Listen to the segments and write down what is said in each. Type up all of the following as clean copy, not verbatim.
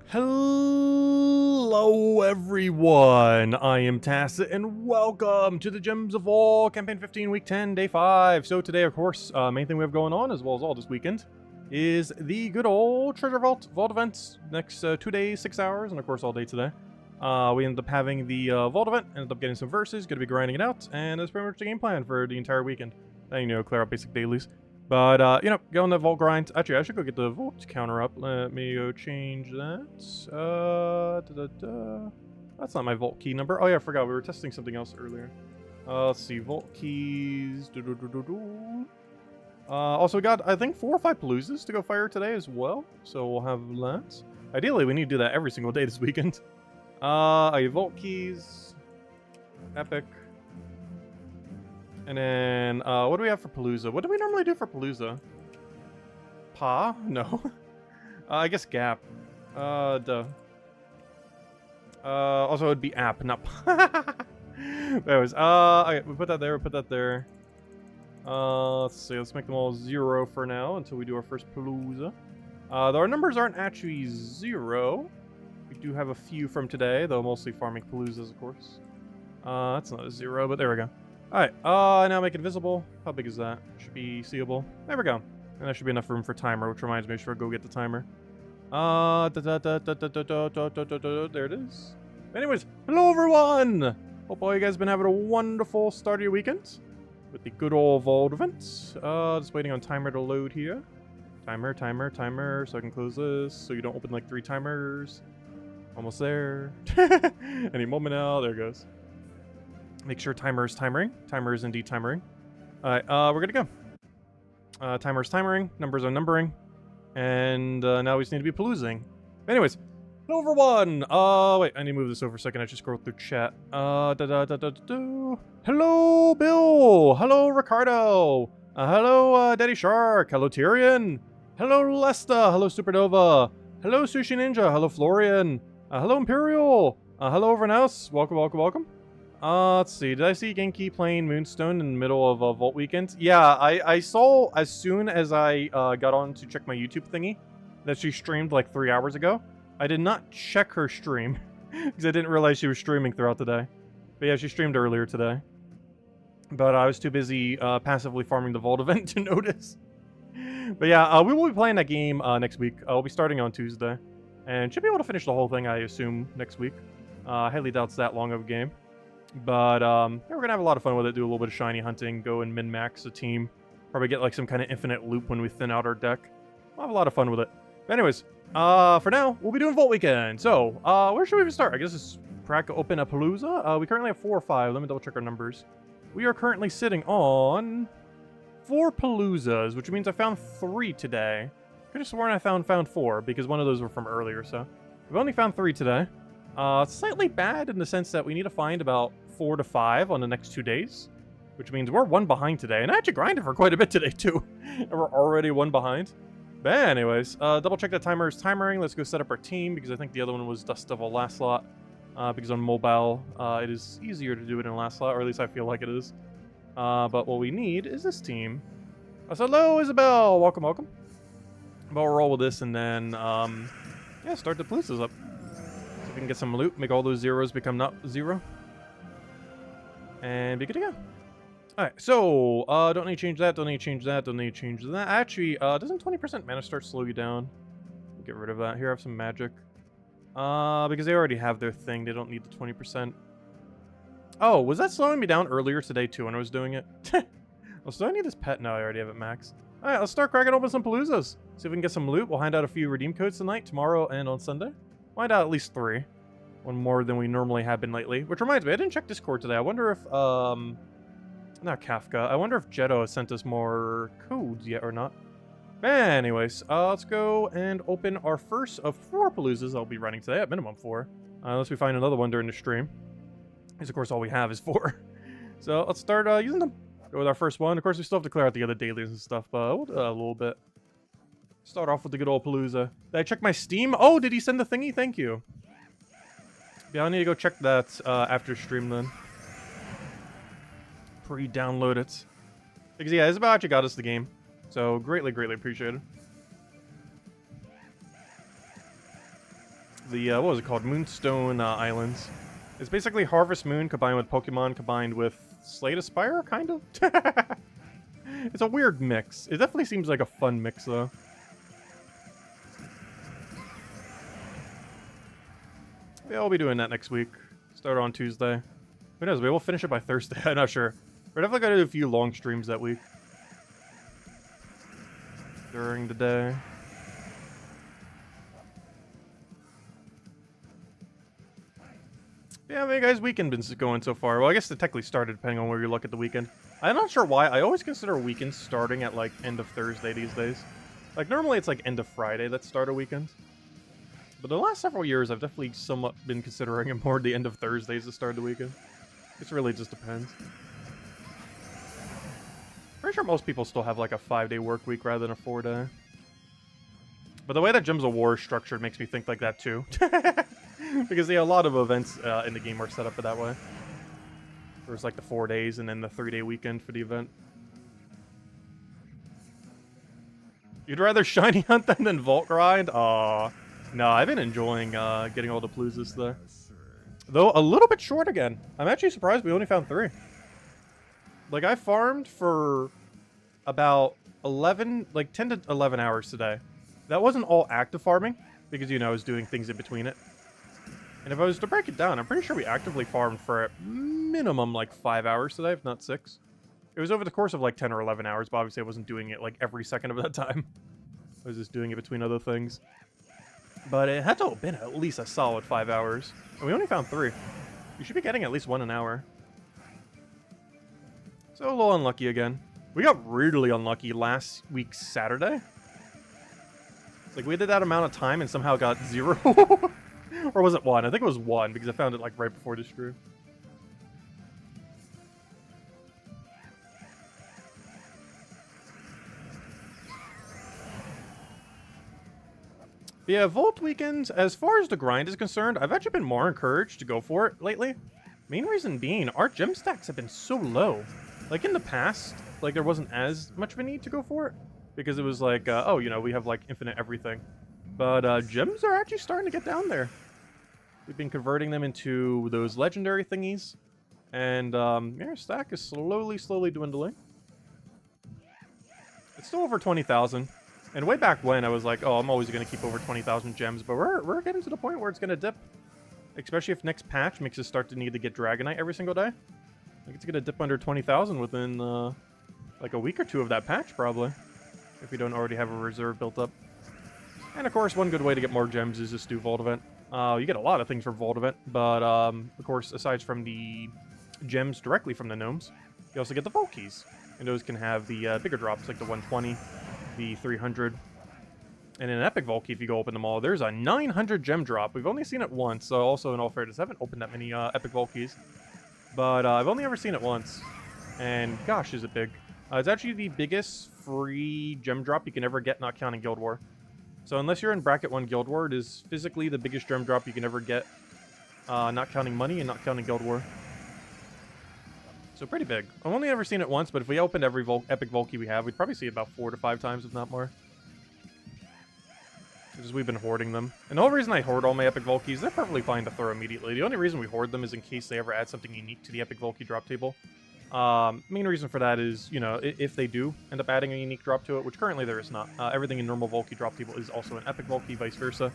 Hello everyone, I am Tacit and welcome to the Gems of All Campaign 15 Week 10 Day 5. So today of course, main thing we have going on as well as all this weekend is the good old Treasure Vault events. Next 2 days, 6 hours, and of course all day today. We ended up having the Vault event, ended up getting some verses, gonna be grinding it out, and that's pretty much the game plan for the entire weekend. Then, clear out basic dailies. But, go on the Vault grind. Actually, I should go get the Vault counter up. Let me go change that. That's not my Vault key number. Oh yeah, I forgot. We were testing something else earlier. Let's see. Vault keys. Also, we got, I think, 4 or 5 Paloozas to go fire today as well. So we'll have that. Ideally, we need to do that every single day this weekend. Vault keys. Epic. And then, what do we have for Palooza? What do we normally do for Palooza? Pa? No. I guess Gap. Duh. Also, it would be App, not Pa. Anyways, okay, we put that there, we put that there. Let's see, let's make them all 0 for now until we do our first Palooza. Though our numbers aren't actually 0. We do have a few from today, though mostly farming Paloozas, of course. That's not a 0, but there we go. Alright, now make it visible. How big is that? Should be seeable. There we go. And there should be enough room for timer, which reminds me, I should go get the timer. There it is. Anyways, hello everyone! Hope all you guys have been having a wonderful start of your weekend with the good old Vault events. Just waiting on timer to load here. Timer, so I can close this, so you don't open like 3 timers. Almost there. Any moment now, there it goes. Make sure timer is timering. Timer is indeed timering. Alright, we're good to go. Timer is timering. Numbers are numbering. And now we just need to be paloozing. Anyways, hello everyone! Wait, I need to move this over a second. I just scrolled through chat. Hello, Bill! Hello, Ricardo! Hello, Daddy Shark! Hello, Tyrion! Hello, Lesta! Hello, Supernova! Hello, Sushi Ninja! Hello, Florian! Hello, Imperial! Hello, everyone else! Welcome, welcome, welcome. Let's see. Did I see Genki playing Moonstone in the middle of Vault Weekend? Yeah, I saw as soon as I got on to check my YouTube thingy that she streamed like 3 hours ago. I did not check her stream because I didn't realize she was streaming throughout the day. But yeah, she streamed earlier today. But I was too busy passively farming the Vault event to notice. But yeah, we will be playing that game next week. I'll be starting on Tuesday. And should be able to finish the whole thing, I assume, next week. I highly doubt it's that long of a game. But, yeah, we're gonna have a lot of fun with it, do a little bit of shiny hunting, go and min-max a team. Probably get, like, some kind of infinite loop when we thin out our deck. We'll have a lot of fun with it. But anyways, for now, we'll be doing Vault Weekend. So, where should we even start? I guess it's crack open a Palooza. We currently have 4 or 5. Let me double check our numbers. We are currently sitting on 4 Paloozas, which means I found 3 today. Could have sworn I found 4, because one of those were from earlier, so. We've only found 3 today. Slightly bad in the sense that we need to find about 4 to 5 on the next 2 days, which means we're 1 behind today, and I actually grinded for quite a bit today too, and we're already 1 behind. But anyways, double check that timer is timering. Let's go set up our team, because I think the other one was Dust Devil last slot, because on mobile, it is easier to do it in last slot, or at least I feel like it is. But what we need is this team. So hello, Isabel! Welcome, welcome. But we'll roll with this, and then, yeah, start the Paloozas up. So we can get some loot, make all those zeros become not 0. And be good to go. Alright, so, don't need to change that, don't need to change that, don't need to change that. Actually, doesn't 20% mana start slow you down? Get rid of that. Here, I have some magic. Because they already have their thing, they don't need the 20%. Oh, was that slowing me down earlier today, too, when I was doing it? Well, so do I need this pet? No, I already have it max. Alright, let's start cracking open some Paloozas. See if we can get some loot. We'll hand out a few redeem codes tonight, tomorrow, and on Sunday. We'll hand out at least 3. 1 more than we normally have been lately. Which reminds me, I didn't check Discord today. I wonder if, not Kafka. I wonder if Jetto has sent us more codes yet or not. But anyways, let's go and open our first of 4 Paloozas I'll be running today, at minimum 4. Unless we find another one during the stream. Because, of course, all we have is 4. So, let's start using them. Go with our first one. Of course, we still have to clear out the other dailies and stuff, but we'll do that a little bit. Start off with the good old Palooza. Did I check my Steam? Oh, did he send the thingy? Thank you. Yeah, I need to go check that after stream then. Pre-download it. Because yeah, Isabel actually got us the game. So greatly, greatly appreciated. the, what was it called? Moonstone Islands. It's basically Harvest Moon combined with Pokemon combined with Slay the Spire, kind of? It's a weird mix. It definitely seems like a fun mix, though. Yeah, I'll be doing that next week. Start on Tuesday. Who knows? Maybe we'll finish it by Thursday. I'm not sure. We're definitely going to do a few long streams that week. During the day. Yeah, I mean, guys, weekend been going so far. Well, I guess it technically started depending on where you look at the weekend. I'm not sure why. I always consider weekends starting at, like, end of Thursday these days. Like, normally it's, like, end of Friday that start a weekend. But the last several years, I've definitely somewhat been considering it more the end of Thursdays to start the weekend. It really just depends. Pretty sure most people still have, like, a 5-day work week rather than a 4-day. But the way that Gems of War is structured makes me think like that, too. Because a lot of events in the game are set up that way. There's like the 4 days and then the 3-day weekend for the event. You'd rather shiny hunt than vault grind? Aw. No, I've been enjoying getting all the Paloozas there. Though a little bit short again. I'm actually surprised we only found 3. Like, I farmed for about 10 to 11 hours today. That wasn't all active farming, because, you know, I was doing things in between it. And if I was to break it down, I'm pretty sure we actively farmed for at minimum, like, 5 hours today, if not 6. It was over the course of, like, 10 or 11 hours, but obviously I wasn't doing it, like, every second of that time. I was just doing it between other things. But it had to have been at least a solid 5 hours. And we only found 3. You should be getting at least 1 an hour. So a little unlucky again. We got really unlucky last week Saturday. Like, we did that amount of time and somehow got 0. Or was it 1? I think it was 1 because I found it, like, right before the stream. Yeah, Vault weekends, as far as the grind is concerned, I've actually been more encouraged to go for it lately. Main reason being, our gem stacks have been so low. Like, in the past, like, there wasn't as much of a need to go for it. Because it was like, oh, you know, we have, like, infinite everything. But gems are actually starting to get down there. We've been converting them into those legendary thingies. And, yeah, our stack is slowly dwindling. It's still over 20,000. And way back when, I was like, oh, I'm always going to keep over 20,000 gems. But we're getting to the point where it's going to dip. Especially if next patch makes us start to need to get Dragonite every single day. Like, it's going to dip under 20,000 within, like, a week or 2 of that patch, probably. If we don't already have a reserve built up. And, of course, one good way to get more gems is just do Vault Event. You get a lot of things for Vault Event. But, of course, aside from the gems directly from the gnomes, you also get the Vault Keys. And those can have the bigger drops, like the 120, the 300. And in an Epic Vault Key, if you go open them all, there's a 900 gem drop. We've only seen it once, so also in all fairness, I haven't opened that many Epic Vault Keys. But I've only ever seen it once. And gosh, is it big. It's actually the biggest free gem drop you can ever get, not counting Guild War. So unless you're in Bracket 1 Guild War, it is physically the biggest gem drop you can ever get, not counting money and not counting Guild War. So pretty big. I've only ever seen it once, but if we opened every Epic Vault Key we have, we'd probably see it about 4 to 5 times, if not more. Because we've been hoarding them. And the whole reason I hoard all my Epic Vault Keys, they're perfectly fine to throw immediately. The only reason we hoard them is in case they ever add something unique to the Epic Vault Key drop table. Main reason for that is, you know, if they do end up adding a unique drop to it, which currently there is not. Everything in normal Vault Key drop table is also an Epic Vault Key, vice versa.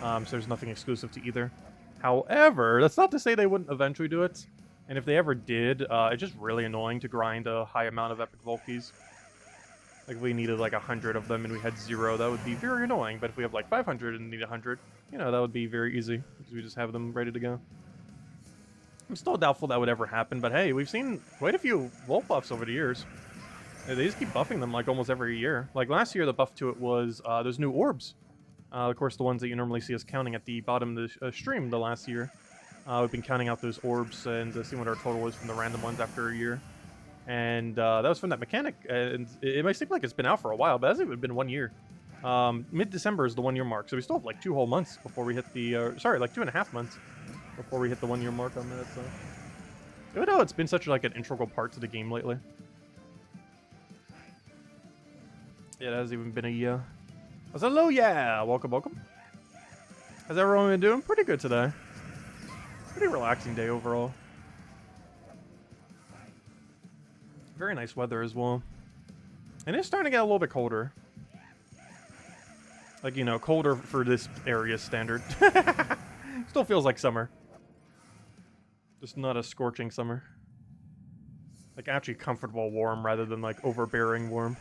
So there's nothing exclusive to either. However, that's not to say they wouldn't eventually do it. And if they ever did, it's just really annoying to grind a high amount of Epic Vault Keys. Like, if we needed like 100 of them and we had 0, that would be very annoying. But if we have like 500 and need 100, you know, that would be very easy. Because we just have them ready to go. I'm still doubtful that would ever happen, but hey, we've seen quite a few Vault buffs over the years. They just keep buffing them like almost every year. Like last year, the buff to it was those new orbs. Of course, the ones that you normally see us counting at the bottom of the stream the last year. We've been counting out those orbs and seeing what our total was from the random ones after a year. And that was from that mechanic. And it might seem like it's been out for a while, but it hasn't even been 1 year. Mid-December is the 1 year mark, so we still have like 2 whole months before we hit the... sorry, like 2.5 months before we hit the 1 year mark on that, so... Even though it's been such like an integral part to the game lately. Yeah, it hasn't even been a year. Hello, yeah! Welcome, welcome. How's everyone been doing? Pretty good today. Pretty relaxing day overall. Very nice weather as well. And it's starting to get a little bit colder. Like, you know, colder for this area standard. Still feels like summer. Just not a scorching summer. Like, actually comfortable warm rather than, like, overbearing warm.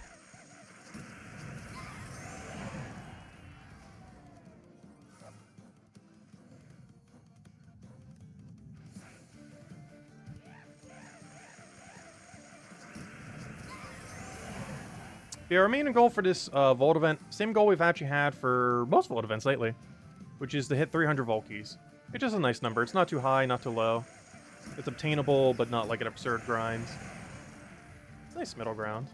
Yeah, our main goal for this Vault event, same goal we've actually had for most Vault events lately, which is to hit 300 Volkies. It's just a nice number. It's not too high, not too low. It's obtainable, but not like an absurd grind. It's a nice middle ground.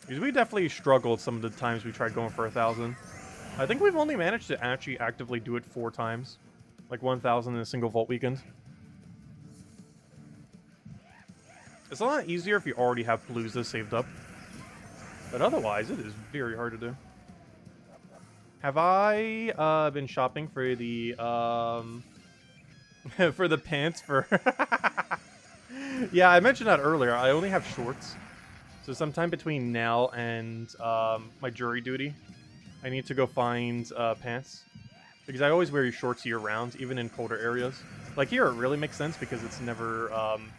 Because we definitely struggled some of the times we tried going for 1,000. I think we've only managed to actually actively do it 4 times. Like 1,000 in a single Vault weekend. It's a lot easier if you already have Palooza saved up. But otherwise, it is very hard to do. Have I been shopping for the for the pants for Yeah, I mentioned that earlier. I only have shorts. So sometime between now and my jury duty, I need to go find pants. Because I always wear shorts year-round, even in colder areas. Like here, it really makes sense because it's never,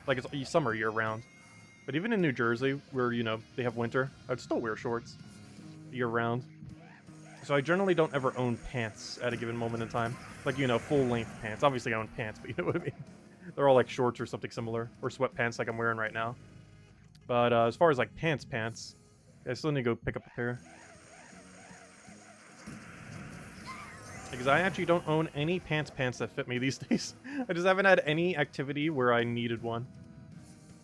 like it's summer year-round. But even in New Jersey, where, you know, they have winter, I'd still wear shorts year-round. So I generally don't ever own pants at a given moment in time. Like, you know, full-length pants. Obviously I own pants, but you know what I mean. They're all like shorts or something similar. Or sweatpants like I'm wearing right now. But as far as like pants, I still need to go pick up a pair. Because I actually don't own any pants that fit me these days. I just haven't had any activity where I needed one.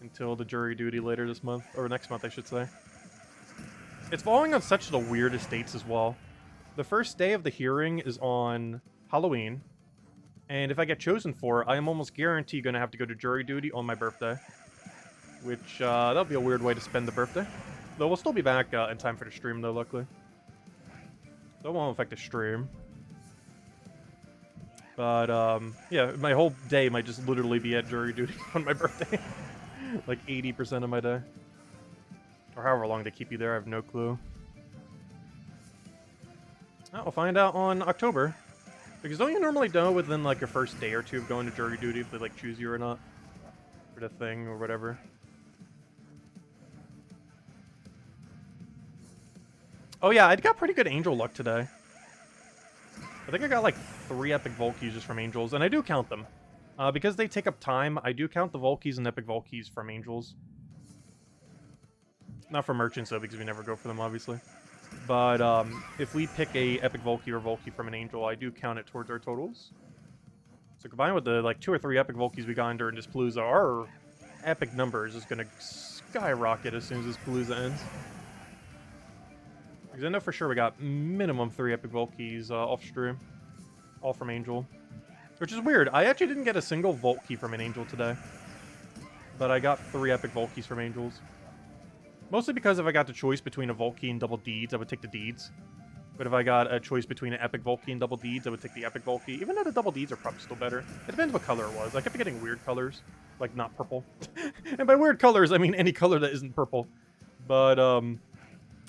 Until the jury duty later this month. Or next month, I should say. It's falling on such the weirdest dates as well. The first day of the hearing is on Halloween. And if I get chosen for it, I am almost guaranteed going to have to go to jury duty on my birthday. Which, that'll be a weird way to spend the birthday. Though we'll still be back in time for the stream, though, luckily. That won't affect the stream. But, yeah, my whole day might just literally be at jury duty on my birthday. Like 80% of my day. Or however long they keep you there, I have no clue. We'll find out on October. Because don't you normally know within like your first day or two of going to jury duty if they like choose you or not? For the thing or whatever. Oh yeah, I got pretty good angel luck today. I think I got like 3 epic Volkies just from angels, and I do count them. Because they take up time, I do count the Volkies and epic Volkies from angels. Not for merchants though, because we never go for them, obviously. But if we pick a epic Volkie or Volkie from an angel, I do count it towards our totals. So combined with the like 2 or 3 epic Volkies we got during this Palooza, our epic number is just gonna skyrocket as soon as this Palooza ends. Because I know for sure we got minimum 3 epic Volkies off stream, all from angel. Which is weird. I actually didn't get a single Volkie from an angel today. But I got 3 epic Volkies from angels. Mostly because if I got the choice between a Volkie and double deeds, I would take the deeds. But if I got a choice between an epic Volkie and double deeds, I would take the epic Volkie. Even though the double deeds are probably still better. It depends what color it was. I kept getting weird colors. Like, not purple. And by weird colors, I mean any color that isn't purple. But,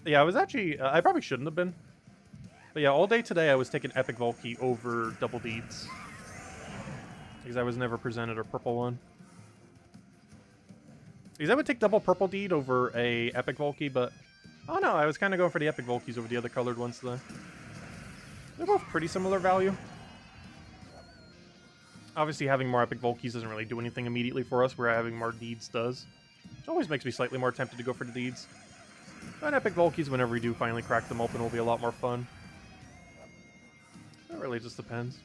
yeah, I was actually... I probably shouldn't have been. But yeah, all day today I was taking epic Volkie over double deeds. Because I was never presented a purple one. Because I would take double purple deed over a epic Volkie, but... Oh no, I was kind of going for the epic Volkies over the other colored ones today. They're both pretty similar value. Obviously having more epic Volkies doesn't really do anything immediately for us, where having more deeds does. Which always makes me slightly more tempted to go for the deeds. But epic Volkies, whenever we do finally crack them open, will be a lot more fun. It really just depends.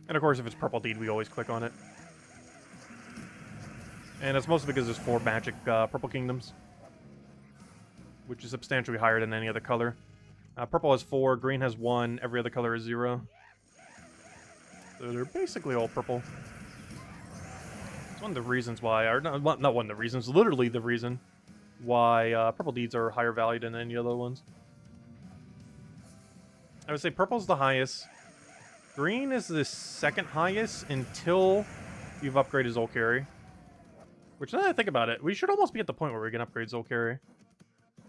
And of course, if it's purple deed, we always click on it. And it's mostly because there's 4 magic purple kingdoms. Which is substantially higher than any other color. Purple has 4, green has 1, every other color is 0. So they're basically all purple. So One of the reasons why, or not one of the reasons, literally the reason why purple deeds are higher valued than any other ones. I would say purple's the highest. Green is the second highest until you've upgraded Zolkari. Which, now that I think about it, we should almost be at the point where we can upgrade Zolkari.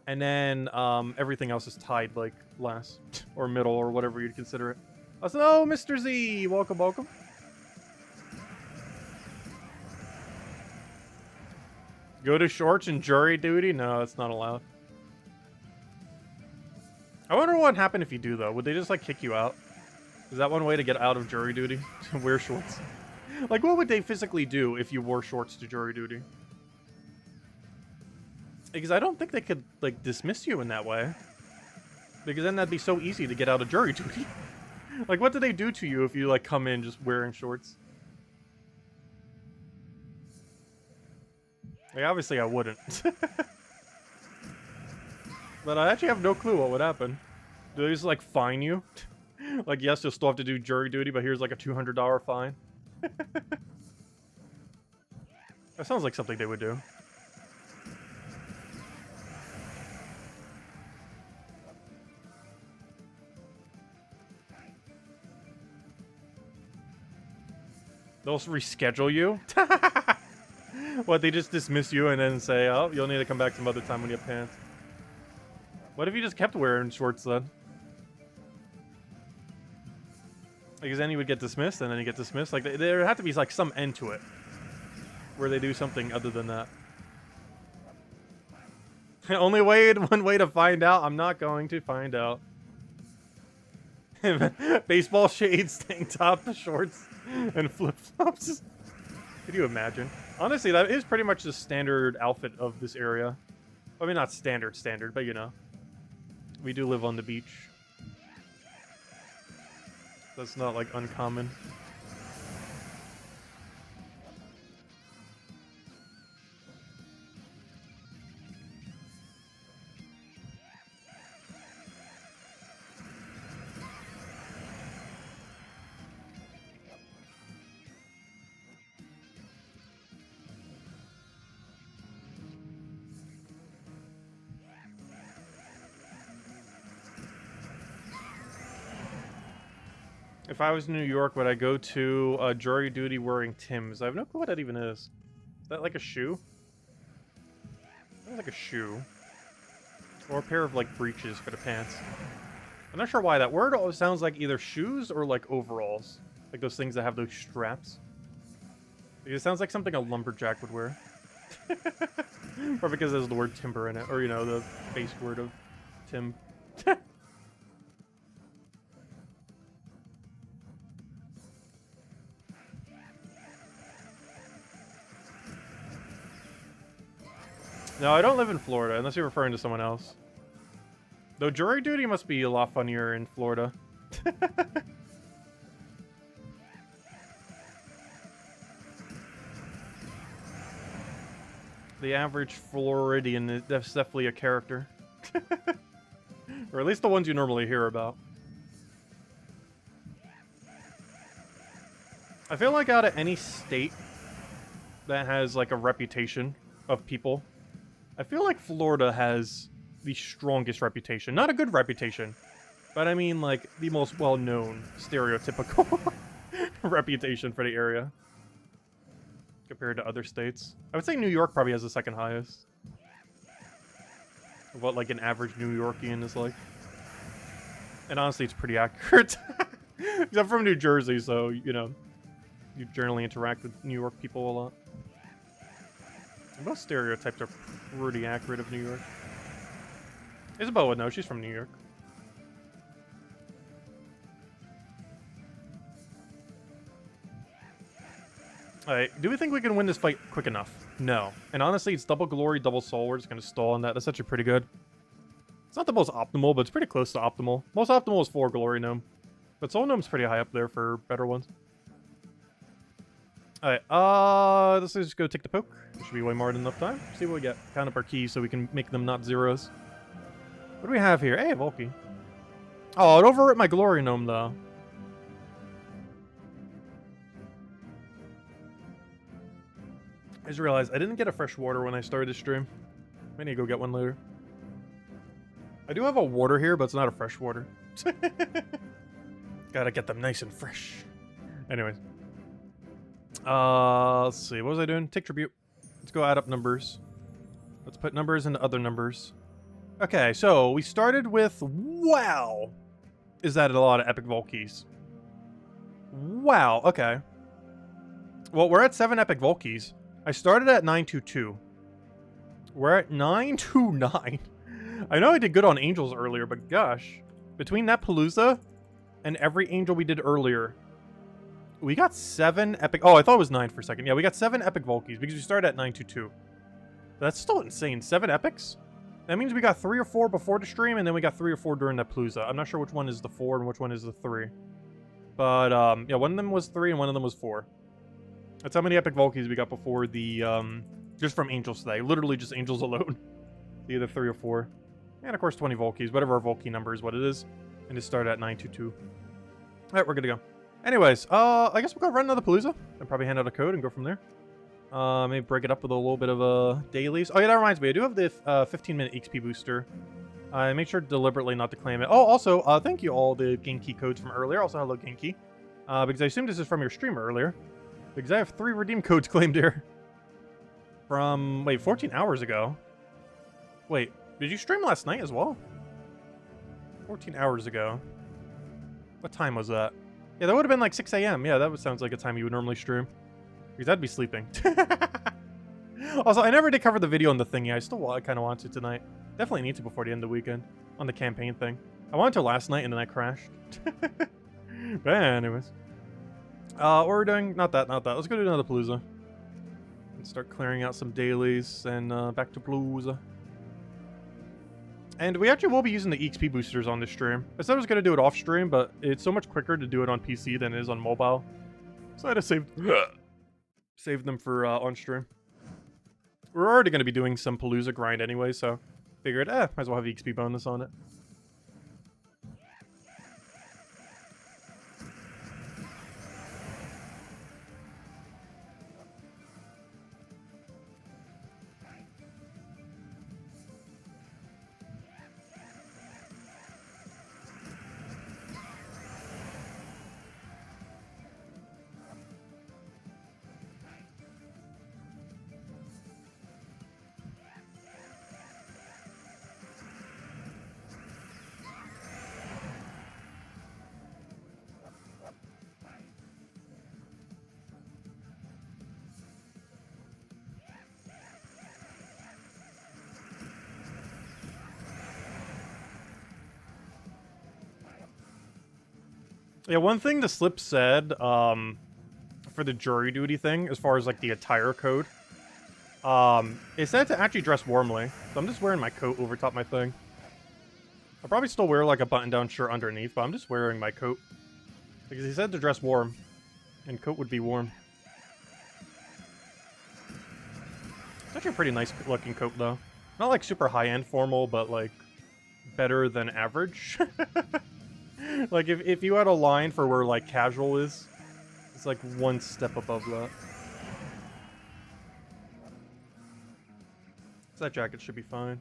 And then everything else is tied, like, last. Or middle, or whatever you'd consider it. Oh, Mr. Z! Welcome, welcome. Go to shorts and jury duty? No, it's not allowed. I wonder what would happen if you do, though. Would they just, like, kick you out? Is that one way to get out of jury duty? To wear shorts? Like, what would they physically do if you wore shorts to jury duty? Because I don't think they could, like, dismiss you in that way. Because then that'd be so easy to get out of jury duty. Like, what do they do to you if you, like, come in just wearing shorts? Like, obviously I wouldn't. But I actually have no clue what would happen. Do they just, like, fine you? Like, yes, you'll still have to do jury duty, but here's, like, a $200 fine. That sounds like something they would do. They'll reschedule you? What, they just dismiss you and then say, oh, you'll need to come back some other time when you have pants? What if you just kept wearing shorts then? Because then you would get dismissed, and then you get dismissed. Like, there had to be, like, some end to it. Where they do something other than that. Only one way to find out. I'm not going to find out. Baseball shades, tank top, shorts, and flip-flops. Could you imagine? Honestly, that is pretty much the standard outfit of this area. I mean, not standard, but you know. We do live on the beach. That's not, like, uncommon. If I was in New York, would I go to jury duty wearing Tim's? I have no clue what that even is. Is that like a shoe? Sounds like a shoe. Or a pair of, like, breeches for the pants. I'm not sure why. That word always sounds like either shoes or, like, overalls. Like those things that have those straps. It sounds like something a lumberjack would wear. Or because there's the word timber in it. Or, you know, the base word of Tim. No, I don't live in Florida, unless you're referring to someone else. Though jury duty must be a lot funnier in Florida. The average Floridian is definitely a character. Or at least the ones you normally hear about. I feel like out of any state that has, like, a reputation of people, I feel like Florida has the strongest reputation. Not a good reputation, but I mean, like, the most well-known, stereotypical reputation for the area. Compared to other states. I would say New York probably has the second highest. Of what, like, an average New Yorkian is like. And honestly, it's pretty accurate. I'm from New Jersey, so, you know, you generally interact with New York people a lot. Most stereotypes are pretty accurate of New York. Isabel would know, she's from New York. Alright, do we think we can win this fight quick enough? No. And honestly, it's double glory, double soul. We're just going to stall on that. That's actually pretty good. It's not the most optimal, but it's pretty close to optimal. Most optimal is 4 glory gnome. But soul gnome's pretty high up there for better ones. Alright, let's just go take the poke. Should be way more than enough time. See what we get. Count up our keys so we can make them not zeros. What do we have here? Hey, Volky. Oh, it overwrote my glory gnome, though. I just realized I didn't get a fresh water when I started the stream. I need to go get one later. I do have a water here, but it's not a fresh water. Gotta get them nice and fresh. Anyways. Let's see. What was I doing? Take tribute. Let's go add up numbers. Let's put numbers into other numbers. Okay, so we started with... Wow! Is that a lot of epic vault keys? Wow, okay. Well, we're at 7 epic vault keys. I started at 922. We're at 929. I know I did good on angels earlier, but gosh. Between that Palooza and every angel we did earlier, we got 7 epic... Oh, I thought it was 9 for a second. Yeah, we got 7 epic vault keys because we started at 922. That's still insane. 7 epics? That means we got 3 or 4 before the stream, and then we got 3 or 4 during that Palooza. I'm not sure which one is the 4 and which one is the 3. But, yeah, one of them was 3 and one of them was 4. That's how many epic vault keys we got before the, just from angels today. Literally just angels alone. Either 3 or 4. And, of course, 20 vault keys. Whatever our vault key number is what it is. And it started at 922. Alright, we're good to go. Anyways, I guess we'll go run another Palooza. And probably hand out a code and go from there. Maybe break it up with a little bit of, dailies. Oh, yeah, that reminds me. I do have the, 15-minute XP booster. I make sure deliberately not to claim it. Oh, also, thank you all the Genki codes from earlier. Also, hello, Genki. Because I assume this is from your stream earlier. Because I have 3 redeem codes claimed here. From, wait, 14 hours ago. Wait, did you stream last night as well? 14 hours ago. What time was that? Yeah, that would have been like 6 a.m. Yeah, that sounds like a time you would normally stream. Because I'd be sleeping. Also, I never did cover the video on the thingy. I still kind of want to tonight. Definitely need to before the end of the weekend. On the campaign thing. I wanted to last night and then I crashed. But anyways. What we're doing? Not that. Let's go do another Palooza. And start clearing out some dailies. And back to Palooza. And we actually will be using the EXP boosters on this stream. I said I was going to do it off stream, but it's so much quicker to do it on PC than it is on mobile. So I had to save them for on stream. We're already going to be doing some Palooza grind anyway, so figured, might as well have EXP bonus on it. Yeah, one thing the slip said, for the jury duty thing, as far as, like, the attire code, it said to actually dress warmly. So I'm just wearing my coat over top my thing. I'll probably still wear, like, a button-down shirt underneath, but I'm just wearing my coat. Because he said to dress warm. And coat would be warm. It's actually a pretty nice-looking coat, though. Not, like, super high-end formal, but, like, better than average. Like, if you had a line for where, like, casual is, it's, like, one step above that. So that jacket should be fine.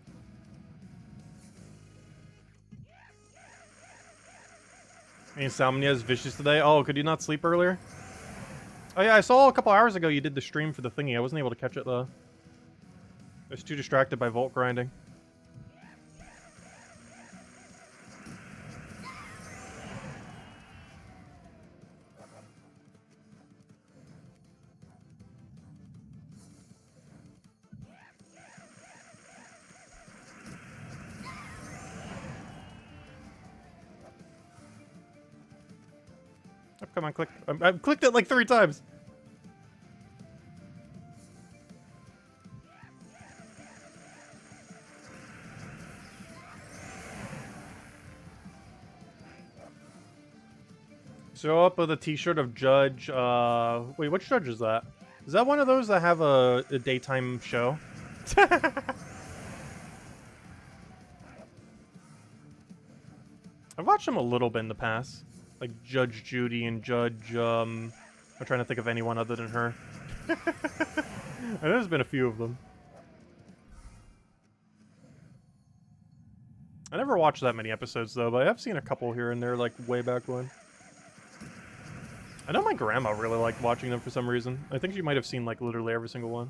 Insomnia is vicious today. Oh, could you not sleep earlier? Oh, yeah, I saw a couple hours ago you did the stream for the thingy. I wasn't able to catch it, though. I was too distracted by vault grinding. Oh, come on, click. I've clicked it like 3 times. Show up with a t-shirt of Judge, wait, which Judge is that? Is that one of those that have a daytime show? I've watched them a little bit in the past. Like Judge Judy and Judge, I'm trying to think of anyone other than her. know there's been a few of them. I never watched that many episodes, though, but I have seen a couple here and there, like, way back when. I know my grandma really liked watching them for some reason. I think she might have seen, like, literally every single one.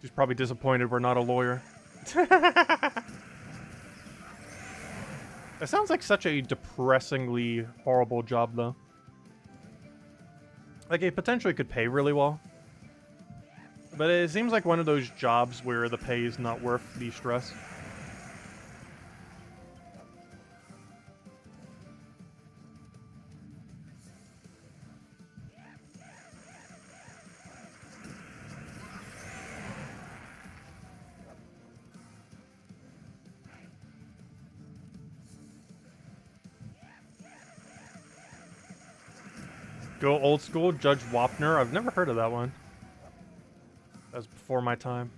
She's probably disappointed we're not a lawyer. That sounds like such a depressingly horrible job, though. Like, it potentially could pay really well. But it seems like one of those jobs where the pay is not worth the stress. Go old school, Judge Wapner. I've never heard of that one. That was before my time.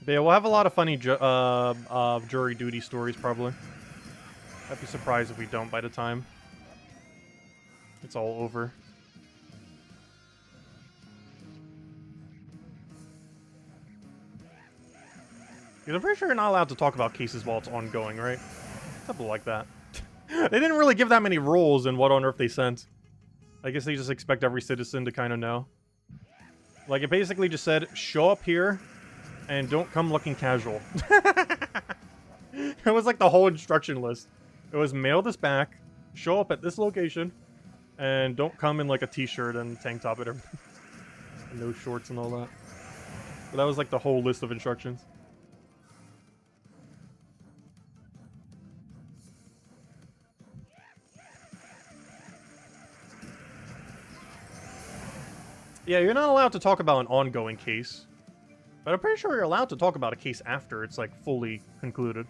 But yeah, we'll have a lot of funny jury duty stories, probably. I'd be surprised if we don't by the time it's all over. Because I'm pretty sure you're not allowed to talk about cases while it's ongoing, right? Something like that. They didn't really give that many rules in What on Earth they sent. I guess they just expect every citizen to kind of know. Like, it basically just said, show up here and don't come looking casual. It was like the whole instruction list. It was mail this back, show up at this location, and don't come in like a t-shirt and tank top and everything. And no shorts and all that. But that was like the whole list of instructions. Yeah, you're not allowed to talk about an ongoing case. But I'm pretty sure you're allowed to talk about a case after it's, like, fully concluded.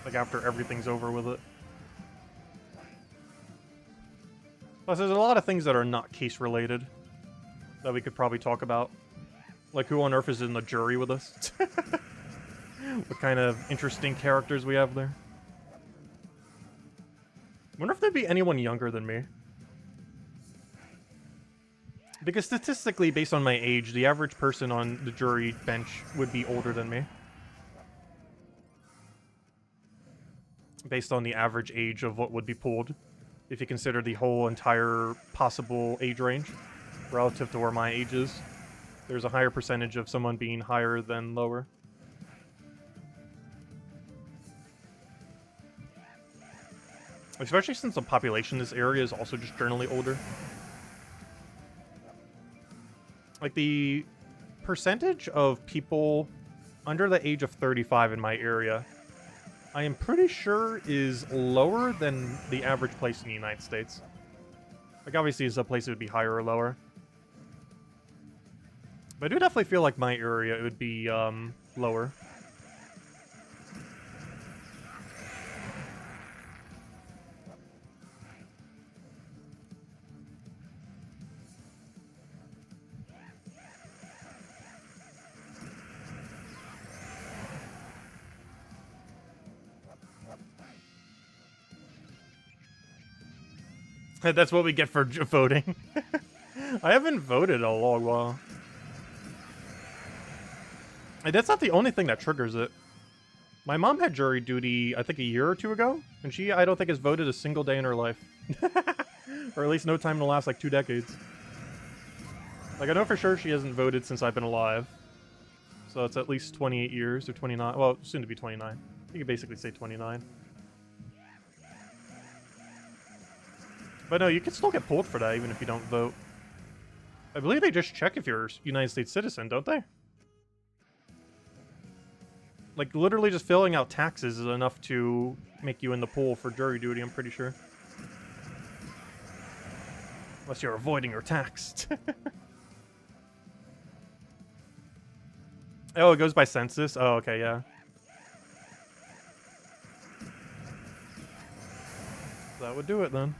Like, after everything's over with it. Plus, there's a lot of things that are not case-related that we could probably talk about. Like, who on Earth is in the jury with us? What kind of interesting characters we have there. I wonder if there'd be anyone younger than me. Because statistically, based on my age, the average person on the jury bench would be older than me. Based on the average age of what would be pulled, if you consider the whole entire possible age range, relative to where my age is. There's a higher percentage of someone being higher than lower. Especially since the population in this area is also just generally older. Like, the percentage of people under the age of 35 in my area, I am pretty sure is lower than the average place in the United States. Like, obviously, some places would be higher or lower. But I do definitely feel like my area would be, lower. That's what we get for voting. I haven't voted in a long while. And that's not the only thing that triggers it. My mom had jury duty, I think, a year or two ago, and she, I don't think, has voted a single day in her life. Or at least no time in the last, like, 2 decades. Like, I know for sure she hasn't voted since I've been alive. So it's at least 28 years, or 29. Well, soon to be 29. You could basically say 29. But no, you can still get pulled for that, even if you don't vote. I believe they just check if you're a United States citizen, don't they? Like, literally just filling out taxes is enough to make you in the pool for jury duty, I'm pretty sure. Unless you're avoiding your tax. Oh, it goes by census? Oh, okay, yeah. That That would do it then.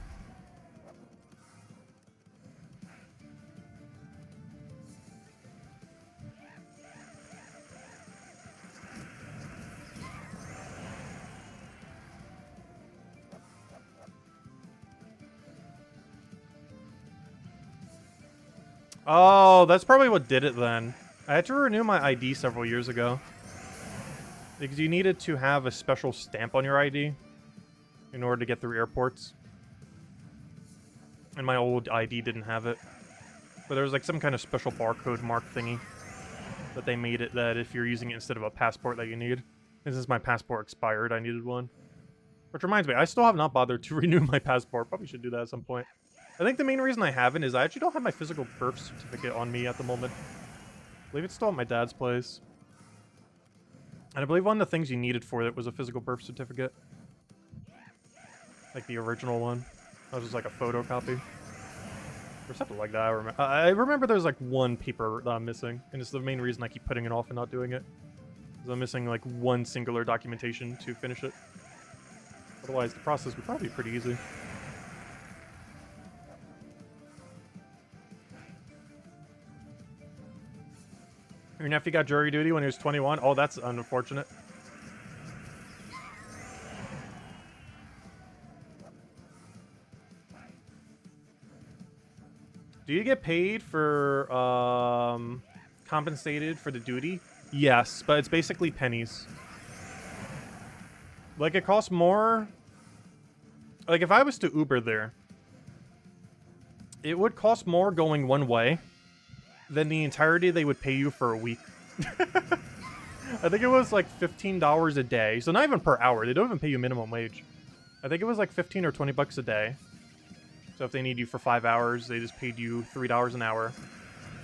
Oh, that's probably what did it then. I had to renew my ID several years ago. Because you needed to have a special stamp on your ID in order to get through airports. And my old ID didn't have it. But there was like some kind of special barcode mark thingy that they made it that if you're using it instead of a passport that you need. And since my passport expired, I needed one. Which reminds me, I still have not bothered to renew my passport. Probably should do that at some point. I think the main reason I haven't is I actually don't have my physical birth certificate on me at the moment. I believe it's still at my dad's place. And I believe one of the things you needed for it was a physical birth certificate. Like the original one. That was just like a photocopy. Or something like that, I remember there's like one paper that I'm missing. And it's the main reason I keep putting it off and not doing it. Because I'm missing like one singular documentation to finish it. Otherwise, the process would probably be pretty easy. Your nephew got jury duty when he was 21? Oh, that's unfortunate. Do you get paid for, compensated for the duty? Yes, but it's basically pennies. Like, it costs more... Like, if I was to Uber there, it would cost more going one way than the entirety they would pay you for a week. I think it was like $15 a day. So not even per hour. They don't even pay you minimum wage. I think it was like 15 or 20 bucks a day. So if they need you for 5 hours, they just paid you $3 an hour.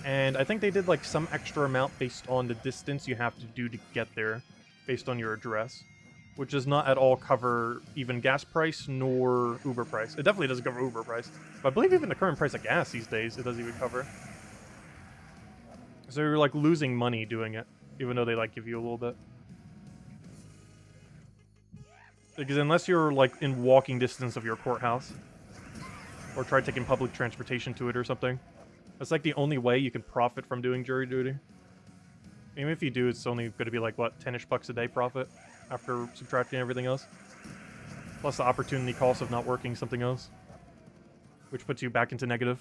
And I think they did like some extra amount based on the distance you have to do to get there, based on your address, which does not at all cover even gas price nor Uber price. It definitely doesn't cover Uber price. But I believe even the current price of gas these days, it doesn't even cover. So you're like losing money doing it, even though they like give you a little bit. Because unless you're like in walking distance of your courthouse, or try taking public transportation to it or something, that's like the only way you can profit from doing jury duty. Even if you do, it's only going to be like, what, 10-ish bucks a day profit after subtracting everything else? Plus the opportunity cost of not working something else, which puts you back into negative.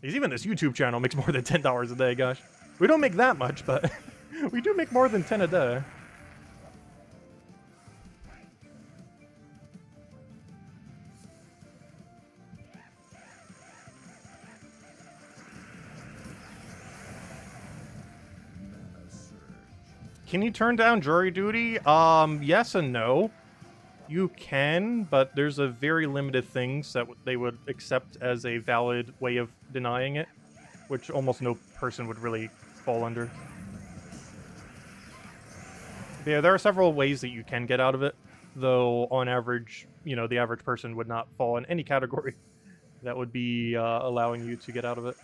Because even this YouTube channel makes more than $10 a day, gosh. We don't make that much, but we do make more than 10 a day. Can you turn down jury duty? Yes and no. You can, but there's a very limited things that they would accept as a valid way of denying it, which almost no person would really fall under. But yeah, there are several ways that you can get out of it, though on average, you know, the average person would not fall in any category that would be allowing you to get out of it.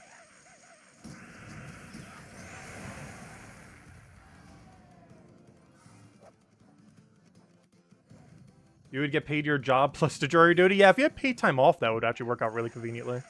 You would get paid your job plus the jury duty? Yeah, if you had paid time off, that would actually work out really conveniently.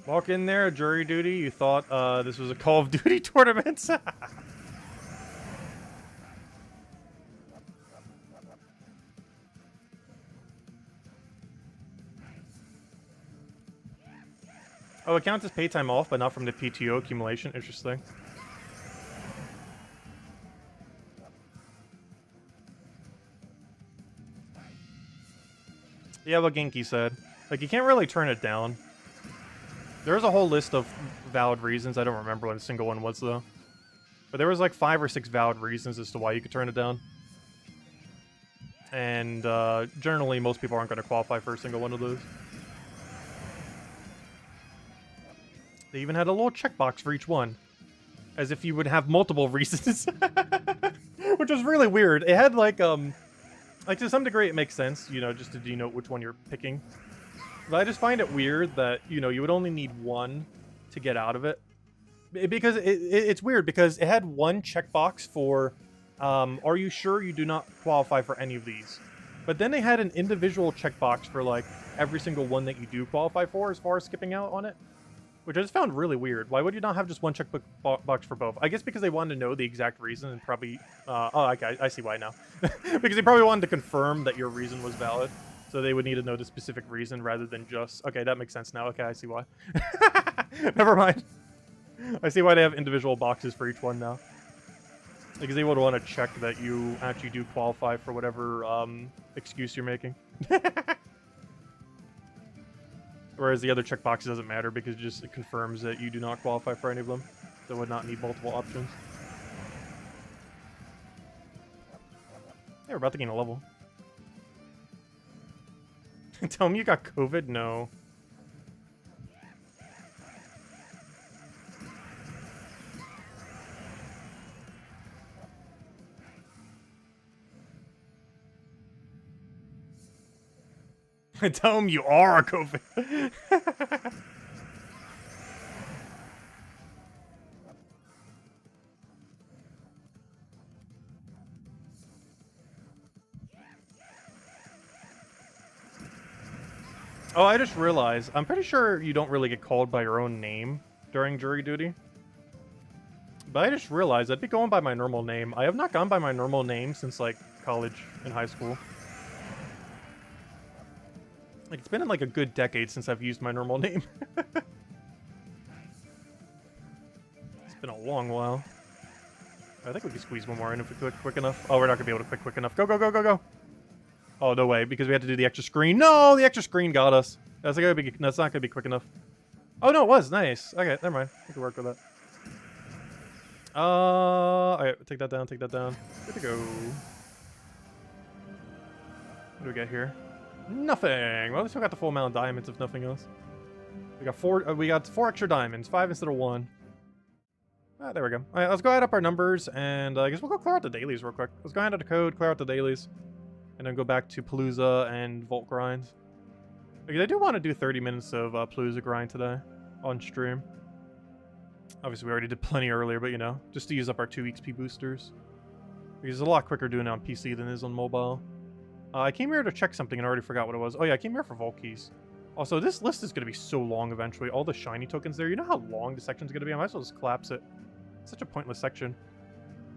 Walk in there, jury duty, you thought this was a Call of Duty tournament? Oh, it counts as paid time off, but not from the PTO accumulation. Interesting. Yeah, what Genki said. Like, you can't really turn it down. There's a whole list of valid reasons. I don't remember what a single one was, though. But there was like 5 or 6 valid reasons as to why you could turn it down. And generally, most people aren't going to qualify for a single one of those. They even had a little checkbox for each one. As if you would have multiple reasons. Which was really weird. It had like to some degree it makes sense, you know, just to denote which one you're picking. But I just find it weird that, you know, you would only need one to get out of it. Because it's weird because it had one checkbox for, are you sure you do not qualify for any of these? But then they had an individual checkbox for like every single one that you do qualify for as far as skipping out on it. Which I just found really weird. Why would you not have just one checkbox box for both? I guess because they wanted to know the exact reason and probably... oh, okay, I see why now. Because they probably wanted to confirm that your reason was valid. So they would need to know the specific reason rather than just... Okay, that makes sense now. Okay, I see why. Never mind. I see why they have individual boxes for each one now. Because they would want to check that you actually do qualify for whatever excuse you're making. Whereas the other checkbox doesn't matter because it confirms that you do not qualify for any of them. So would not need multiple options. Hey, we're about to gain a level. Tell me you got COVID? No. Tell him you are a COVID. Oh, I just realized. I'm pretty sure you don't really get called by your own name during jury duty. But I just realized I'd be going by my normal name. I have not gone by my normal name since, like, college and high school. Like, it's been like a good decade since I've used my normal name. It's been a long while. I think we can squeeze one more in if we click quick enough. Oh, we're not going to be able to click quick enough. Go, go, go, go, go. Oh, no way, because we had to do the extra screen. No, the extra screen got us. That's not going to be quick enough. Oh, no, it was. Nice. Okay, never mind. We can work with that. Alright, take that down, take that down. Good to go. What do we get here? Nothing. Well, we still got the full amount of diamonds, if nothing else. We got four extra diamonds, 5 instead of 1. Ah, there we go. All right, let's go add up our numbers, and I guess we'll go clear out the dailies real quick. Let's go add the code, clear out the dailies, and then go back to Palooza and Vault grind. Because I do want to do 30 minutes of Palooza grind today on stream. Obviously, we already did plenty earlier, but you know, just to use up our 2 XP boosters. Because it's a lot quicker doing it on PC than it is on mobile. I came here to check something and already forgot what it was. Oh yeah, I came here for Vault keys. Also, this list is going to be so long eventually. All the shiny tokens there. You know how long the section's going to be? I might as well just collapse it. It's such a pointless section.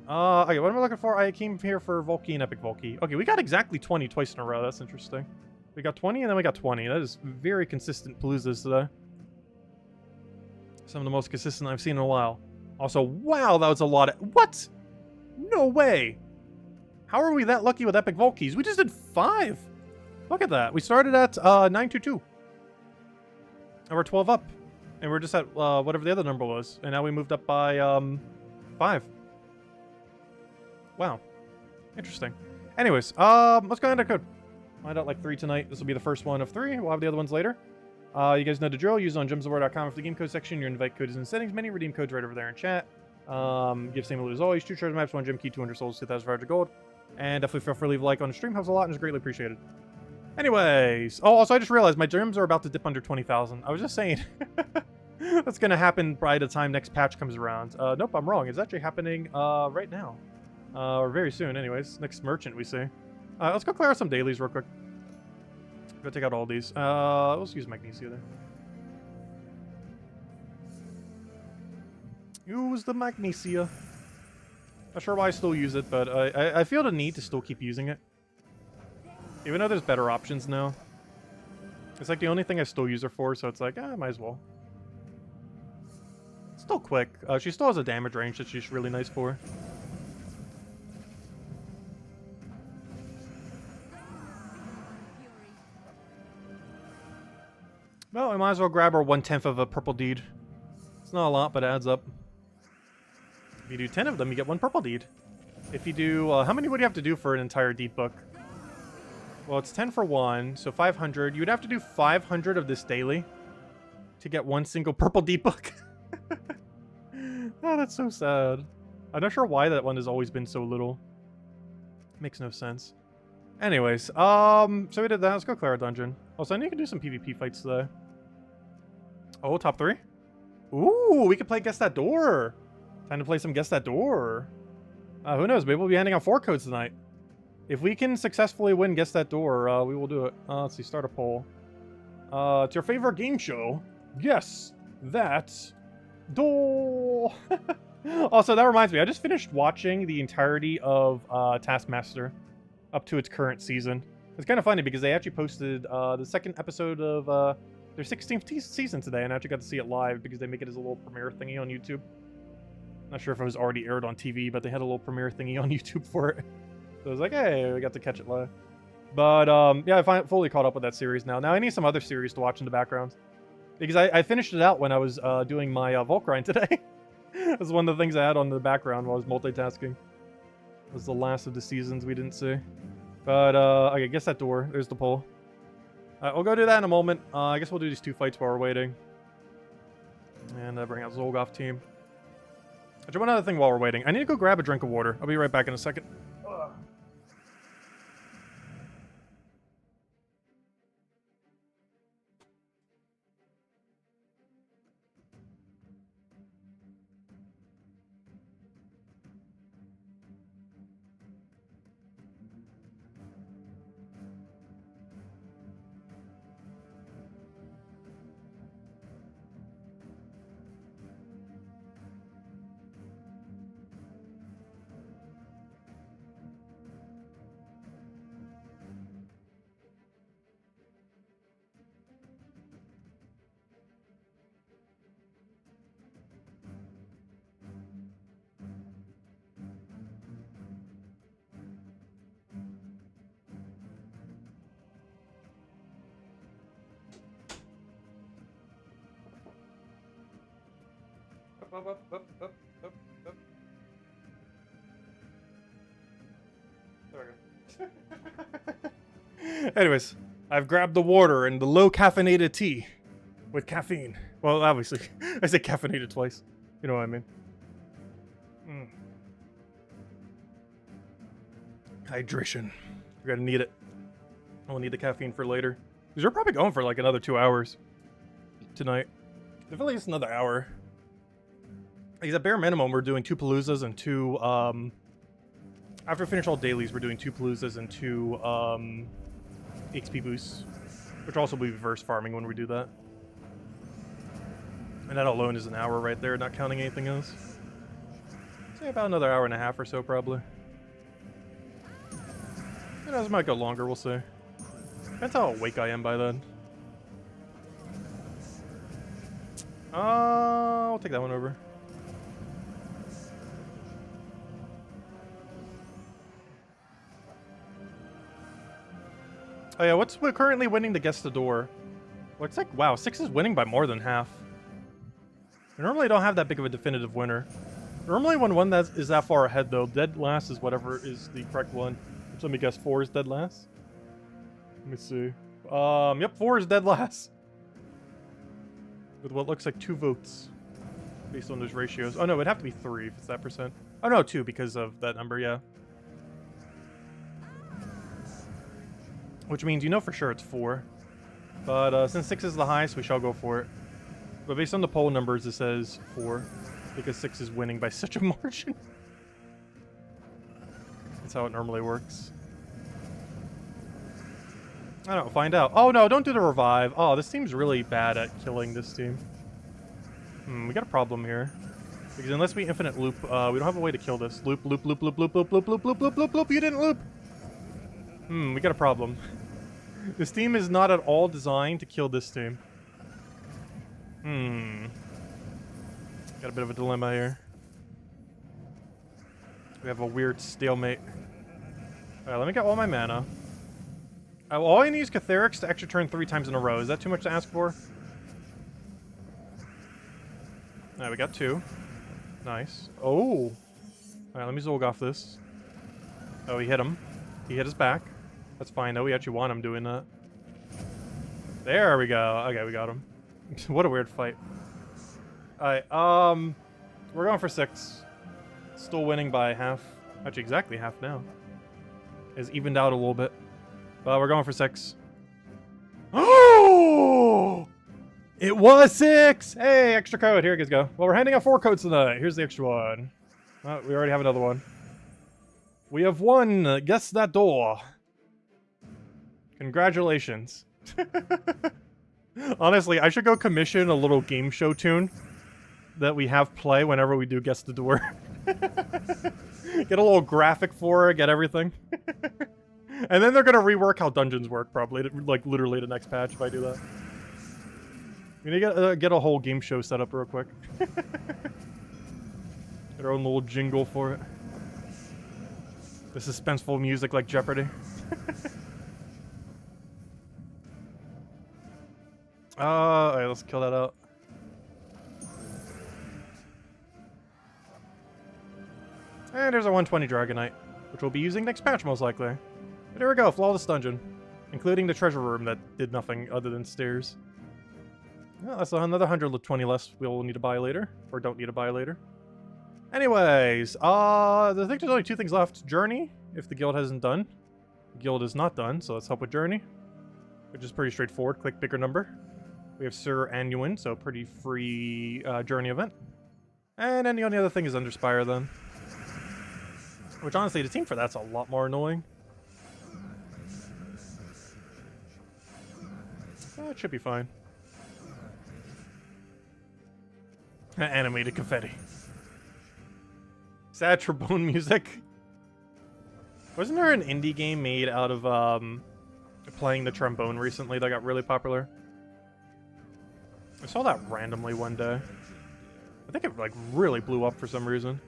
Okay, what am I looking for? I came here for Vault key and Epic Vault key. Okay, we got exactly 20 twice in a row. That's interesting. We got 20 and then we got 20. That is very consistent Paloozas today. Some of the most consistent I've seen in a while. Also, wow, that was a lot of... What? No way. How are we that lucky with Epic Vault keys? We just did 5. Look at that. We started at 922. And we're 12 up. And we're just at whatever the other number was. And now we moved up by 5. Wow. Interesting. Anyways, let's go into code. Find out like 3 tonight. This will be the first one of 3. We'll have the other ones later. You guys know the drill. Use it on gemsofwar.com for the game code section. Your invite code is in the settings menu. Redeem codes right over there in chat. Give same loot as always. 2 treasure maps, 1 gem key, 200 souls, 2,500 gold. And definitely feel free to leave a like on the stream. Helps a lot and is greatly appreciated. Anyways. Oh, also I just realized my gems are about to dip under 20,000. I was just saying. That's going to happen by the time next patch comes around. Nope, I'm wrong. It's actually happening right now. Or very soon anyways. Next merchant we see. Let's go clear out some dailies real quick. Go take out all these. Let's use Magnesia there. Use the Magnesia. Not sure why I still use it, but I feel the need to still keep using it. Even though there's better options now. It's like the only thing I still use her for, so it's like, might as well. Still quick. She still has a damage range that she's really nice for. Well, I might as well grab her 1/10 of a purple deed. It's not a lot, but it adds up. If you do 10 of them, you get 1 purple deed. If you do... how many would you have to do for an entire deed book? Well, it's 10 for 1, so 500. You would have to do 500 of this daily to get 1 single purple deed book. Oh, that's so sad. I'm not sure why that one has always been so little. Makes no sense. Anyways, so we did that. Let's go clear our dungeon. Also, I need to do some PvP fights today. Oh, top 3? Ooh, we could play Guess That Door. Time to play some Guess That Door. Who knows? Maybe we'll be handing out 4 codes tonight. If we can successfully win Guess That Door, we will do it. Let's see, start a poll. It's your favorite game show. Guess That Door. Also, that reminds me, I just finished watching the entirety of Taskmaster up to its current season. It's kind of funny because they actually posted the second episode of their 16th season today, and I actually got to see it live because they make it as a little premiere thingy on YouTube. Not sure if it was already aired on TV, but they had a little premiere thingy on YouTube for it. So I was like, hey, we got to catch it live. But yeah, I fully caught up with that series now. Now I need some other series to watch in the background. Because I finished it out when I was doing my Vault grind today. That was one of the things I had on the background while I was multitasking. It was the last of the seasons we didn't see. But, okay, Guess That Door. There's the poll. We'll go do that in a moment. I guess we'll do these 2 fights while we're waiting. And bring out Zolgoth team. Actually, one other thing while we're waiting. I need to go grab a drink of water. I'll be right back in a second. Ugh. Up. There we go. Anyways, I've grabbed the water and the low caffeinated tea with caffeine. Well, obviously, I said caffeinated twice. You know what I mean. Hydration. You're gonna need it. I'll need the caffeine for later. Because we're probably going for like another 2 hours tonight. If at least another hour. Because at bare minimum, we're doing 2 Paloozas and 2, after we finish all dailies, we're doing 2 Paloozas and 2, XP boosts. Which also will be reverse farming when we do that. And that alone is an hour right there, not counting anything else. Say about another hour and a half or so, probably. You know, this might go longer, we'll see. Depends how awake I am by then. I'll take that one over. Oh yeah, what's currently winning to Guess the Door? Looks like, wow, 6 is winning by more than half. I normally don't have that big of a definitive winner. Normally when one that is that far ahead though, dead last is whatever is the correct one. Which let me guess, 4 is dead last? Let me see. Yep, 4 is dead last. With what looks like 2 votes. Based on those ratios. Oh no, it'd have to be 3 if it's that percent. Oh no, 2 because of that number, yeah. Which means you know for sure it's 4. But since 6 is the highest, we shall go for it. But based on the poll numbers, it says 4. Because 6 is winning by such a margin. That's how it normally works. I don't know, find out. Oh no, don't do the revive. Oh, this team's really bad at killing this team. We got a problem here. Because unless we infinite loop, we don't have a way to kill this. Loop. You didn't loop! We got a problem. This team is not at all designed to kill this team. Got a bit of a dilemma here. We have a weird stalemate. Alright, let me get all my mana. All I need is Catharix to extra turn 3 times in a row. Is that too much to ask for? Alright, we got 2. Nice. Oh! Alright, let me Zolgoth this. Oh, he hit him. He hit his back. That's fine, though. We actually want him doing that. There we go. Okay, we got him. What a weird fight. Alright, We're going for 6. Still winning by half. Actually, exactly half now. It's evened out a little bit. But we're going for 6. Oh! It was 6! Hey, extra code. Here you guys go. Well, we're handing out 4 codes tonight. Here's the extra one. Oh, we already have another one. We have won. Guess that door. Congratulations. Honestly, I should go commission a little game show tune that we have play whenever we do Guess the Door. Get a little graphic for it, get everything. And then they're gonna rework how dungeons work, probably, like literally the next patch if I do that. We need to get a whole game show set up real quick. Get our own little jingle for it. The suspenseful music like Jeopardy. Alright, let's kill that out. And there's a 120 Dragonite, which we'll be using next patch most likely. But here we go, flawless dungeon. Including the treasure room that did nothing other than stairs. Yeah, that's another 120 less we'll need to buy later, or don't need to buy later. Anyways, I think there's only 2 things left. Journey, if the guild hasn't done. The guild is not done, so let's help with Journey. Which is pretty straightforward, click bigger number. We have Sir Annuin, so pretty free Journey event. And then the only other thing is Underspire then. Which honestly, the team for that's a lot more annoying. It should be fine. Animated confetti. Sad trombone music. Wasn't there an indie game made out of playing the trombone recently that got really popular? I saw that randomly one day. I think it like really blew up for some reason.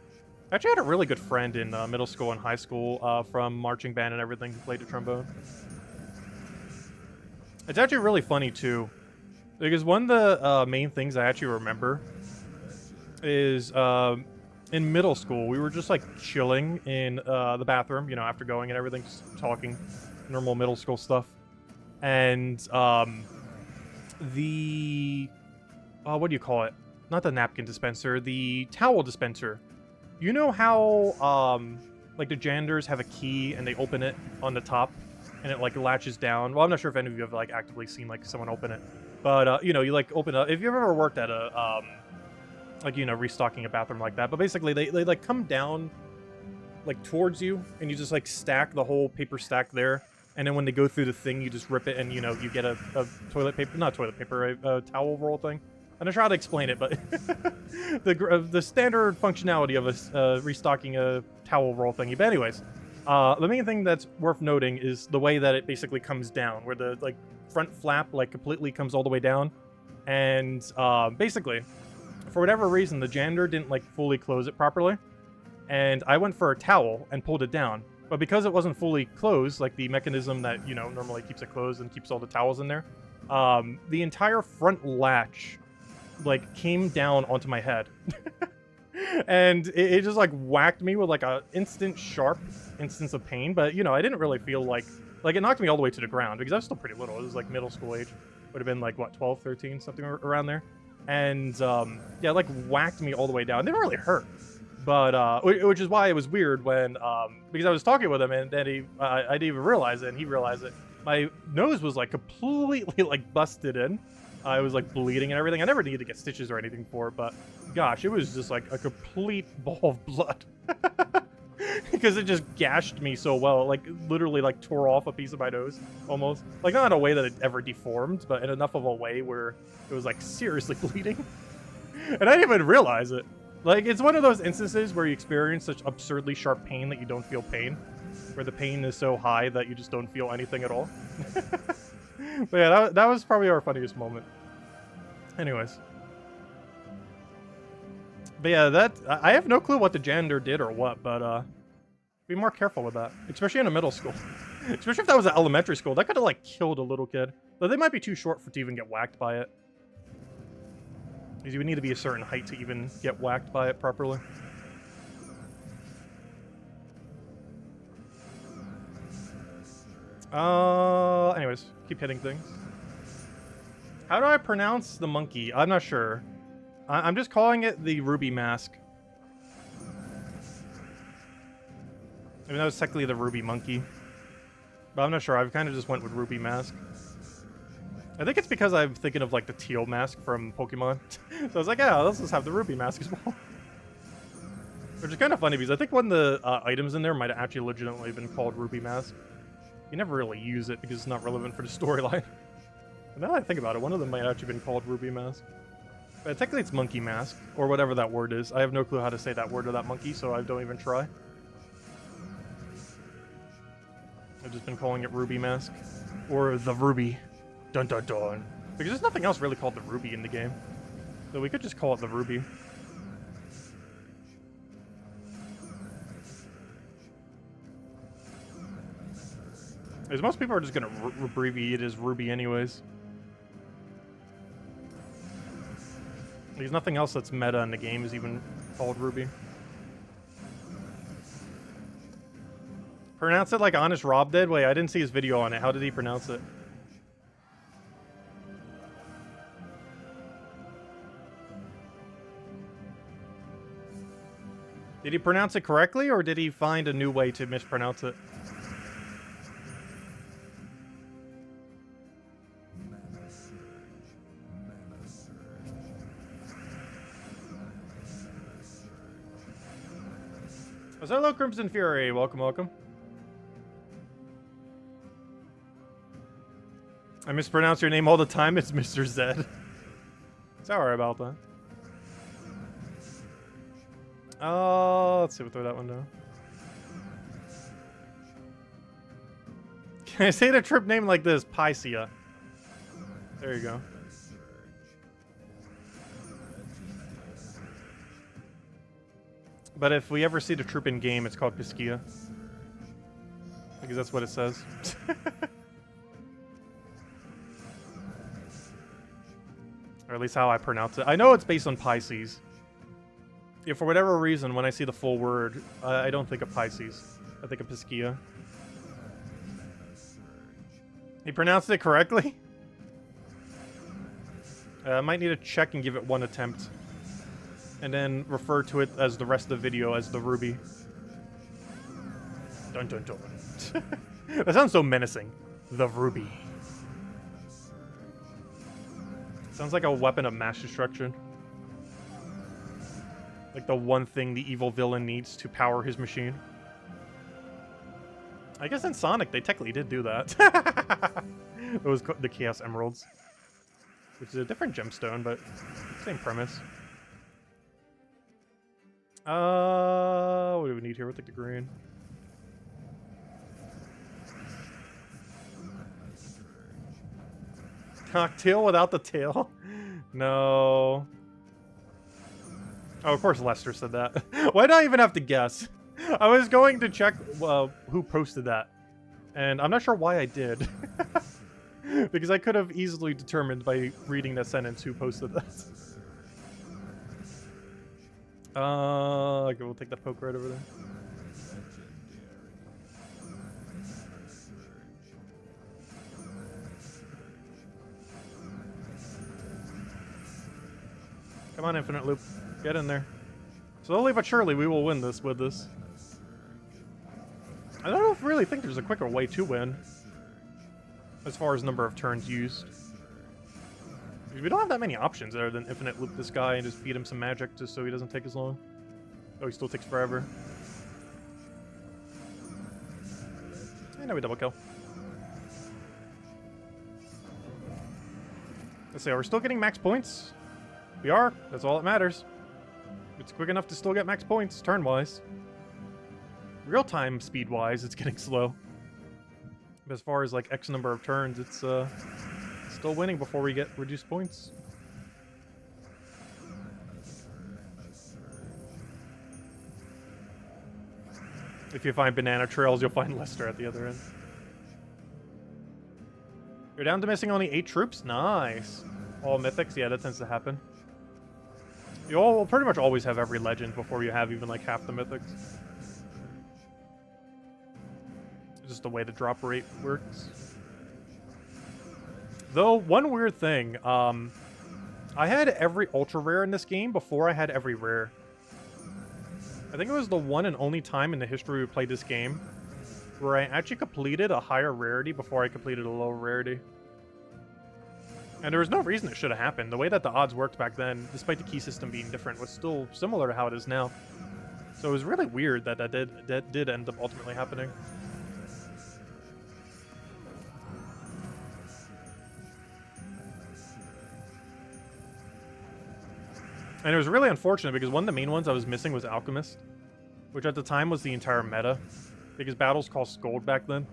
I actually had a really good friend in middle school and high school from marching band and everything who played the trombone. It's actually really funny too, because one of the main things I actually remember is in middle school we were just like chilling in the bathroom, you know, after going and everything, just talking normal middle school stuff, and the what do you call it? Not the napkin dispenser, the towel dispenser. You know how like the janitors have a key and they open it on the top and it like latches down? Well, I'm not sure if any of you have like actively seen like someone open it, but you know, you like open up. If you've ever worked at a like, you know, restocking a bathroom like that, but basically they like come down like towards you and you just like stack the whole paper stack there, and then when they go through the thing you just rip it and, you know, you get a toilet paper, not toilet paper, a towel roll thing. I'm not sure how to explain it, but the standard functionality of a restocking a towel roll thingy. But anyways, the main thing that's worth noting is the way that it basically comes down, where the like front flap like completely comes all the way down, and basically, for whatever reason, the janitor didn't like fully close it properly, and I went for a towel and pulled it down. But because it wasn't fully closed, like the mechanism that, you know, normally keeps it closed and keeps all the towels in there, the entire front latch like came down onto my head. And it just like whacked me with like a sharp instance of pain. But, you know, I didn't really feel like it knocked me all the way to the ground because I was still pretty little. It was like middle school age. Would have been like, what, 12, 13, something around there. And yeah, like whacked me all the way down. It didn't really hurt. But which is why it was weird when because I was talking with him and then I didn't even realize it and he realized it. My nose was like completely like busted in. I was like bleeding and everything. I never needed to get stitches or anything for it, but gosh, it was just like a complete ball of blood. Because it just gashed me so well. It like literally like tore off a piece of my nose almost. Like not in a way that it ever deformed, but in enough of a way where it was like seriously bleeding. And I didn't even realize it. Like, it's one of those instances where you experience such absurdly sharp pain that you don't feel pain. Where the pain is so high that you just don't feel anything at all. But yeah, that was probably our funniest moment. Anyways. But yeah, I have no clue what the janitor did or what, but be more careful with that. Especially in a middle school. Especially if that was an elementary school. That could have like killed a little kid. Though they might be too short to even get whacked by it. Because you would need to be a certain height to even get whacked by it properly. Anyways, keep hitting things. How do I pronounce the monkey? I'm not sure. I'm just calling it the Ruby Mask. I mean, that was technically the Ruby Monkey. But I'm not sure. I've kind of just went with Ruby Mask. I think it's because I'm thinking of, like, the teal mask from Pokemon. So I was like, yeah, let's just have the Ruby Mask as well. Which is kind of funny, because I think one of the items in there might have actually legitimately been called Ruby Mask. You never really use it, because it's not relevant for the storyline. But now that I think about it, one of them might have actually been called Ruby Mask. But technically it's Monkey Mask, or whatever that word is. I have no clue how to say that word or that monkey, so I don't even try. I've just been calling it Ruby Mask. Or the Ruby. Dun dun dun. Because there's nothing else really called the Ruby in the game. So we could just call it the Ruby. Because most people are just going to abbreviate it as Ruby anyways. There's nothing else that's meta in the game is even called Ruby. Pronounce it like Honest Rob did? Wait, I didn't see his video on it. How did he pronounce it? Did he pronounce it correctly, or did he find a new way to mispronounce it? Hello, Crimson Fury. Welcome, welcome. I mispronounce your name all the time. It's Mr. Zed. Sorry about that. Let's see. We'll throw that one down. Can I say the trip name like this? Pycia. There you go. But if we ever see the troop in game, it's called Piscia. Because that's what it says. Or at least how I pronounce it. I know it's based on Pisces. Yeah, for whatever reason, when I see the full word, I don't think of Pisces. I think of Piscia. He pronounced it correctly? I might need to check and give it one attempt. And then refer to it as the rest of the video as the Ruby. Dun dun dun. That sounds so menacing. The Ruby. Sounds like a weapon of mass destruction. Like the one thing the evil villain needs to power his machine. I guess in Sonic they technically did do that. It was the Chaos Emeralds. Which is a different gemstone, but same premise. What do we need here? We'll take the green. Cocktail without the tail? No. Oh, of course Lester said that. Why did I even have to guess? I was going to check who posted that. And I'm not sure why I did. Because I could have easily determined by reading that sentence who posted this. Okay, we'll take that poke right over there. Come on, Infinite Loop. Get in there. Slowly but surely, we will win this with this. I don't really think there's a quicker way to win. As far as number of turns used. We don't have that many options other than Infinite Loop this guy and just feed him some magic just so he doesn't take as long. Oh, he still takes forever. And now we double kill. Let's see, are we still getting max points? We are. That's all that matters. It's quick enough to still get max points, turn-wise. Real-time speed-wise, it's getting slow. But as far as, like, X number of turns, it's, still winning before we get reduced points. If you find banana trails, you'll find Lester at the other end. You're down to missing only 8 troops? Nice. All mythics? Yeah, that tends to happen. You will pretty much always have every legend before you have even like half the mythics. It's just the way the drop rate works. Though, one weird thing, I had every ultra rare in this game before I had every rare. I think it was the one and only time in the history we played this game where I actually completed a higher rarity before I completed a lower rarity. And there was no reason it should have happened. The way that the odds worked back then, despite the key system being different, was still similar to how it is now. So it was really weird that that did end up ultimately happening. And it was really unfortunate because one of the main ones I was missing was Alchemist, which at the time was the entire meta, because battles cost gold back then.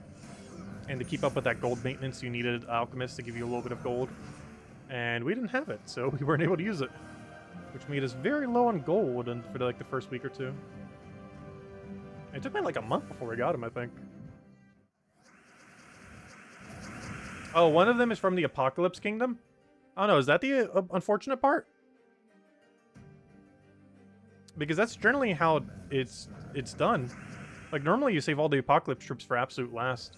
And to keep up with that gold maintenance, you needed Alchemist to give you a little bit of gold. And we didn't have it, so we weren't able to use it, which made us very low on gold for like the first week or two. It took me like a month before we got him, I think. Oh, one of them is from the Apocalypse Kingdom? Oh no, is that the unfortunate part? Because that's generally how it's done. Like, normally you save all the Apocalypse troops for absolute last.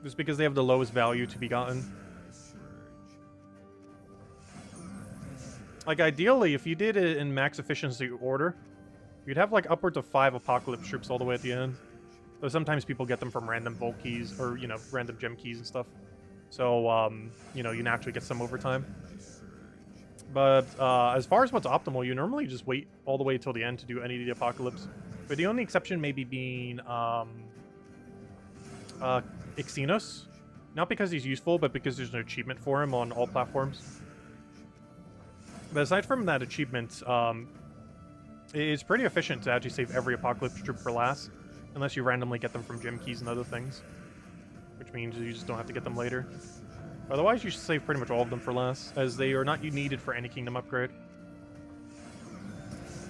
Just because they have the lowest value to be gotten. Like, ideally, if you did it in max efficiency order, you'd have, like, upwards of 5 Apocalypse troops all the way at the end. Though sometimes people get them from random Vault keys, or, you know, random gem keys and stuff. So, you know, you naturally get some over time. But as far as what's optimal, you normally just wait all the way till the end to do any of the Apocalypse. But the only exception maybe being Exynos. Not because he's useful, but because there's an achievement for him on all platforms. But aside from that achievement, it's pretty efficient to actually save every Apocalypse troop for last, unless you randomly get them from gem keys and other things. Which means you just don't have to get them later. Otherwise, you should save pretty much all of them for last, as they are not needed for any kingdom upgrade.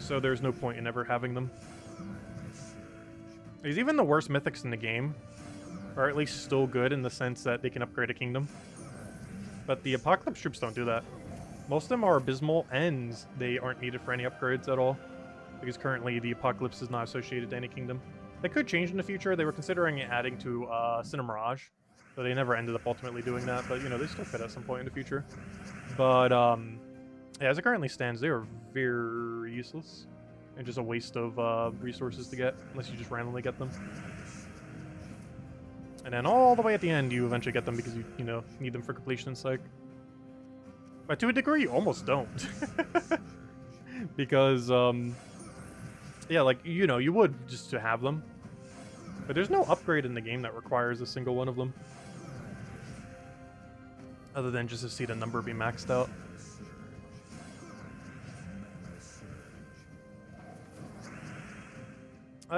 So there's no point in ever having them. Because even the worst mythics in the game are at least still good in the sense that they can upgrade a kingdom. But the Apocalypse troops don't do that. Most of them are abysmal, and they aren't needed for any upgrades at all. Because currently the Apocalypse is not associated to any kingdom. That could change in the future. They were considering adding to Cinemirage. So they never ended up ultimately doing that, but, you know, they still could at some point in the future. But, yeah, as it currently stands, they are very useless. And just a waste of resources to get, unless you just randomly get them. And then all the way at the end, you eventually get them because you know, need them for completion's sake. But to a degree, you almost don't. Because, yeah, like, you know, you would just to have them. But there's no upgrade in the game that requires a single one of them. Other than just to see the number be maxed out.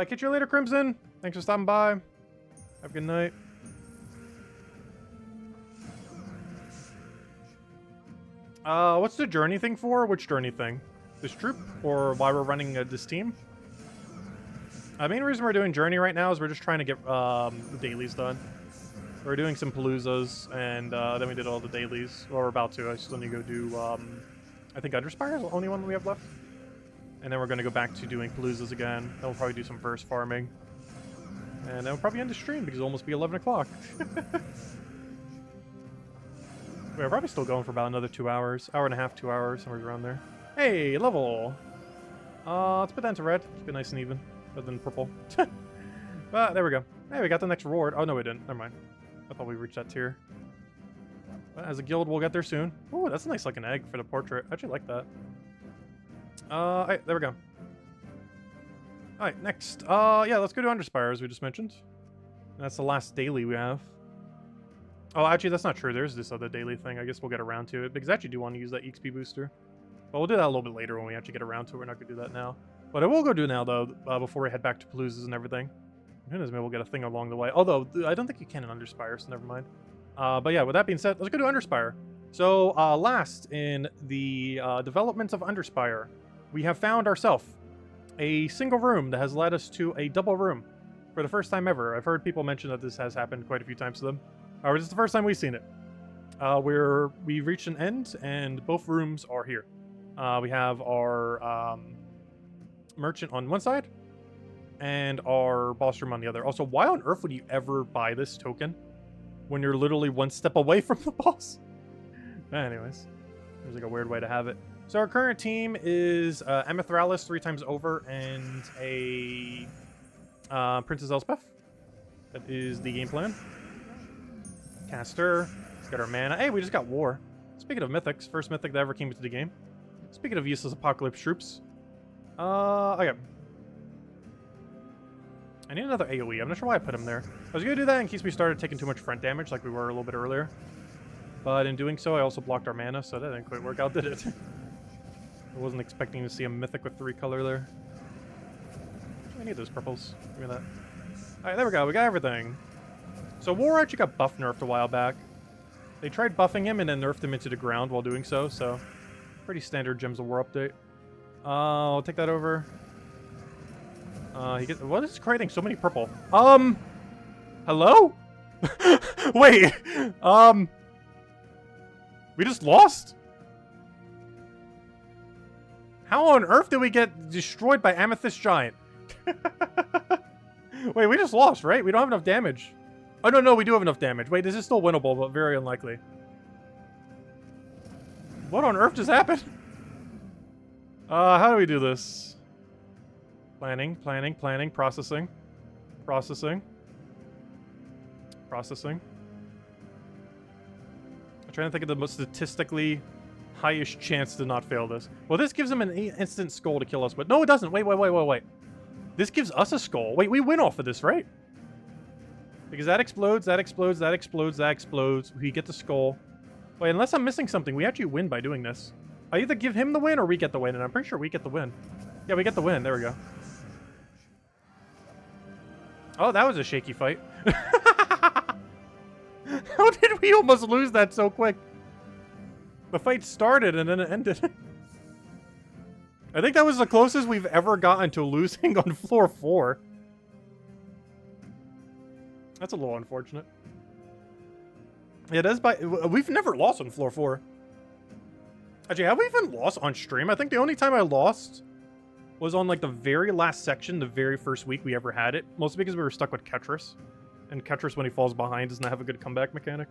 Catch you later, Crimson. Thanks for stopping by. Have a good night. What's the journey thing for? Which journey thing? This troop? Or why we're running this team? The main reason we're doing journey right now is we're just trying to get the dailies done. We're doing some Paloozas, and then we did all the dailies. Well, we're about to. I still need to go do, I think Underspire is the only one we have left. And then we're going to go back to doing Paloozas again. Then we'll probably do some verse farming. And then we'll probably end the stream because it'll almost be 11 o'clock. We're probably still going for about another 2 hours. Hour and a half, 2 hours, somewhere around there. Hey, level! Let's put that into red. Keep it nice and even. Rather than purple. But there we go. Hey, we got the next reward. Oh, no, we didn't. Never mind. I thought we reached that tier. But as a guild, we'll get there soon. Oh, that's nice, like an egg for the portrait. I actually like that. Alright, there we go. Alright, next. Yeah, let's go to Underspire, as we just mentioned. And that's the last daily we have. Oh, actually, that's not true. There's this other daily thing. I guess we'll get around to it, because I actually do want to use that EXP booster. But we'll do that a little bit later when we actually get around to it. We're not going to do that now. What I will go do now, though, before we head back to Paloozas and everything. Who knows, maybe we'll get a thing along the way. Although, I don't think you can in Underspire, so never mind. But yeah, with that being said, let's go to Underspire. So, last in the development of Underspire, we have found ourselves a single room that has led us to a double room for the first time ever. I've heard people mention that this has happened quite a few times to them. This is the first time we've seen it. We've reached an end, and both rooms are here. We have our merchant on one side, and our boss room on the other. Also, why on earth would you ever buy this token when you're literally one step away from the boss? Anyways, there's like a weird way to have it. So our current team is Amethyralis 3 times over and a Princess Elspeth. That is the game plan. Caster. Got our mana. Hey, we just got War. Speaking of mythics, first mythic that ever came into the game. Speaking of useless Apocalypse troops. Okay. I need another AoE. I'm not sure why I put him there. I was going to do that in case we started taking too much front damage like we were a little bit earlier. But in doing so, I also blocked our mana, so that didn't quite work out, did it? I wasn't expecting to see a mythic with 3 color there. I need those purples. Give me that. Alright, there we go. We got everything. So War actually got buff nerfed a while back. They tried buffing him and then nerfed him into the ground while doing so, so pretty standard Gems of War update. I'll take that over. He gets, what is creating so many purple? Hello? Wait, we just lost? How on earth did we get destroyed by Amethyst Giant? Wait, we just lost, right? We don't have enough damage. Oh, no, we do have enough damage. Wait, this is still winnable, but very unlikely. What on earth just happened? How do we do this? Planning, processing. I'm trying to think of the most statistically highest chance to not fail this. Well, this gives him an instant skull to kill us, but no, it doesn't. Wait. This gives us a skull. Wait, we win off of this, right? Because that explodes. We get the skull. Wait, unless I'm missing something, we actually win by doing this. I either give him the win or we get the win, and I'm pretty sure we get the win. Yeah, we get the win. There we go. Oh, that was a shaky fight. How did we almost lose that so quick? The fight started and then it ended. I think that was the closest we've ever gotten to losing on floor 4. That's a little unfortunate. Yeah, it is by... We've never lost on floor 4. Actually, have we even lost on stream? I think the only time I lost was on, like, the very last section, the very first week we ever had it. Mostly because we were stuck with Ketris. And Ketris, when he falls behind, does not have a good comeback mechanic.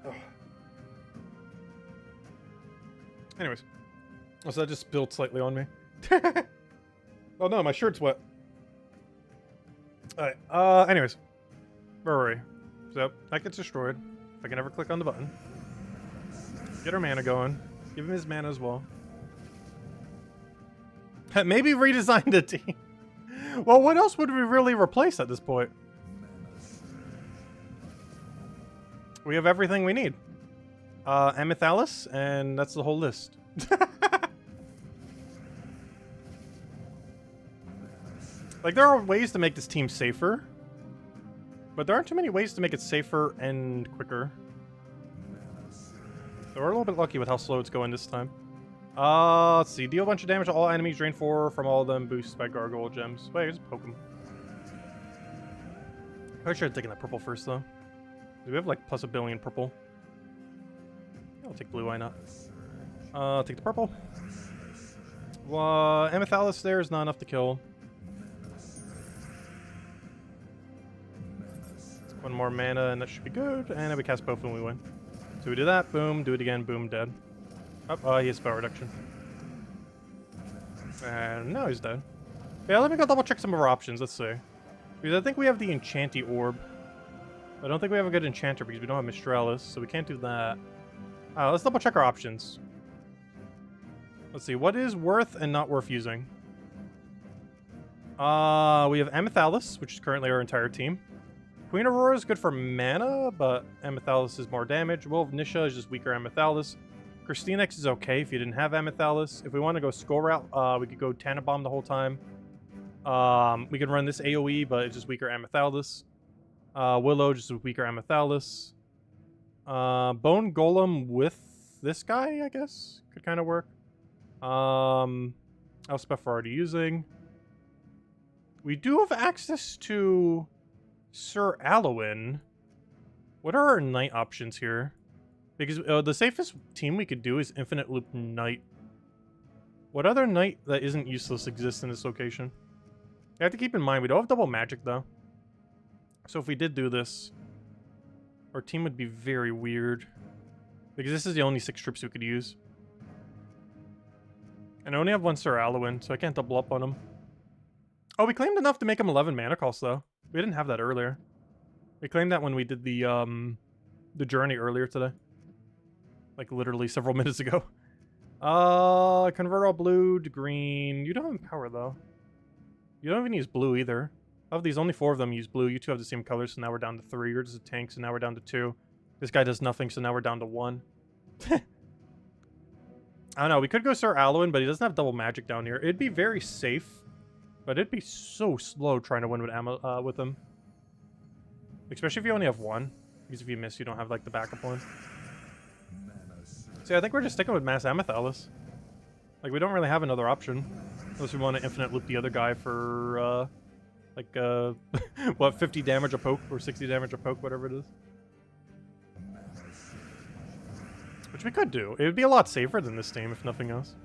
Ugh. Anyways. Oh, so that just spilled slightly on me. Oh no, my shirt's wet. Alright, anyways. Where were we? So, that gets destroyed. If I can ever click on the button. Get our mana going. Give him his mana as well. Maybe redesign the team. Well, what else would we really replace at this point? We have everything we need. Amethyralis, and that's the whole list. Like, there are ways to make this team safer. But there aren't too many ways to make it safer and quicker. So we're a little bit lucky with how slow it's going this time. Let's see. Deal a bunch of damage to all enemies. Drain 4 from all of them. Boosted by gargoyle gems. Wait, just poke them. I should have taken that purple first, though. We have, like, plus 1 billion purple. I'll take blue, why not? I'll take the purple. Amethyralis there is not enough to kill. One more mana and that should be good. And then we cast both and we win. So we do that, boom, do it again, boom, dead. Oh, he has spell reduction. And now he's dead. Yeah, let me go double check some of our options, let's see. Because I think we have the Enchanty Orb. I don't think we have a good Enchanter because we don't have Mistralis, so we can't do that. Let's double check our options. Let's see, what is worth and not worth using? We have Amethyralis, which is currently our entire team. Queen Aurora is good for mana, but Amethyralis is more damage. Will of Nisha is just weaker Amethyralis. Christinex is okay if you didn't have Amethyralis. If we want to go skull route, we could go Tannenbaum the whole time. We can run this AoE, but it's just weaker Amethyralis. Willow, just weaker Amethyralis. Bone Golem with this guy, I guess, could kind of work. Elspeth we're already using. We do have access to Sir Alwyn. What are our knight options here? Because the safest team we could do is Infinite Loop Knight. What other knight that isn't useless exists in this location? You have to keep in mind, we don't have double magic, though. So if we did do this, our team would be very weird. Because this is the only 6 troops we could use. And I only have 1 Sir Alwyn, so I can't double up on him. Oh, we claimed enough to make him 11 mana cost, though. We didn't have that earlier. We claimed that when we did the journey earlier today. Like, literally several minutes ago. Convert all blue to green. You don't have power, though. You don't even use blue, either. Of these, only 4 of them use blue. You 2 have the same color, so now we're down to 3. Yours is a tank, so now we're down to 2. This guy does nothing, so now we're down to 1. I don't know. We could go Sir Alwyn, but he doesn't have double magic down here. It'd be very safe, but it'd be so slow trying to win with him. Especially if you only have 1. Because if you miss, you don't have, like, the backup one. So yeah, I think we're just sticking with Mass Amethyst. Like, we don't really have another option. Unless we want to infinite loop the other guy for, what, 50 damage a poke? Or 60 damage a poke, whatever it is. Which we could do. It would be a lot safer than this team, if nothing else.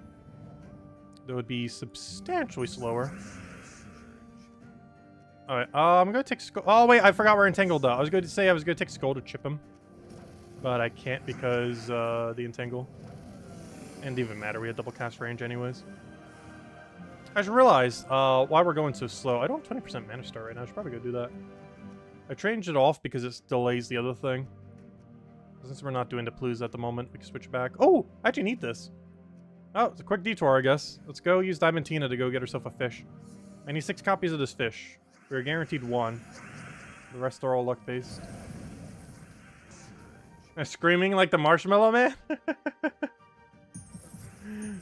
That would be substantially slower. Alright, I'm gonna take Skull. Oh, wait, I forgot we're entangled, though. I was going to say I was gonna take Skull to chip him. But I can't because, the entangle. And it didn't even matter, we had double cast range anyways. I just realized, why we're going so slow. I don't have 20% Mana Star right now, I should probably go do that. I changed it off because it delays the other thing. Since we're not doing the Plews at the moment, we can switch back. Oh, I actually need this. Oh, it's a quick detour, I guess. Let's go use Diamantina to go get herself a fish. I need 6 copies of this fish. We're guaranteed 1. The rest are all luck-based. I'm screaming like the Marshmallow Man?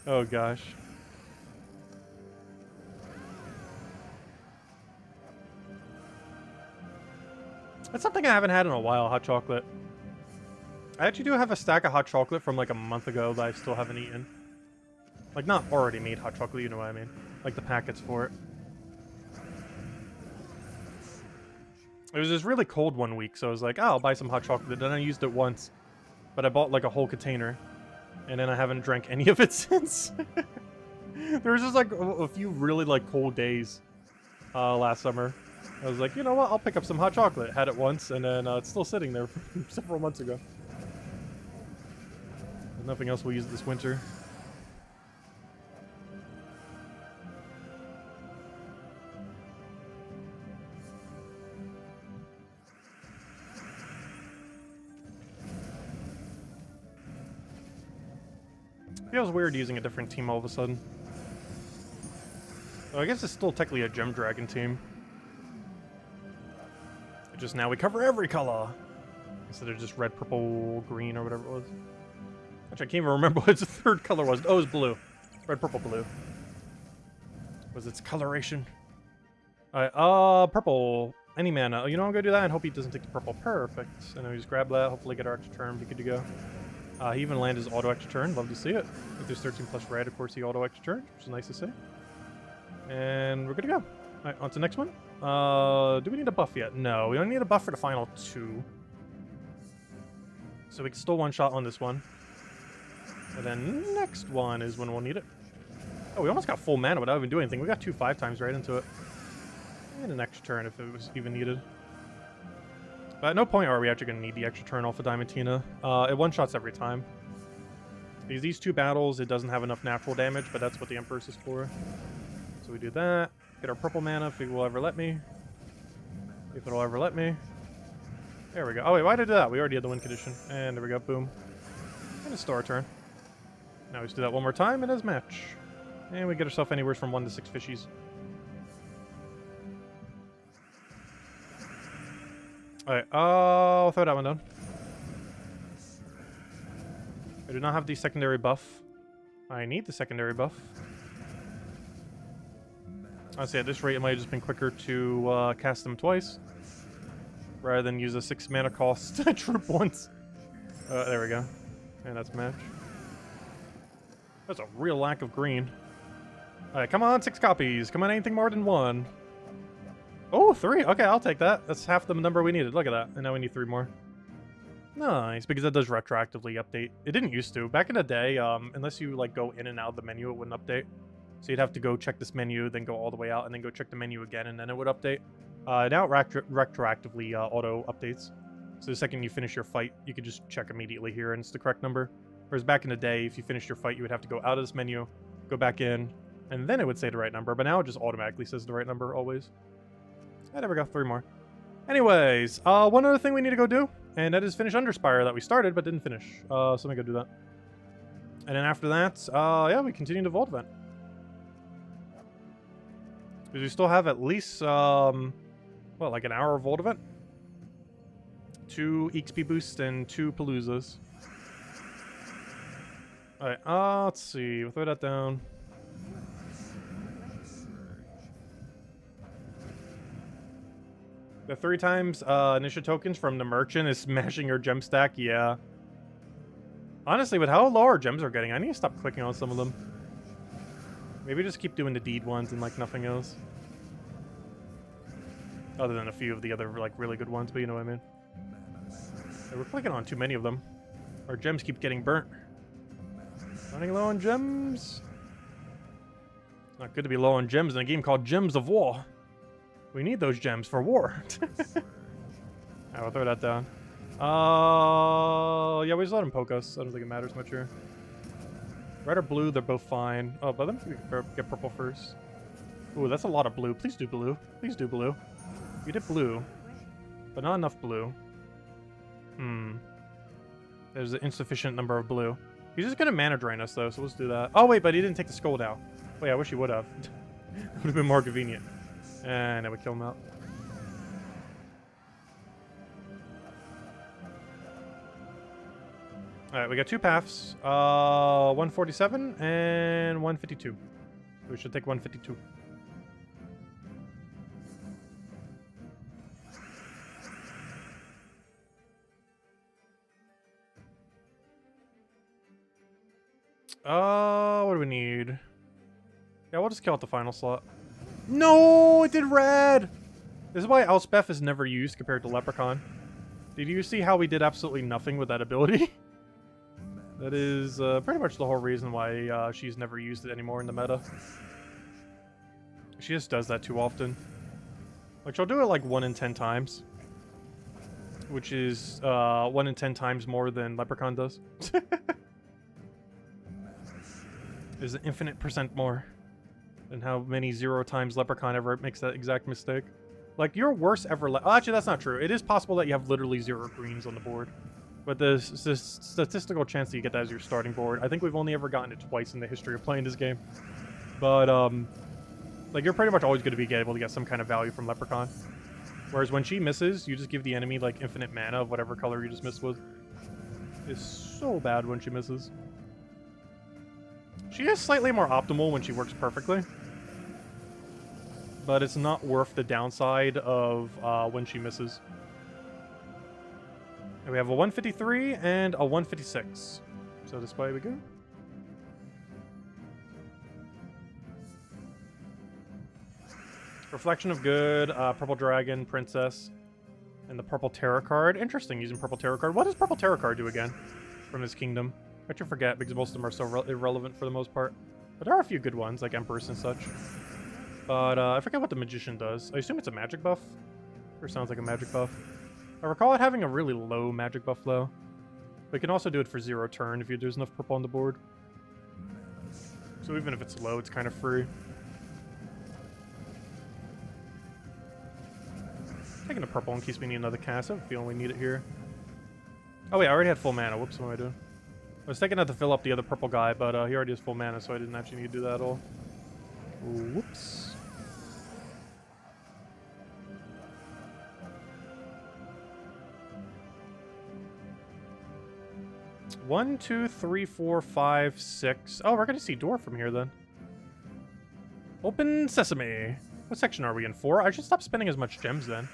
Oh, gosh. That's something I haven't had in a while, hot chocolate. I actually do have a stack of hot chocolate from like a month ago that I still haven't eaten. Like, not already made hot chocolate, you know what I mean. Like the packets for it. It was just really cold one week, so I was like, oh, I'll buy some hot chocolate. Then I used it once. But I bought like a whole container. And then I haven't drank any of it since. There was just like a few really like cold days last summer. I was like, you know what, I'll pick up some hot chocolate. Had it once, and then it's still sitting there from several months ago. There's nothing else we'll use this winter. Feels weird using a different team all of a sudden. Oh, I guess it's still technically a Gem Dragon team. Just now we cover every color instead of just red, purple, green, or whatever it was. Actually, I can't even remember what its 3rd color was. Oh, it was blue. Red, purple, blue. Was its coloration? Alright, purple. Any mana. You know, I'm gonna do that and hope he doesn't take the purple. Perfect. And then we just grab that, hopefully get our extra turn, be good to go. He even landed his auto extra turn. Love to see it. If there's 13 plus red, of course, he auto extra turn, which is nice to see. And we're good to go. Alright, on to the next one. Do we need a buff yet? No, we don't need a buff for the final 2. So we can still one-shot on this one. And then next one is when we'll need it. Oh, we almost got full mana without even doing anything. We got 2 5-times right into it. And an extra turn if it was even needed. But at no point are we actually going to need the extra turn off of Diamantina. It one-shots every time. Because these 2 battles, it doesn't have enough natural damage, but that's what the Empress is for. So we do that. Get our purple mana if it will ever let me. If it'll ever let me. There we go. Oh wait, why did I do that? We already had the win condition. And there we go, boom. And it's still our turn. Now we just do that one more time and it's match. And we get ourselves anywhere from 1 to 6 fishies. Alright, I'll throw that one down. I do not have the secondary buff. I need the secondary buff. Honestly, at this rate, it might have just been quicker to cast them twice. Rather than use a 6 mana cost troop once. There we go. And that's match. That's a real lack of green. Alright, come on, 6 copies. Come on, anything more than 1. Oh, 3. Okay, I'll take that. That's half the number we needed. Look at that. And now we need 3 more. Nice, because that does retroactively update. It didn't used to. Back in the day, unless you like go in and out of the menu, it wouldn't update. So you'd have to go check this menu, then go all the way out, and then go check the menu again, and then it would update. Now it retroactively auto updates. So the second you finish your fight, you can just check immediately here and it's the correct number. Whereas back in the day, if you finished your fight, you would have to go out of this menu, go back in, and then it would say the right number. But now it just automatically says the right number always. Ah, there we go, 3 more. Anyways, one other thing we need to go do, and that is finish Underspire that we started but didn't finish. So let me go do that. And then after that, yeah, we continue the Vault event. Because we still have at least, what, like an hour of Vault event? 2 XP boosts and 2 Paloozas. Alright, let's see. We'll throw that down. The 3 times initiative tokens from the merchant is smashing your gem stack, yeah. Honestly, with how low our gems are getting, I need to stop clicking on some of them. Maybe just keep doing the deed ones and like nothing else. Other than a few of the other like really good ones, but you know what I mean. Yeah, we're clicking on too many of them. Our gems keep getting burnt. Running low on gems. Not good to be low on gems in a game called Gems of War. We need those gems for war. Alright, we'll throw that down. Yeah, we just let him poke us. I don't think it matters much here. Red or blue, they're both fine. Oh, but let me get purple first. Ooh, that's a lot of blue. Please do blue. Please do blue. You did blue, but not enough blue. There's an insufficient number of blue. He's just gonna mana drain us though, so let's do that. Oh wait, but he didn't take the skull down. Wait, I wish he would have. Would have been more convenient. And I would kill him out. Alright, we got 2 paths. 147 and 152. We should take 152. What do we need? Yeah, we'll just kill out the final slot. No, it did red! This is why Elspeth is never used compared to Leprechaun. Did you see how we did absolutely nothing with that ability? That is pretty much the whole reason why she's never used it anymore in the meta. She just does that too often. Like, she'll do it like 1 in 10 times. Which is 1 in 10 times more than Leprechaun does. There's an infinite % more than how many 0 times Leprechaun ever makes that exact mistake. Like, your worst ever... actually, that's not true. It is possible that you have literally 0 greens on the board. But the statistical chance that you get that as your starting board, I think we've only ever gotten it twice in the history of playing this game. But, like, you're pretty much always going to be able to get some kind of value from Leprechaun. Whereas when she misses, you just give the enemy, like, infinite mana of whatever color you just missed with. It's so bad when she misses. She is slightly more optimal when she works perfectly. But it's not worth the downside of when she misses. And we have a 153 and a 156. So this way we go. Reflection of Good, Purple Dragon, Princess, and the Purple Tarot card. Interesting using Purple Tarot card. What does Purple Tarot card do again from this kingdom? I try to forget because most of them are so irrelevant for the most part. But there are a few good ones, like Empress and such. But I forget what the Magician does. I assume it's a magic buff? Or sounds like a magic buff. I recall it having a really low magic buff though. But you can also do it for 0 turn if there's enough purple on the board. So even if it's low, it's kind of free. Taking the purple in case we need another cast. I have a feeling we need it here. Oh wait, I already had full mana. Whoops, what am I doing? I was taking that to fill up the other purple guy, but he already has full mana, so I didn't actually need to do that at all. Whoops. One, two, three, four, five, six. Oh, we're gonna see Dwarf from here then. Open sesame. What section are we in? 4? I should stop spending as much gems then.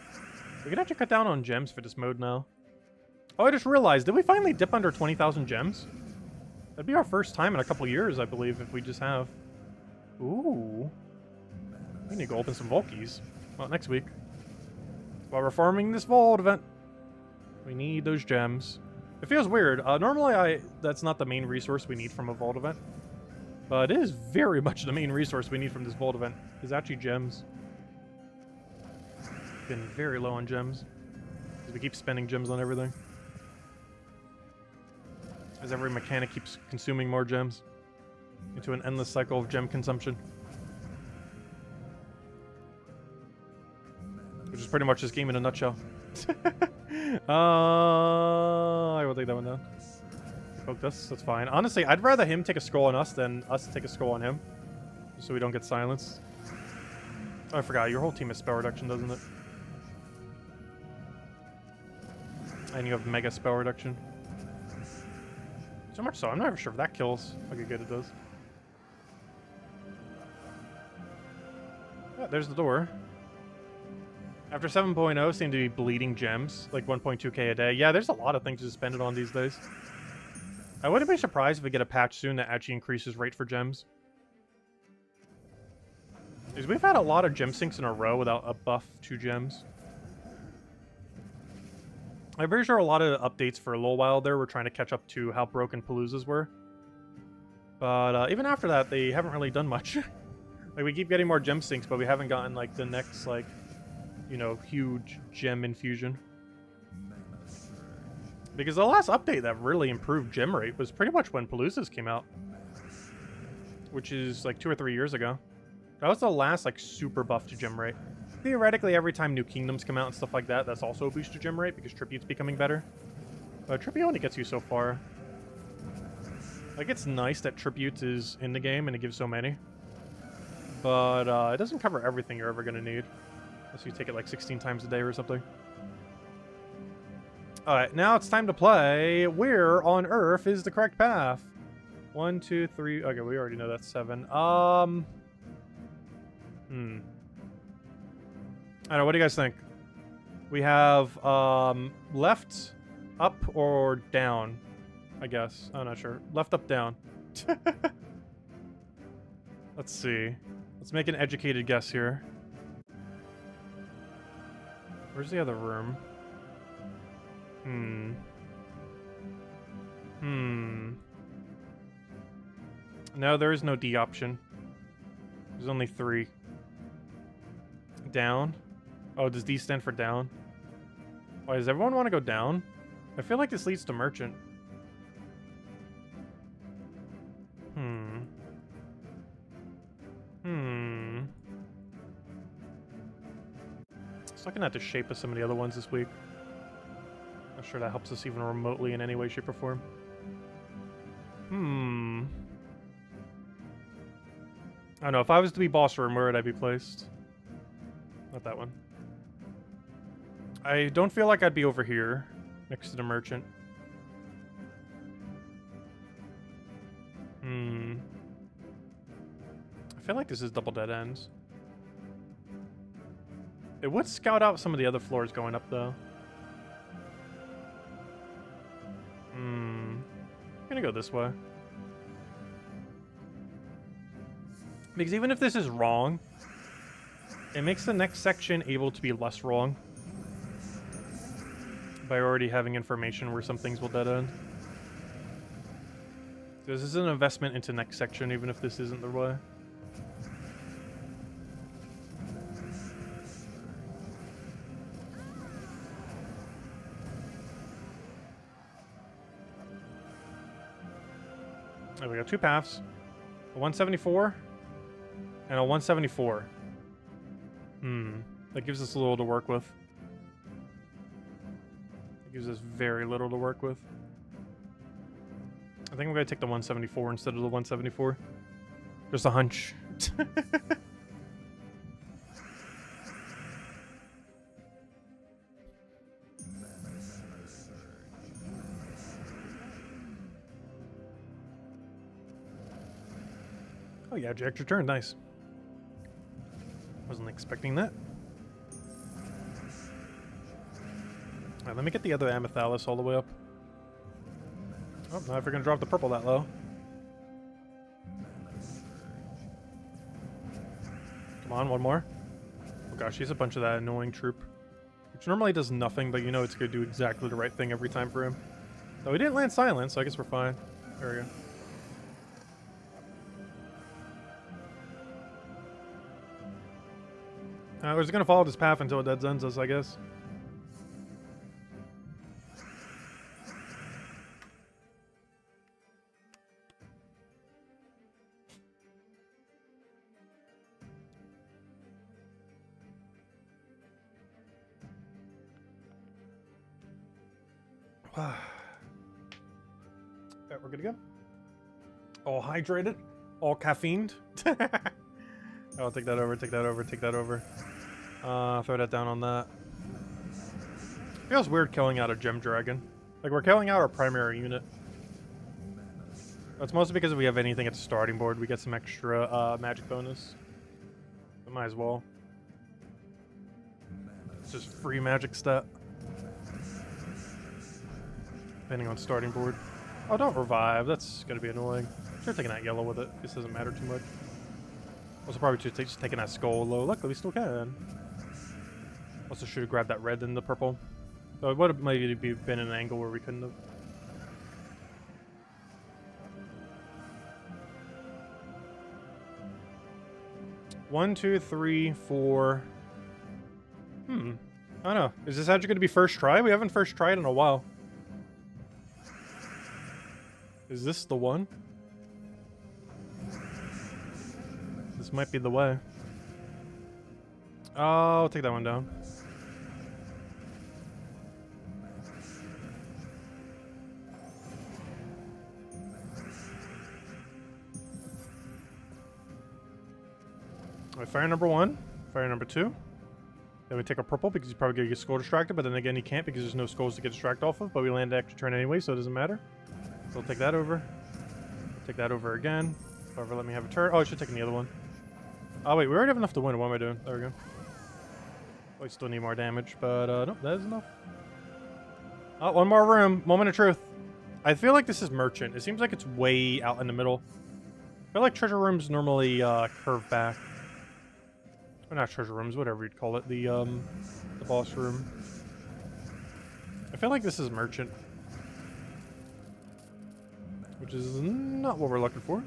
We can actually cut down on gems for this mode now. Oh, I just realized, did we finally dip under 20,000 gems? That'd be our first time in a couple years, I believe, if we just have. Ooh. We need to go open some Vault keys. Well, next week. While we're farming this Vault event. We need those gems. It feels weird. Normally, that's not the main resource we need from a Vault event. But it is very much the main resource we need from this Vault event. Is actually gems. been very low on gems. Because we keep spending gems on everything. As every mechanic keeps consuming more gems. Into an endless cycle of gem consumption. Which is pretty much this game in a nutshell. I will take that one down. Poke this, that's fine. Honestly, I'd rather him take a scroll on us than us take a scroll on him. Just so we don't get silenced. Oh, I forgot, your whole team has spell reduction, doesn't it? And you have mega spell reduction. So much so, I'm not even sure if that kills. Okay, good, it does. Yeah, there's the door. After 7.0, seem to be bleeding gems, like 1.2k a day. Yeah, there's a lot of things to spend it on these days. I wouldn't be surprised if we get a patch soon that actually increases rate for gems. Because we've had a lot of gem sinks in a row without a buff to gems. I'm pretty sure a lot of updates for a little while there were trying to catch up to how broken Paloozas were. But even after that, they haven't really done much. Like, we keep getting more gem sinks, but we haven't gotten, like, the next, like, you know, huge gem infusion. Because the last update that really improved gem rate was pretty much when Paloozas came out. Which is, like, 2 or 3 years ago. That was the last, like, super buff to gem rate. Theoretically, every time new kingdoms come out and stuff like that, that's also a boost to gem rate because Tribute's becoming better. But Tribute only gets you so far. Like, it's nice that Tribute is in the game and it gives so many. But it doesn't cover everything you're ever going to need. Unless you take it like 16 times a day or something. Alright, now it's time to play Where on Earth is the correct path? 1, 2, 3... Okay, we already know that's 7. I don't know, what do you guys think? We have left, up, or down, I guess. I'm not sure. Left, up, down. Let's see. Let's make an educated guess here. Where's the other room? No, there is no D option. There's only 3. Down? Oh, does D stand for down? Why, does everyone want to go down? I feel like this leads to merchant. Just looking at the shape of some of the other ones this week. Not sure that helps us even remotely in any way, shape, or form. I don't know, if I was to be boss room, where would I be placed? Not that one. I don't feel like I'd be over here, next to the merchant. I feel like this is double dead ends. It would scout out some of the other floors going up, though. I'm gonna go this way. Because even if this is wrong, it makes the next section able to be less wrong. By already having information where some things will dead end. This is an investment into next section, even if this isn't the way. There we go, 2 paths. A 174 and a 174. That gives us a little to work with. It gives us very little to work with. I think I'm going to take the 174 instead of the 174. Just a hunch. Oh yeah, Jack, your turn. Nice. Wasn't expecting that. Alright, let me get the other Amethyst all the way up. Oh, now if we're gonna drop the purple that low. Come on, one more. Oh gosh, he's a bunch of that annoying troop. Which normally does nothing, but you know it's gonna do exactly the right thing every time for him. Though he didn't land silence, so I guess we're fine. There we go. We're just gonna follow this path until it dead ends us, I guess. Alright, we're good to go. All hydrated, all caffeined. I'll take that over, take that over, take that over. Throw that down on that. Feels weird killing out a gem dragon. Like, we're killing out our primary unit. That's mostly because if we have anything at the starting board, we get some extra magic bonus. But might as well. It's just free magic stat. Depending on starting board. Oh, don't revive. That's gonna be annoying. Sure, taking that yellow with it. This doesn't matter too much. Also, probably just taking that skull low. Luckily, we still can. Also, should have grabbed that red than the purple. So it would have maybe been an angle where we couldn't have. One, two, three, four. I don't know. Is this actually going to be first try? We haven't first tried in a while. Is this the one? This might be the way. Oh, I'll take that one down. Alright, fire number one. Fire number two. Then we take a purple because he's probably going to get skull distracted, but then again he can't because there's no skulls to get distracted off of, but we land the extra turn anyway, so it doesn't matter. So I'll take that over. Take that over again. However, let me have a turn. Oh, I should take the other one. Oh, wait, we already have enough to win. What am I doing? There we go. Oh, we still need more damage, but nope, that is enough. Oh, one more room. Moment of truth. I feel like this is Merchant. It seems like it's way out in the middle. I feel like treasure rooms normally curve back. Or not treasure rooms, whatever you'd call it. The boss room. I feel like this is Merchant. Which is not what we're looking for.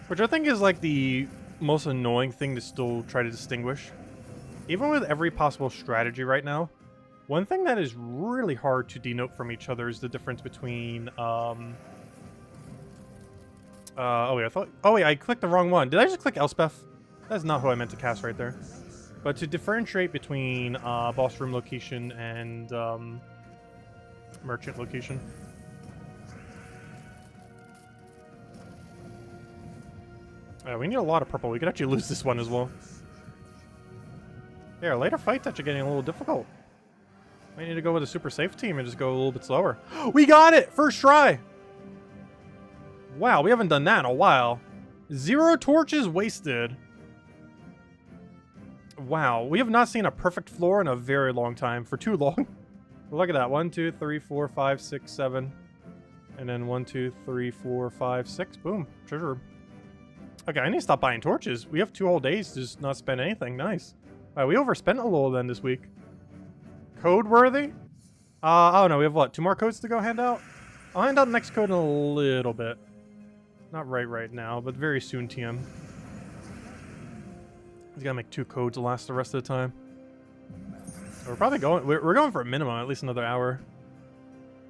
Which I think is like the most annoying thing to still try to distinguish. Even with every possible strategy right now, one thing that is really hard to denote from each other is the difference between, oh wait, I clicked the wrong one. Did I just click Elspeth? That's not who I meant to cast right there. But to differentiate between, boss room location and, merchant location. We need a lot of purple. We could actually lose this one as well. Yeah, later fights actually getting a little difficult. We need to go with a super safe team and just go a little bit slower. We got it! First try! Wow, we haven't done that in a while. 0 torches wasted. Wow, we have not seen a perfect floor in a very long time. For too long. Look at that. 1, 2, 3, 4, 5, 6, 7. And then 1, 2, 3, 4, 5, 6. Boom. Treasure room. Okay, I need to stop buying torches. We have 2 whole days to just not spend anything. Nice. Alright, we overspent a little then this week. Code worthy? Oh no, we have what? 2 more codes to go hand out? I'll hand out the next code in a little bit. Not right now, but very soon, TM. He's gotta make 2 codes to last the rest of the time. So we're probably going, we're going for a minimum, at least another hour.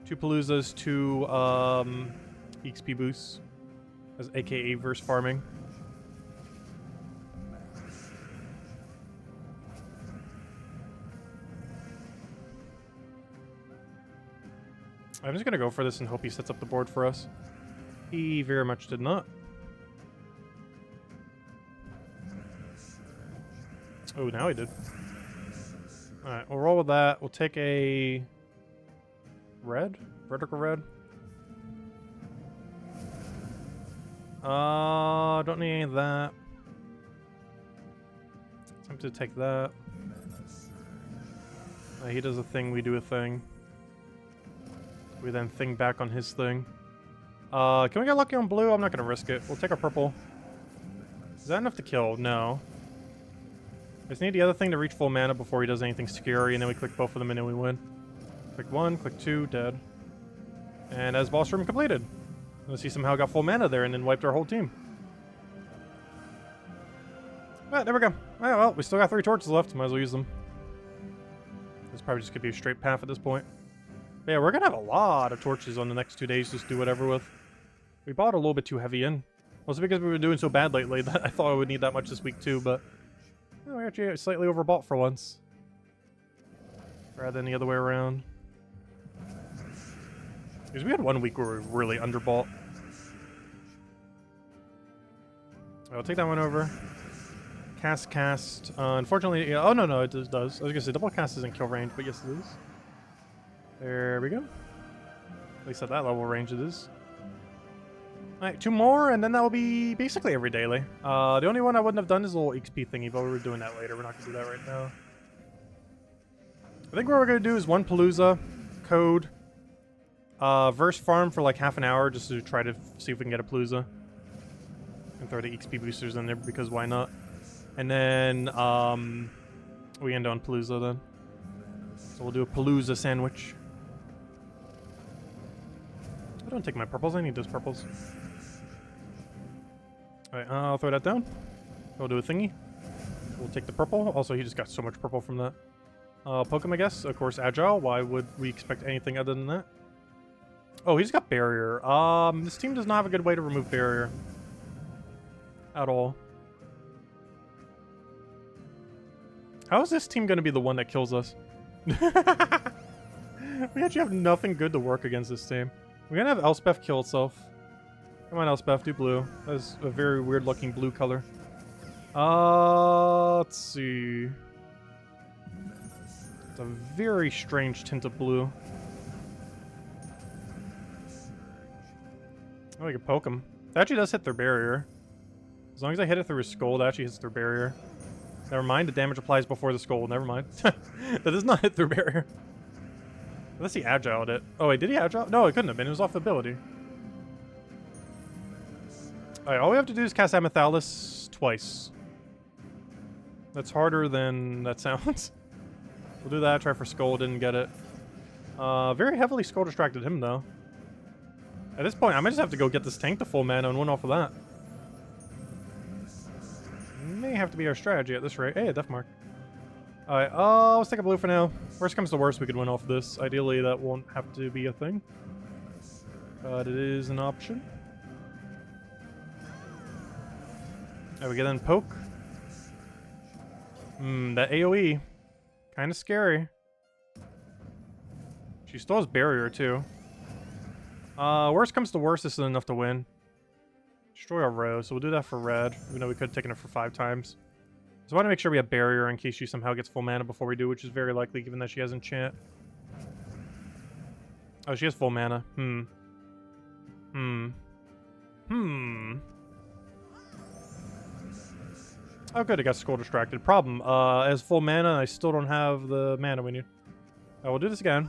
2 Paloozas, 2 XP boosts. As AKA verse farming. I'm just gonna go for this and hope he sets up the board for us. He very much did not. Oh, now he did. Alright, we'll roll with that. We'll take a red? Vertical red? Don't need any of that. Tempted to take that. He does a thing, we do a thing. We then thing back on his thing. Can we get lucky on blue? I'm not gonna risk it. We'll take a purple. Is that enough to kill? No. Just need the other thing to reach full mana before he does anything scary, and then we click both of them and then we win. Click 1, click 2, dead. And as boss room completed. Unless he somehow got full mana there and then wiped our whole team. But there we go. Alright, well, we still got 3 torches left. Might as well use them. This probably just could be a straight path at this point. But yeah, we're gonna have a lot of torches on the next 2 days, just do whatever with. We bought a little bit too heavy in. Also because we were doing so bad lately that I thought I would need that much this week too, but we actually slightly overbought for once. Rather than the other way around. Because we had 1 week where we really underbought. I'll take that one over. Cast. Unfortunately, yeah, oh no, it does. I was gonna say double cast isn't kill range, but yes it is. There we go. At least at that level range it is. Alright, 2 more, and then that will be basically every daily. The only one I wouldn't have done is a little XP thingy, but we were doing that later. We're not gonna do that right now. I think what we're gonna do is 1 Palooza, code, verse farm for like half an hour just to try to see if we can get a Palooza. And throw the XP boosters in there because why not? And then we end on Palooza then. So we'll do a Palooza sandwich. I don't take my purples, I need those purples. Alright, I'll throw that down. We'll do a thingy. We'll take the purple. Also, he just got so much purple from that. Poke him, I guess. Of course, agile. Why would we expect anything other than that? Oh, he's got barrier. This team does not have a good way to remove barrier. At all. How is this team going to be the one that kills us? We actually have nothing good to work against this team. We're going to have Elspeth kill itself. Come on, Elspeth, do blue. That's a very weird looking blue color. Let's see. It's a very strange tint of blue. Oh, we can poke him. That actually does hit their barrier. As long as I hit it through his skull, that actually hits their barrier. Never mind, the damage applies before the skull. Never mind. That does not hit their barrier. Unless he agiled it. Oh, wait, did he agile? No, it couldn't have been. It was off the ability. Alright, all we have to do is cast Amethyst twice. That's harder than that sounds. We'll do that. Try for skull. Didn't get it. Very heavily skull distracted him, though. At this point, I might just have to go get this tank to full mana and win off of that. May have to be our strategy at this rate. Hey, a death mark. Alright, let's take a blue for now. Worst comes to worst, we could win off this. Ideally, that won't have to be a thing. But it is an option. There we go then, poke. That AoE. Kinda scary. She still has barrier, too. Worst comes to worst, this is enough to win. Destroy our row, so we'll do that for red, even though we could have taken it for 5 times. So I want to make sure we have barrier in case she somehow gets full mana before we do, which is very likely given that she has enchant. Oh, she has full mana. Oh good, I got skull distracted. Problem, as full mana, I still don't have the mana we need. We'll do this again.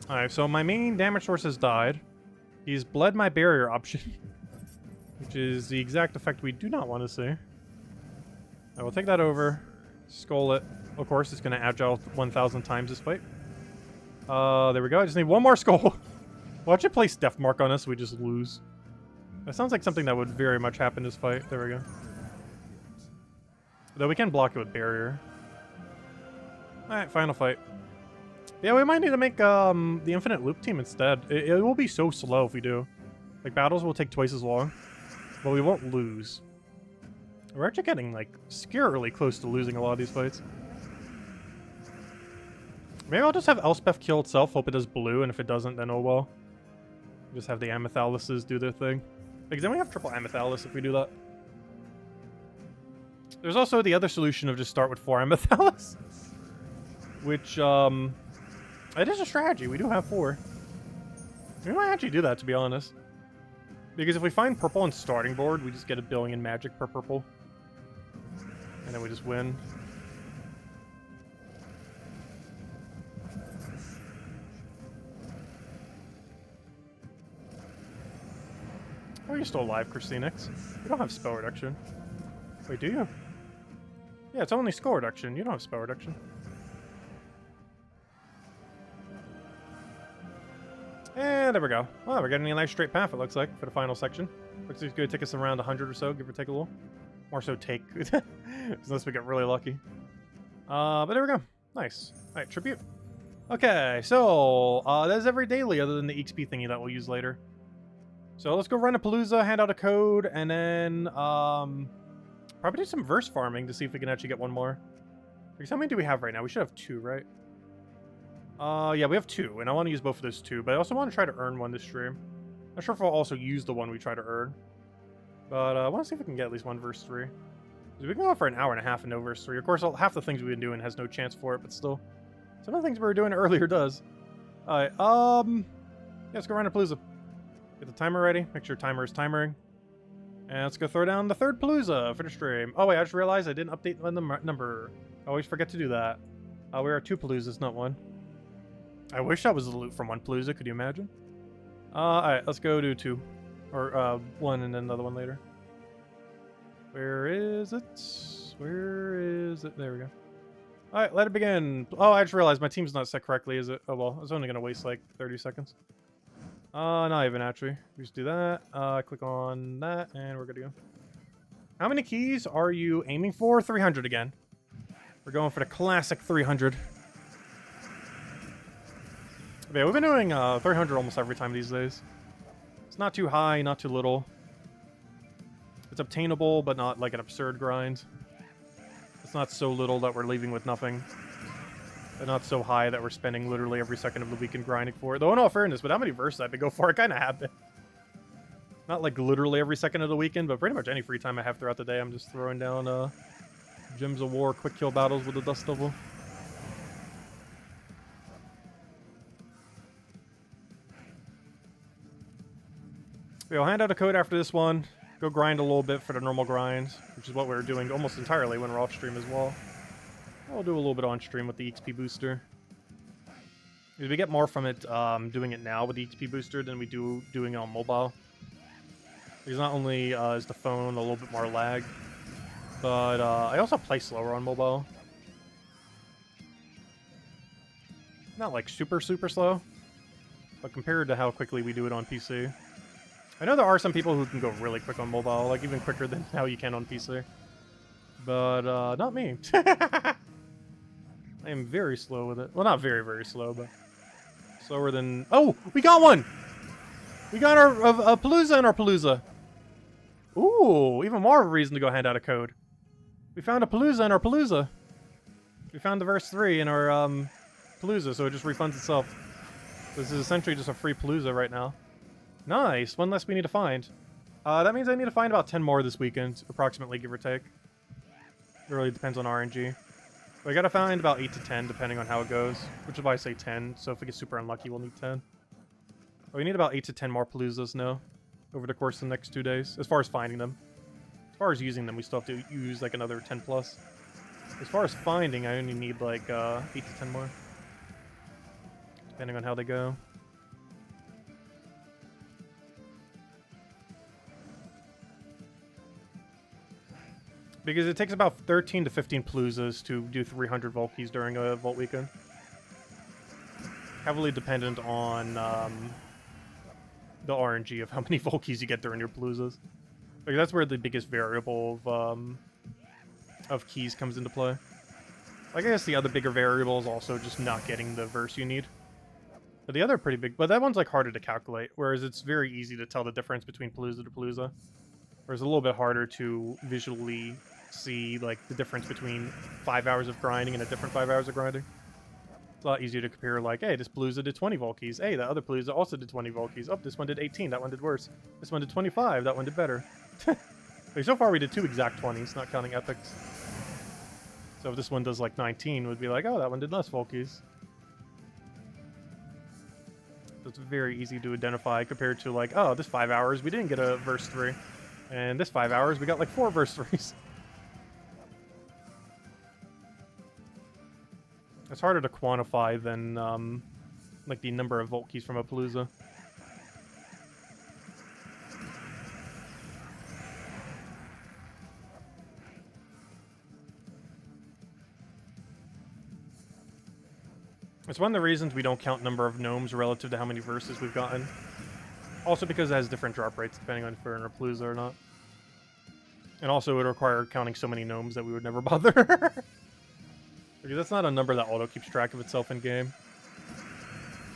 Alright, so my main damage source has died. He's bled my barrier option, which is the exact effect we do not want to see. I will take that over, skull it. Of course, it's going to agile 1,000 times this fight. There we go. I just need 1 more skull. Watch it place Death Mark on us, we just lose. That sounds like something that would very much happen this fight. There we go. Though we can block it with barrier. Alright, final fight. Yeah, we might need to make the infinite loop team instead. It will be so slow if we do. Like, battles will take twice as long, but we won't lose. We're actually getting, like, scarily close to losing a lot of these fights. Maybe I'll just have Elspeth kill itself, hope it does blue, and if it doesn't, then oh well. Just have the Amethysts do their thing. Because then we have triple Amethyst if we do that. There's also the other solution of just start with 4 Amethysts. Which, it is a strategy. We do have 4. We might actually do that, to be honest. Because if we find purple on starting board, we just get 1,000,000,000 magic per purple. And then we just win. Oh, you're still alive, Christinix. You don't have spell reduction. Wait, do you? Yeah, it's only skull reduction. You don't have spell reduction. And there we go. Well, we're getting a nice straight path, it looks like, for the final section. Looks like it's going to take us around 100 or so, give or take a little. More so take, unless we get really lucky. But there we go. Nice. Alright, tribute. Okay, so that's every daily other than the XP thingy that we'll use later. So let's go run a Palooza, hand out a code, and then probably do some verse farming to see if we can actually get one more. Because how many do we have right now? We should have 2, right? Yeah, we have 2, and I want to use both of those 2, but I also want to try to earn one this stream. Not sure if I'll also use the one we try to earn. But I want to see if we can get at least 1 verse 3. Because we can go for an hour and a half and no verse 3. Of course, half the things we've been doing has no chance for it, but still. Some of the things we were doing earlier does. Alright, yeah, let's go around to Palooza. Get the timer ready. Make sure timer is timering. And let's go throw down the 3rd Palooza for the stream. Oh wait, I just realized I didn't update the number. I always forget to do that. We are at 2 Paloozas, not 1. I wish that was the loot from 1 Palooza, could you imagine? Alright, let's go do 2. Or, 1 and then another one later. Where is it? Where is it? There we go. Alright, let it begin. Oh, I just realized my team's not set correctly, is it? Oh well, I was only gonna waste like 30 seconds. Not even actually. We just do that. Click on that, and we're good to go. How many keys are you aiming for? 300 again. We're going for the classic 300. Yeah, we've been doing 300 almost every time these days. It's not too high, not too little. It's obtainable, but not like an absurd grind. It's not so little that we're leaving with nothing. And not so high that we're spending literally every second of the weekend grinding for it. Though in all fairness, with how many verses I've been go for, I kind of have been. Not like literally every second of the weekend, but pretty much any free time I have throughout the day, I'm just throwing down Gems of War, quick kill battles with the Dust Devil. We'll hand out a code after this one. Go grind a little bit for the normal grind, which is what we're doing almost entirely when we're off stream as well. I'll do a little bit on stream with the XP booster. We get more from it doing it now with the XP booster than we do doing it on mobile. Because not only is the phone a little bit more lag, but I also play slower on mobile. Not like super slow, but compared to how quickly we do it on PC. I know there are some people who can go really quick on mobile, like even quicker than how you can on PC. But not me. I am very slow with it. Well, not very slow, but slower than... Oh! We got one! We got our Palooza in our Palooza. Ooh, even more of a reason to go hand out a code. We found a Palooza in our Palooza. We found the verse 3 in our Palooza, so it just refunds itself. This is essentially just a free Palooza right now. Nice! One less we need to find. That means I need to find about 10 more this weekend, approximately, give or take. It really depends on RNG. We gotta find about 8 to 10, depending on how it goes. Which is why I say 10, so if we get super unlucky, we'll need 10. But we need about 8 to 10 more Paloozas now, over the course of the next 2 days, as far as finding them. As far as using them, we still have to use like another 10 plus. As far as finding, I only need like 8 to 10 more. Depending on how they go. Because it takes about 13 to 15 Paloozas to do 300 Volkies during a Vault weekend. Heavily dependent on the RNG of how many Volkies you get during your Paloozas. Like, that's where the biggest variable of keys comes into play. Like, I guess the other bigger variable is also just not getting the verse you need. But the other pretty big... But that one's, like, harder to calculate, whereas it's very easy to tell the difference between Palooza to Palooza. Whereas a little bit harder to visually see, like, the difference between 5 hours of grinding and a different 5 hours of grinding. It's a lot easier to compare, like, hey, this Palooza did 20 Volkies. Hey, that other Palooza also did 20 Volkies. Oh, this one did 18. That one did worse. This one did 25. That one did better. Like, so far we did 2 exact 20s, not counting epics. So if this one does, like, 19, we'd be like, oh, that one did less Volkies. So it's very easy to identify compared to, like, oh, this 5 hours we didn't get a verse 3. And this 5 hours, we got like 4 verse 3s. It's harder to quantify than, like, the number of Vault keys from a Palooza. It's one of the reasons we don't count number of gnomes relative to how many verses we've gotten. Also because it has different drop rates depending on if we're in a Palooza or not. And also it would require counting so many gnomes that we would never bother. Because that's not a number that auto keeps track of itself in game.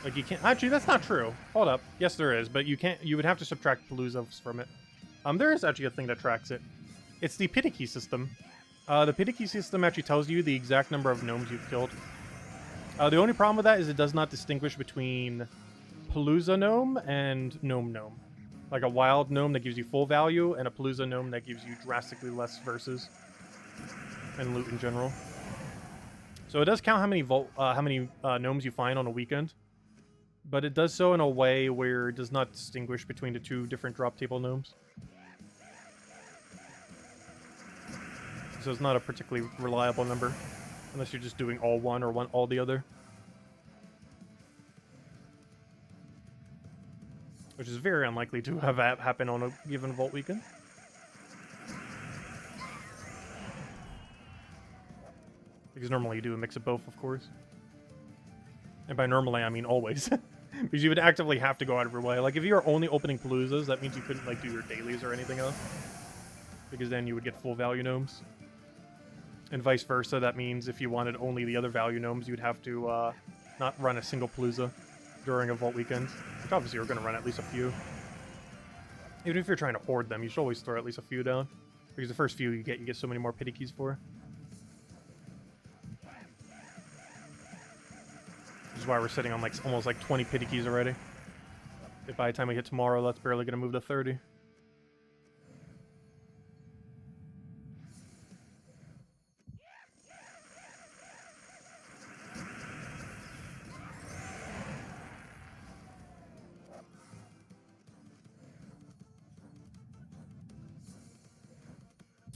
Like, you can't... Actually, that's not true. Hold up. Yes, there is, but you can't... You would have to subtract Paloozas from it. There is actually a thing that tracks it. It's the Piddicky system. The Piddicky system actually tells you the exact number of gnomes you've killed. The only problem with that is it does not distinguish between Palooza gnome and gnome gnome. Like a wild gnome that gives you full value, and a Palooza gnome that gives you drastically less verses. And loot in general. So it does count how many gnomes you find on a weekend, but it does so in a way where it does not distinguish between the two different drop table gnomes. So it's not a particularly reliable number, unless you're just doing all one or all the other. Which is very unlikely to have happen on a given Vault weekend. Because normally you do a mix of both, of course. And by normally, I mean always. Because you would actively have to go out of your way. Like, if you are only opening Paloozas, that means you couldn't, like, do your dailies or anything else. Because then you would get full value gnomes. And vice versa, that means if you wanted only the other value gnomes, you'd have to not run a single Palooza during a Vault weekend. Which obviously you're going to run at least a few. Even if you're trying to hoard them, you should always throw at least a few down. Because the first few you get so many more Piddickies for. Which is why we're sitting on like almost like 20 Piddickies already. If by the time we hit tomorrow, that's barely going to move to 30.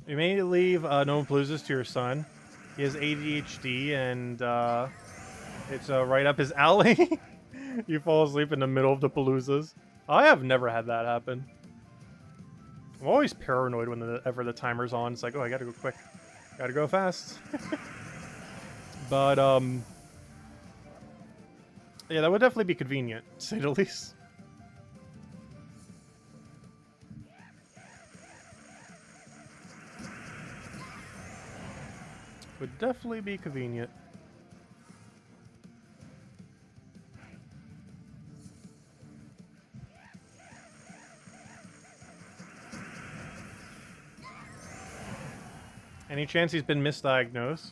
You may leave Gnome Paloozas to your son. He has ADHD and it's right up his alley. You fall asleep in the middle of the Paloozas. I have never had that happen. I'm always paranoid whenever the timer's on. It's like, oh, I gotta go quick. Gotta go fast. But, yeah, that would definitely be convenient, to say the least. Would definitely be convenient. Any chance he's been misdiagnosed?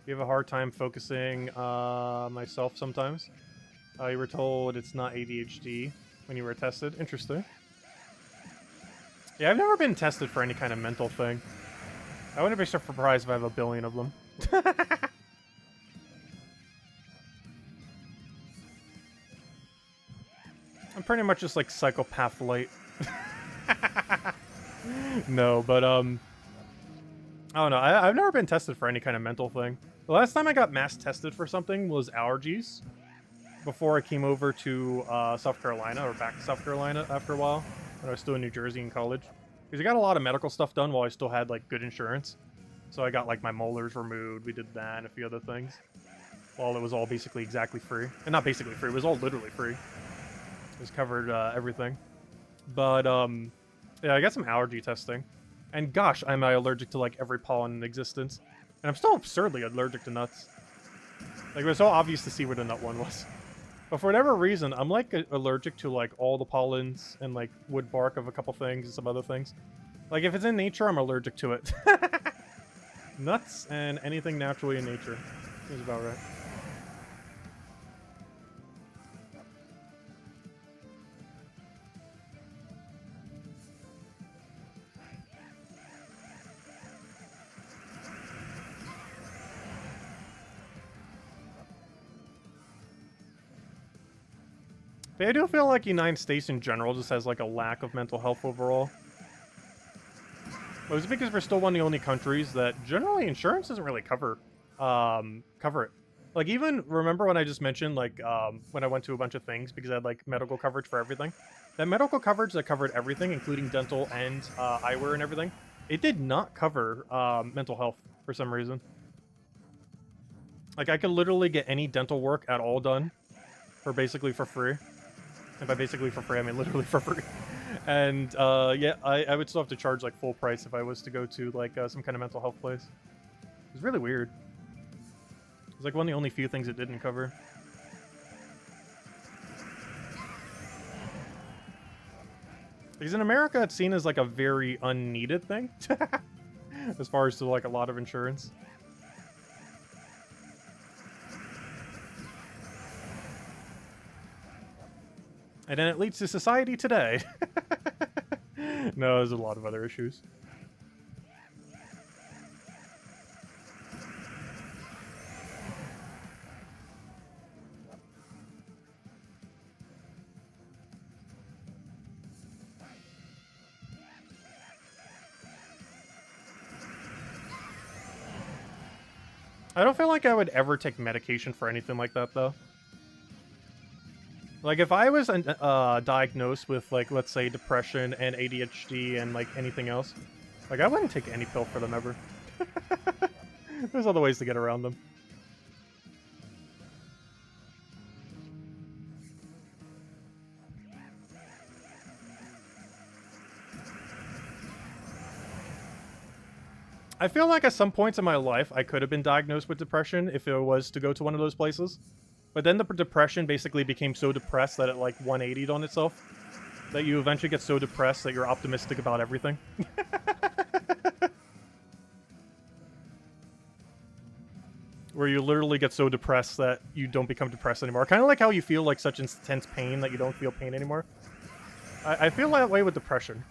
You have a hard time focusing myself sometimes. You were told it's not ADHD when you were tested. Interesting. Yeah, I've never been tested for any kind of mental thing. I wouldn't be so surprised if I have a billion of them. I'm pretty much just like psychopath light. No, but I don't know. I've never been tested for any kind of mental thing. The last time I got mass tested for something was allergies. Before I came over to South Carolina, or back to South Carolina after a while, when I was still in New Jersey in college. Because I got a lot of medical stuff done while I still had like good insurance. So I got like my molars removed, we did that and a few other things. While it was all basically exactly free. And not basically free, it was all literally free. It was covered everything. But yeah, I got some allergy testing. And gosh, am I allergic to like every pollen in existence. And I'm still absurdly allergic to nuts. Like it was so obvious to see where the nut one was. But for whatever reason, I'm like allergic to like all the pollens and like wood bark of a couple things and some other things. Like if it's in nature, I'm allergic to it. Nuts and anything naturally in nature. Seems about right. But I do feel like United States in general just has like a lack of mental health overall. But it's because we're still one of the only countries that generally insurance doesn't really cover it. Like even remember when I just mentioned like when I went to a bunch of things because I had like medical coverage for everything. That medical coverage that covered everything, including dental and eyewear and everything, it did not cover mental health for some reason. Like, I could literally get any dental work at all done for basically for free. And by basically for free, I mean literally for free. And, yeah, I would still have to charge, like, full price if I was to go to, like, some kind of mental health place. It's really weird. It's, like, one of the only few things it didn't cover. Because in America, it's seen as, like, a very unneeded thing. As far as to, like, a lot of insurance. And then it leads to society today. No, there's a lot of other issues. I don't feel like I would ever take medication for anything like that, though. Like, if I was diagnosed with, like, let's say, depression and ADHD and, like, anything else, like, I wouldn't take any pill for them ever. There's other ways to get around them. I feel like at some points in my life, I could have been diagnosed with depression if it was to go to one of those places. But then the depression basically became so depressed that it, like, 180'd on itself. That you eventually get so depressed that you're optimistic about everything. Where you literally get so depressed that you don't become depressed anymore. Kind of like how you feel, like, such intense pain that you don't feel pain anymore. I feel that way with depression.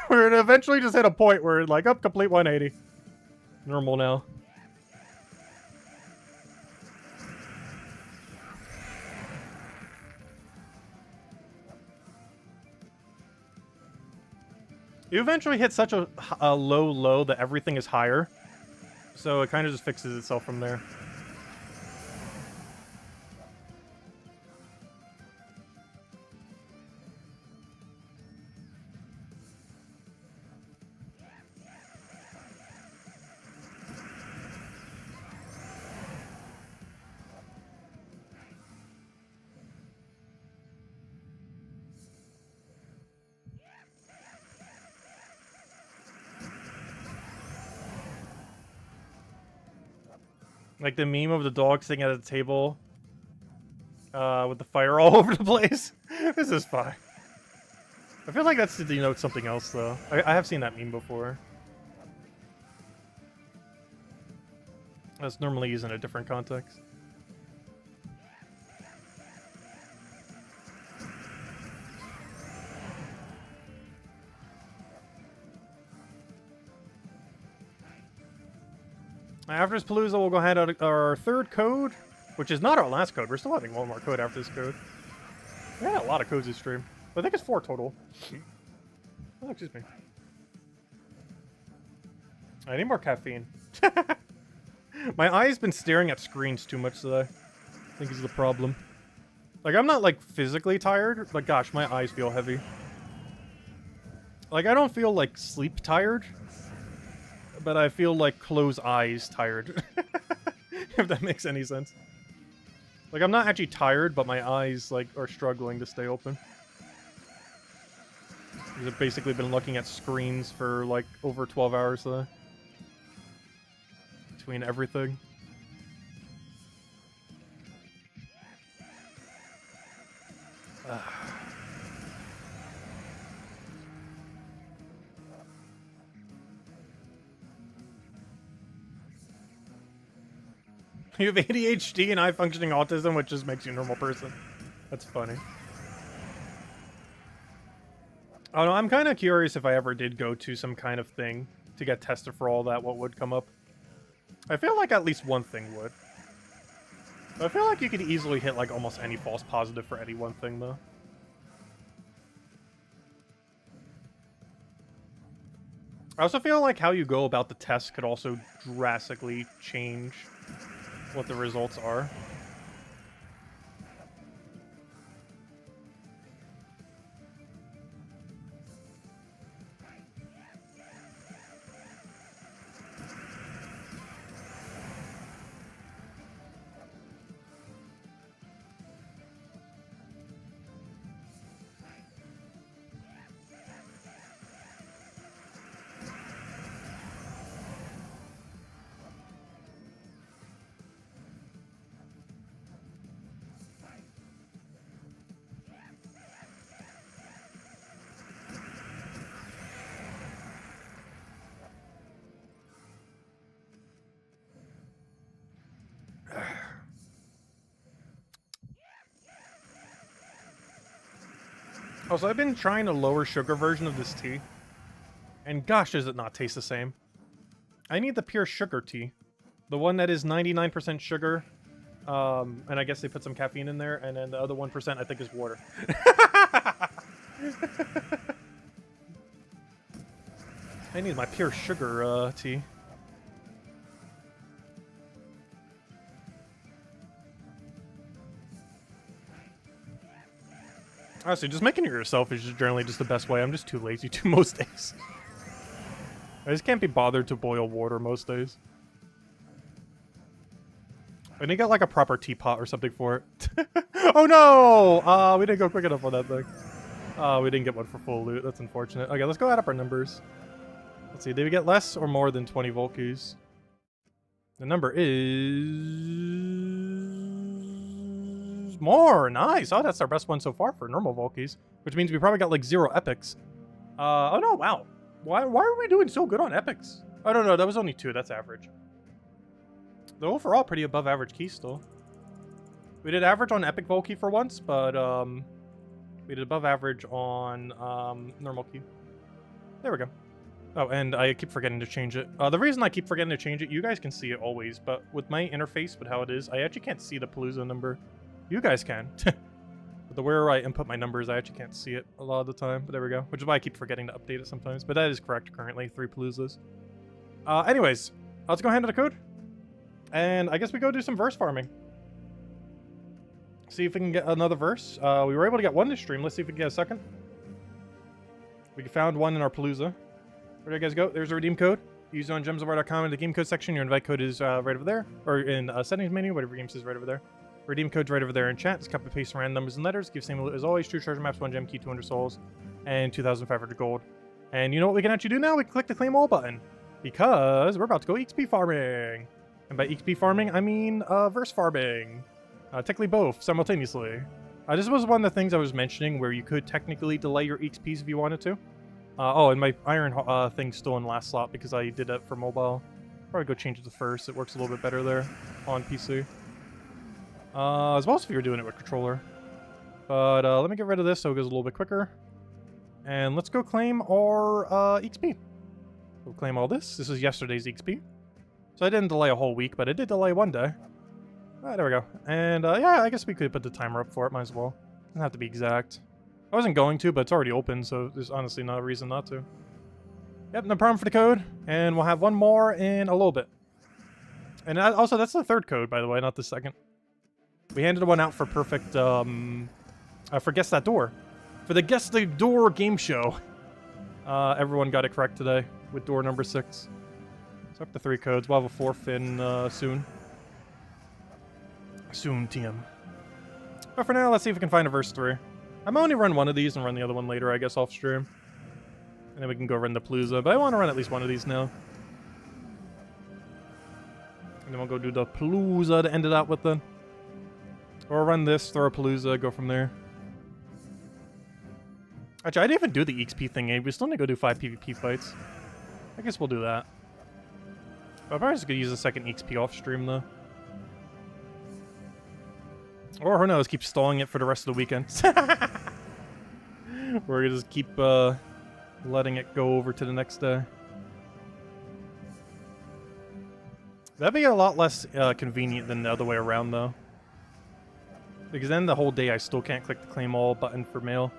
Where it eventually just hit a point where, like, up, complete 180. Normal now. You eventually hit such a low that everything is higher. So it kind of just fixes itself from there. Like the meme of the dog sitting at a table with the fire all over the place. This is fine. I feel like that's to denote something else, though. I have seen that meme before. That's normally used in a different context. After this Palooza, we'll go ahead at our third code, which is not our last code. We're still having one more code after this code. We had a lot of codes this stream. But I think it's 4 total. Oh, excuse me. I need more caffeine. My eye's been staring at screens too much today. I think is the problem. Like, I'm not, like, physically tired, but gosh, my eyes feel heavy. Like, I don't feel, like, sleep tired, but I feel like closed eyes tired. If that makes any sense. Like, I'm not actually tired, but my eyes, like, are struggling to stay open. Because I've basically been looking at screens for, like, over 12 hours today. Between everything. You have ADHD and high-functioning autism, which just makes you a normal person. That's funny. Oh no, I'm kind of curious if I ever did go to some kind of thing to get tested for all that, what would come up. I feel like at least one thing would. But I feel like you could easily hit like almost any false positive for any one thing, though. I also feel like how you go about the test could also drastically change what the results are. Also, I've been trying a lower sugar version of this tea. And gosh, does it not taste the same. I need the pure sugar tea. The one that is 99% sugar. And I guess they put some caffeine in there. And then the other 1% I think is water. I need my pure sugar tea. Honestly, just making it yourself is just generally just the best way. I'm just too lazy to most days. I just can't be bothered to boil water most days. I need to get like a proper teapot or something for it. Oh no! We didn't go quick enough on that thing. We didn't get one for full loot. That's unfortunate. Okay, let's go add up our numbers. Let's see, did we get less or more than 20 Volkies? The number is... more! Nice! Oh, that's our best one so far for normal Volkies. Which means we probably got like 0 epics. Oh no, wow. Why are we doing so good on epics? I don't know, that was only 2, that's average. The overall pretty above average key still. We did average on epic Volkey for once, but we did above average on normal key. There we go. Oh, and I keep forgetting to change it. The reason I keep forgetting to change it, you guys can see it always, but with my interface, with how it is, I actually can't see the Palooza number. You guys can. But the where I input my numbers, I actually can't see it a lot of the time, but there we go. Which is why I keep forgetting to update it sometimes, but that is correct currently, 3 Paloozas. Anyways, let's go handle the code. And I guess we go do some verse farming. See if we can get another verse. We were able to get one this stream. Let's see if we can get a second. We found one in our Palooza. Where do you guys go? There's a redeem code. Use it on gemsofwar.com in the game code section. Your invite code is right over there. Or in settings menu, whatever game says right over there. Redeem code's right over there in chat. Just copy paste random numbers and letters. Give same loot as always. 2 treasure maps, 1 gem key, 200 souls, and 2,500 gold. And you know what we can actually do now? We can click the claim all button. Because we're about to go XP farming. And by XP farming, I mean verse farming. Technically both, simultaneously. This was one of the things I was mentioning where you could technically delay your XPs if you wanted to. Oh, and my iron thing's still in last slot because I did that for mobile. Probably go change it to first. It works a little bit better there on PC. As well as if you're doing it with controller. But let me get rid of this so it goes a little bit quicker. And let's go claim our XP. We'll claim all this. This is yesterday's XP. So I didn't delay a whole week, but I did delay one day. There we go. And yeah, I guess we could put the timer up for it. Might as well. Doesn't have to be exact. I wasn't going to, but it's already open, so there's honestly no reason not to. Yep, no problem for the code. And we'll have one more in a little bit. And also, that's the 3rd code, by the way, not the 2nd. We handed one out for perfect, for Guess That Door. For the Guess the Door game show. Everyone got it correct today with door number 6. So up to 3 codes. We'll have a 4th in soon. Soon, TM. But for now, let's see if we can find a verse 3. I'm only run one of these and run the other one later, I guess, off stream. And then we can go run the Palooza. But I want to run at least one of these now. And then we'll go do the Palooza to end it out with then. Or run this, throw a Palooza, go from there. Actually, I didn't even do the XP thing, eh? We still need to go do 5 PvP fights. I guess we'll do that. But I'm probably just going to use a 2nd XP off stream, though. Or who knows, keep stalling it for the rest of the weekend. We're going to just keep letting it go over to the next day. That'd be a lot less convenient than the other way around, though. Because then the whole day I still can't click the claim all button for mail.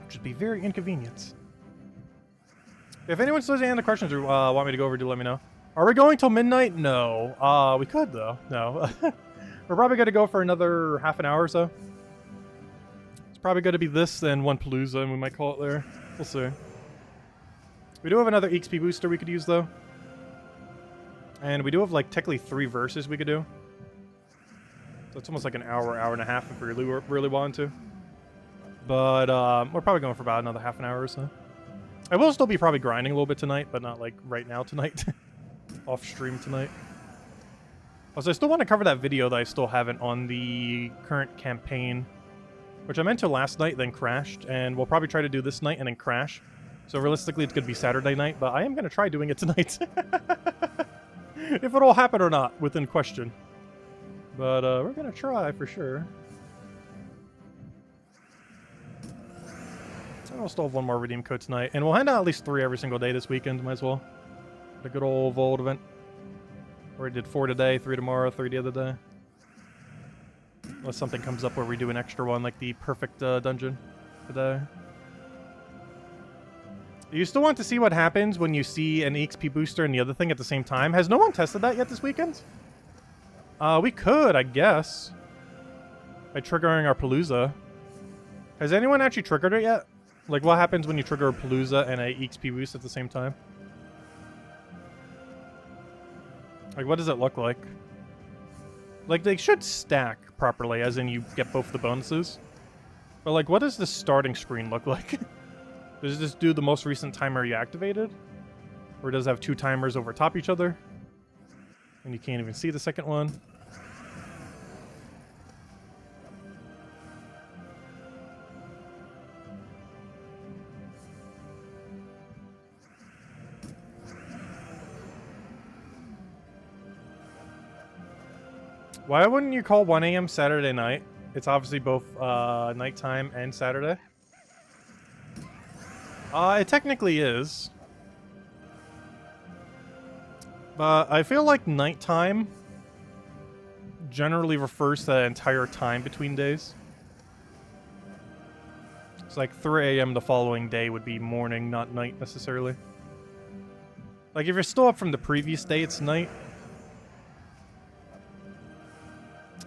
Which would be very inconvenient. If anyone still has any other questions or want me to go over, do let me know. Are we going till midnight? No. We could, though. No. We're probably going to go for another half an hour or so. It's probably going to be this, then one Palooza, and we might call it there. We'll see. We do have another XP booster we could use, though. And we do have, like, technically 3 verses we could do. So it's almost like an hour, hour and a half if we really wanted to. But we're probably going for about another half an hour or so. I will still be probably grinding a little bit tonight, but not, like, right now tonight. Off stream tonight. Also, I still want to cover that video that I still haven't on the current campaign, which I meant to last night, then crashed, and we'll probably try to do this night and then crash. So realistically, it's going to be Saturday night, but I am going to try doing it tonight. If it'll happen or not, within question. But we're going to try for sure. we'll still have one more redeem code tonight. And we'll hand out at least 3 every single day this weekend, might as well. The good old Vold event. Already did 4 today, 3 tomorrow, 3 the other day. Unless something comes up where we do an extra one, like the perfect dungeon today. You still want to see what happens when you see an EXP booster and the other thing at the same time? Has no one tested that yet this weekend? We could, I guess. By triggering our Palooza. Has anyone actually triggered it yet? Like, what happens when you trigger a Palooza and a EXP boost at the same time? Like, what does it look like? Like, they should stack properly, as in you get both the bonuses. But, like, what does the starting screen look like? Does this do the most recent timer you activated? Or does it have 2 timers over top each other? And you can't even see the second one? Why wouldn't you call 1 a.m. Saturday night? It's obviously both nighttime and Saturday. It technically is. But I feel like nighttime generally refers to the entire time between days. It's like 3 a.m. the following day would be morning, not night necessarily. Like if you're still up from the previous day, it's night.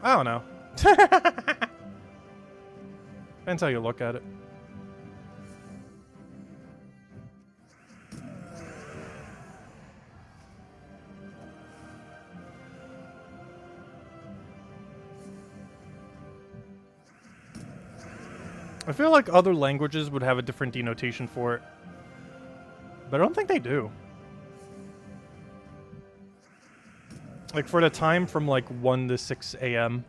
I don't know. Depends how you look at it. I feel like other languages would have a different denotation for it. But I don't think they do. Like for the time from like 1 to 6 a.m.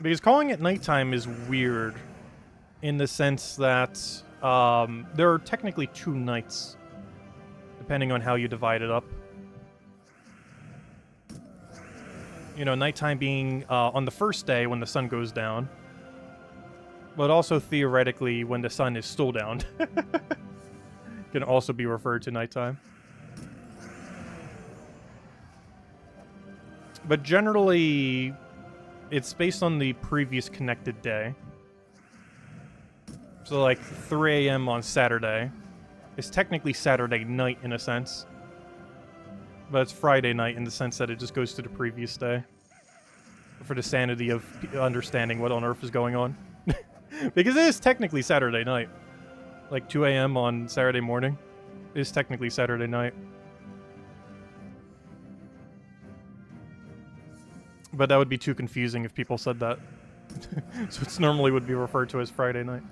Because calling it nighttime is weird in the sense that there are technically 2 nights, depending on how you divide it up. You know, nighttime being on the first day when the sun goes down, but also theoretically when the sun is still down. Can also be referred to nighttime. But generally, it's based on the previous connected day. So like 3 a.m. on Saturday is technically Saturday night in a sense. But it's Friday night in the sense that it just goes to the previous day. For the sanity of understanding what on earth is going on. Because it is technically Saturday night. Like 2 a.m. on Saturday morning is technically Saturday night. But that would be too confusing if people said that. So it's normally would be referred to as Friday night.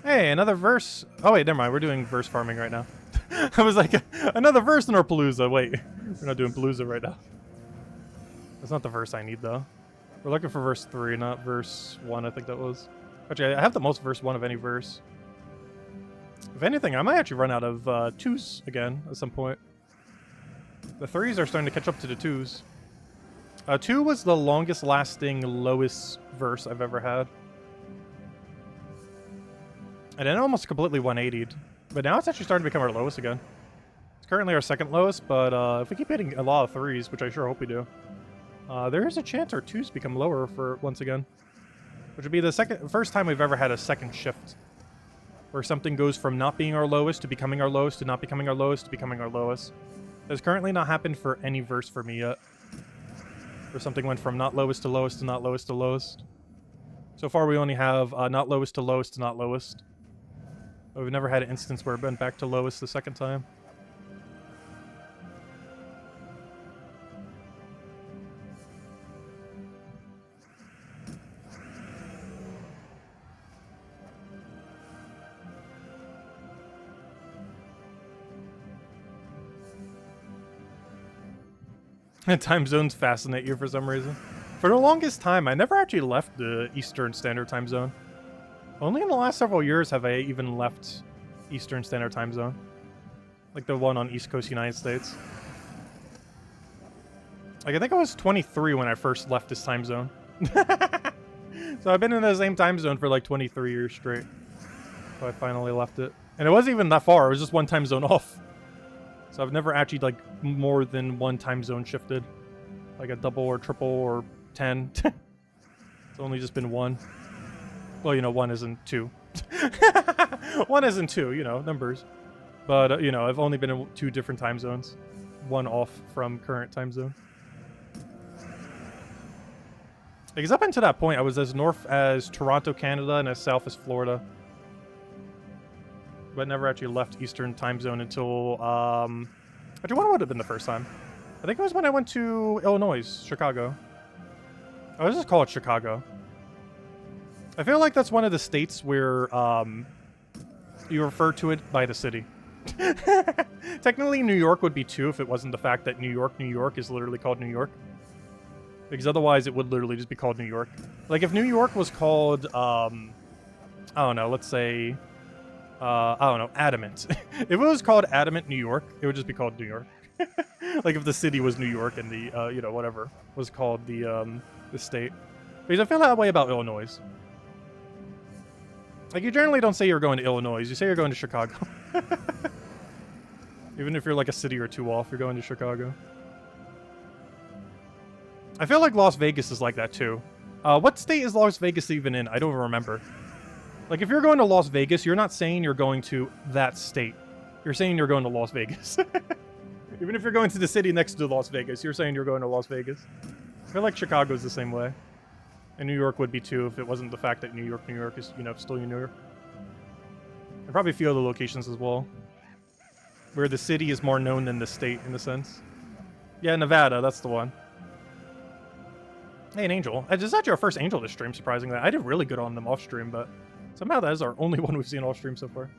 Hey, another verse. Oh, wait, never mind. We're doing verse farming right now. I was like, another verse in our Palooza. Wait, we're not doing Palooza right now. That's not the verse I need, though. We're looking for verse 3, not verse 1, I think that was. Actually, I have the most verse 1 of any verse. If anything, I might actually run out of 2s again at some point. The 3s are starting to catch up to the 2s. 2 was the longest lasting, lowest verse I've ever had. And then almost completely 180'd. But now it's actually starting to become our lowest again. It's currently our second lowest, but if we keep hitting a lot of 3s, which I sure hope we do, there is a chance our 2s become lower for once again. Which would be the first time we've ever had a second shift. Where something goes from not being our lowest to becoming our lowest to not becoming our lowest to becoming our lowest. That's currently not happened for any verse for me yet. Where something went from not lowest to lowest to not lowest to lowest. So far we only have not lowest to lowest to not lowest. We've never had an instance where it went back to lowest the second time. Time zones fascinate you for some reason. For the longest time, I never actually left the Eastern Standard Time Zone. Only in the last several years have I even left Eastern Standard Time Zone. Like the one on East Coast United States. Like, I think I was 23 when I first left this time zone. So I've been in the same time zone for like 23 years straight. So I finally left it. And it wasn't even that far, it was just one time zone off. So I've never actually, like, more than one time zone shifted. Like a double or triple or 10. It's only just been one. Well, you know, one isn't two. One isn't two, you know, numbers. But, you know, I've only been in 2 different time zones. One off from current time zone. Because up until that point, I was as north as Toronto, Canada, and as south as Florida. But never actually left Eastern time zone until, actually, when would have been the first time? I think it was when I went to Illinois, Chicago. I was just call it Chicago. I feel like that's one of the states where, you refer to it by the city. Technically, New York would be too if it wasn't the fact that New York is literally called New York. Because otherwise, it would literally just be called New York. Like, if New York was called, I don't know, let's say, I don't know, Adamant. If it was called Adamant, New York, it would just be called New York. Like, if the city was New York and the, you know, whatever, was called the state. Because I feel that way about Illinois. Like, you generally don't say you're going to Illinois, you say you're going to Chicago. Even if you're like a city or two off, you're going to Chicago. I feel like Las Vegas is like that too. What state is Las Vegas even in? I don't remember. Like, if you're going to Las Vegas, you're not saying you're going to that state. You're saying you're going to Las Vegas. Even if you're going to the city next to Las Vegas, you're saying you're going to Las Vegas. I feel like Chicago's the same way. And New York would be too if it wasn't the fact that New York is, you know, still New York. And probably a few other locations as well. Where the city is more known than the state, in a sense. Yeah, Nevada, that's the one. Hey, an Angel. This is actually our first Angel this stream, surprisingly. I did really good on them off stream, but somehow that is our only one we've seen off stream so far.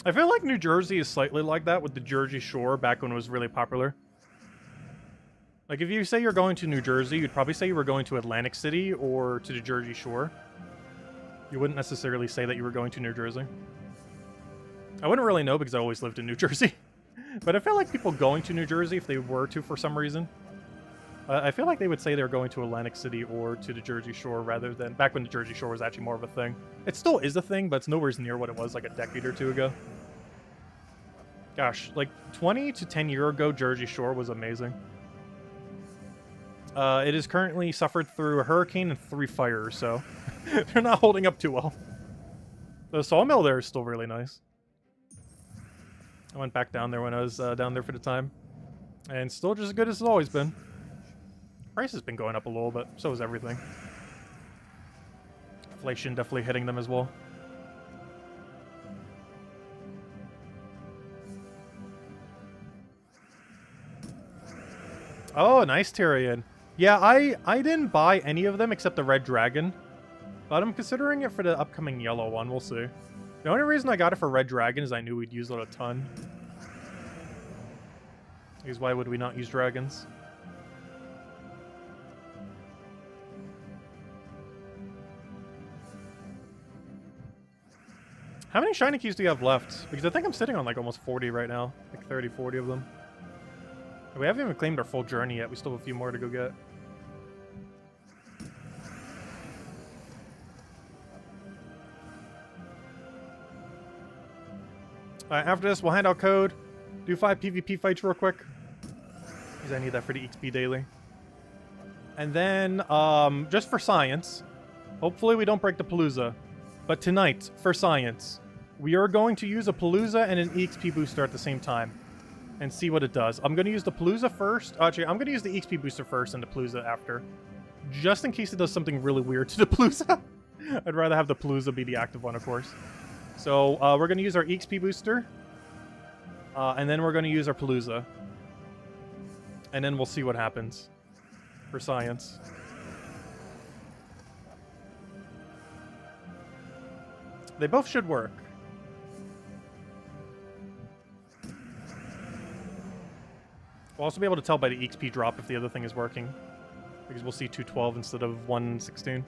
I feel like New Jersey is slightly like that with the Jersey Shore back when it was really popular. Like, if you say you're going to New Jersey, you'd probably say you were going to Atlantic City or to the Jersey Shore. You wouldn't necessarily say that you were going to New Jersey. I wouldn't really know because I always lived in New Jersey. But I feel like people going to New Jersey, if they were to for some reason, I feel like they would say they're going to Atlantic City or to the Jersey Shore rather than back when the Jersey Shore was actually more of a thing. It still is a thing, but it's nowhere near what it was like a decade or two ago. Gosh, like 20 to 10 years ago, Jersey Shore was amazing. It is currently suffered through a hurricane and 3 fires, so they're not holding up too well. The sawmill there is still really nice. I went back down there when I was down there for the time. And still just as good as it's always been. Price has been going up a little bit, so is everything. Inflation definitely hitting them as well. Oh, nice Tyrion. Yeah, I didn't buy any of them except the Red Dragon. But I'm considering it for the upcoming yellow one, we'll see. The only reason I got it for Red Dragon is I knew we'd use it a ton. Because why would we not use dragons? How many shiny keys do you have left? Because I think I'm sitting on like almost 40 right now. Like 30, 40 of them. We haven't even claimed our full journey yet. We still have a few more to go get. Alright, after this, we'll hand out code. Do 5 PvP fights real quick. Because I need that for the XP daily. And then, just for science, hopefully we don't break the Palooza. But tonight, for science, we are going to use a Palooza and an EXP booster at the same time. And see what it does. I'm going to use the Palooza first. Actually, I'm going to use the XP booster first and the Palooza after. Just in case it does something really weird to the Palooza. I'd rather have the Palooza be the active one, of course. So, we're going to use our EXP booster. And then we're going to use our Palooza. And then we'll see what happens for science. They both should work. We'll also be able to tell by the EXP drop if the other thing is working. Because we'll see 212 instead of 116.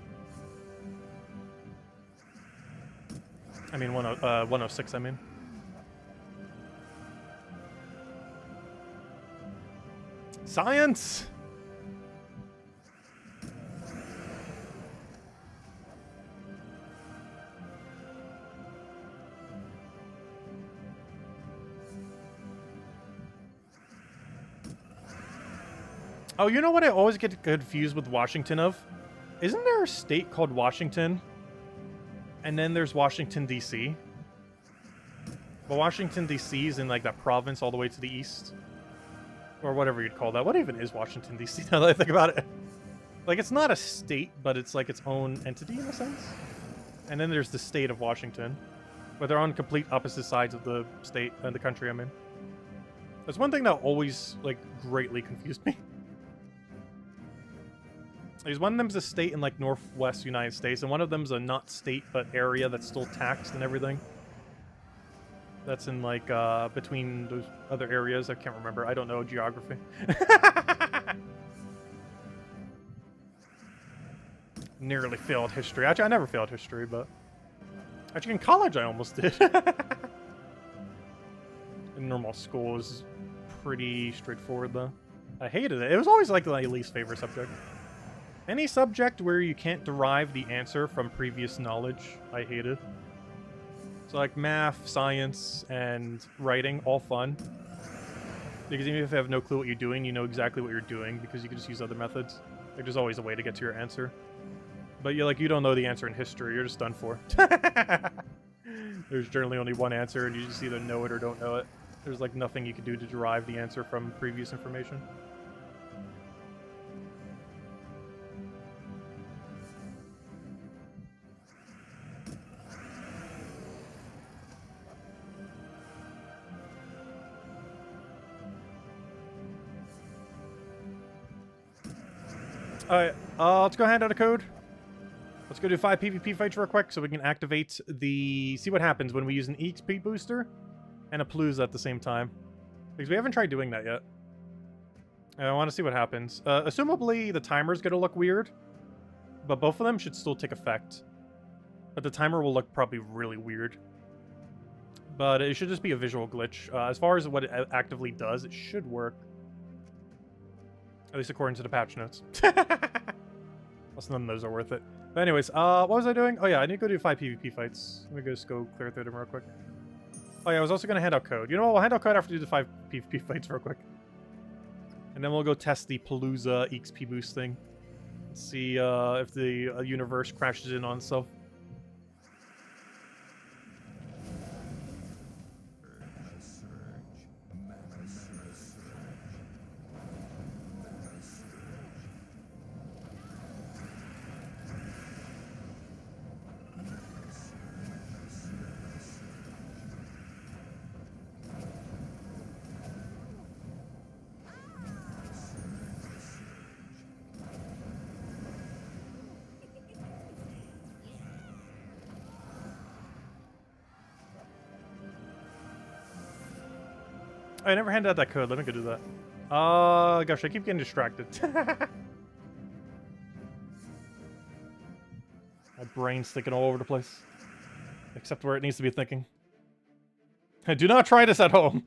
I mean, 106, I mean. Science! Oh, you know what I always get confused with Washington of? Isn't there a state called Washington? And then there's Washington, D.C. But Washington, D.C. is in, like, that province all the way to the east. Or whatever you'd call that. What even is Washington, D.C. now that I think about it? Like, it's not a state, but it's, like, its own entity in a sense. And then there's the state of Washington. But they're on complete opposite sides of the state and the country I'm in. That's one thing that always, like, greatly confused me. Because one of them's a state in, like, northwest United States, and one of them's a not state, but area that's still taxed and everything. That's in, like, between those other areas. I can't remember. I don't know geography. Nearly failed history. Actually, I never failed history, but... Actually, in college, I almost did. In normal school, it was pretty straightforward, though. I hated it. It was always, like, my least favorite subject. Any subject where you can't derive the answer from previous knowledge, I hated. So like math, science, and writing, all fun. Because even if you have no clue what you're doing, you know exactly what you're doing because you can just use other methods. Like there's always a way to get to your answer. But you're like, you don't know the answer in history, you're just done for. There's generally only one answer and you just either know it or don't know it. There's like nothing you can do to derive the answer from previous information. Alright, let's go hand out a code. Let's go do 5 PvP fights real quick so we can activate the... See what happens when we use an EXP booster and a Palooza at the same time. Because we haven't tried doing that yet. And I want to see what happens. Assumably, the timer's going to look weird. But both of them should still take effect. But the timer will look probably really weird. But it should just be a visual glitch. As far as what it actively does, it should work. At least according to the patch notes. Plus none of those are worth it. But anyways, what was I doing? Oh yeah, I need to go do 5 PvP fights. Let me just go clear through them real quick. Oh yeah, I was also going to hand out code. You know what, we'll hand out code after we do the 5 PvP fights real quick. And then we'll go test the Palooza EXP boost thing. See if the universe crashes in on itself. I never handed out that code. Let me go do that. Gosh, I keep getting distracted. My brain's thinking all over the place. Except where it needs to be thinking. Do not try this at home.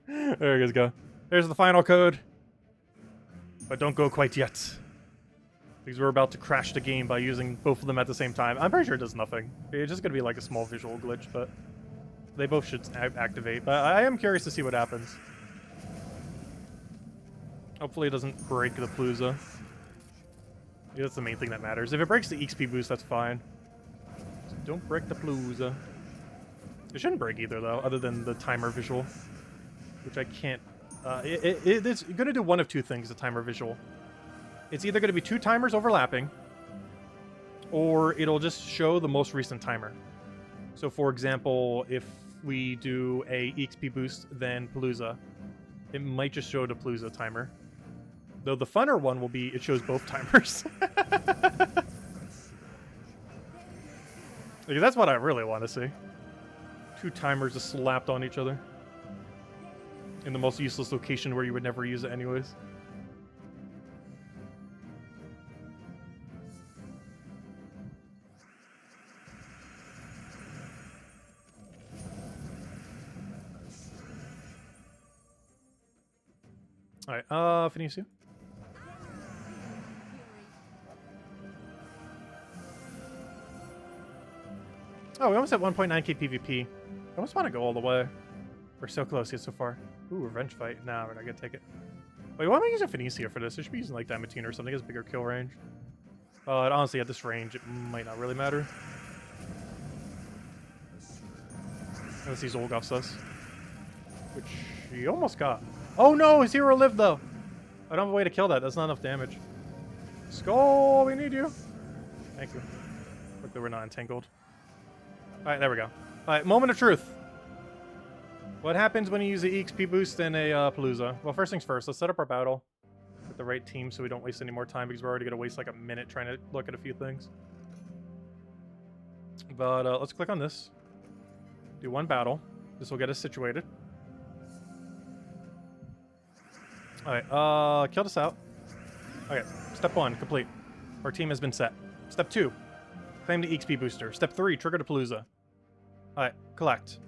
There you guys go. There's the final code. But don't go quite yet. Because we're about to crash the game by using both of them at the same time. I'm pretty sure it does nothing. It's just going to be like a small visual glitch, but... They both should activate, but I am curious to see what happens. Hopefully it doesn't break the Palooza. Yeah, that's the main thing that matters. If it breaks the EXP boost, that's fine. So don't break the Palooza. It shouldn't break either, though, other than the timer visual. Which I can't... it's going to do one of two things, the timer visual. It's either going to be 2 timers overlapping, or it'll just show the most recent timer. So, for example, if we do a EXP boost than Palooza. It might just show the Palooza timer. Though the funner one will be, it shows both timers. Because that's what I really want to see. 2 timers just slapped on each other. In the most useless location where you would never use it anyways. Alright, Finisu. Oh, we almost at 1.9k PvP. I almost want to go all the way. We're so close yet so far. Ooh, revenge fight. Nah, we're not gonna take it. Wait, why am I using Finicia for this? I should be using like Diamatine or something. It has bigger kill range. And honestly, at this range, it might not really matter. Unless he's Olgoff's us. Which he almost got. Oh no, his hero lived though. I don't have a way to kill that. That's not enough damage. Skull, we need you. Thank you. Look, that we're not entangled. Alright, there we go. Alright, moment of truth. What happens when you use the EXP boost in a Palooza? Well, first things first, let's set up our battle with the right team so we don't waste any more time because we're already going to waste like a minute trying to look at a few things. But let's click on this. Do 1 battle. This will get us situated. Alright, kill this out. Okay, step 1, complete. Our team has been set. Step 2, claim the EXP booster. Step 3, trigger the Palooza. Alright, collect.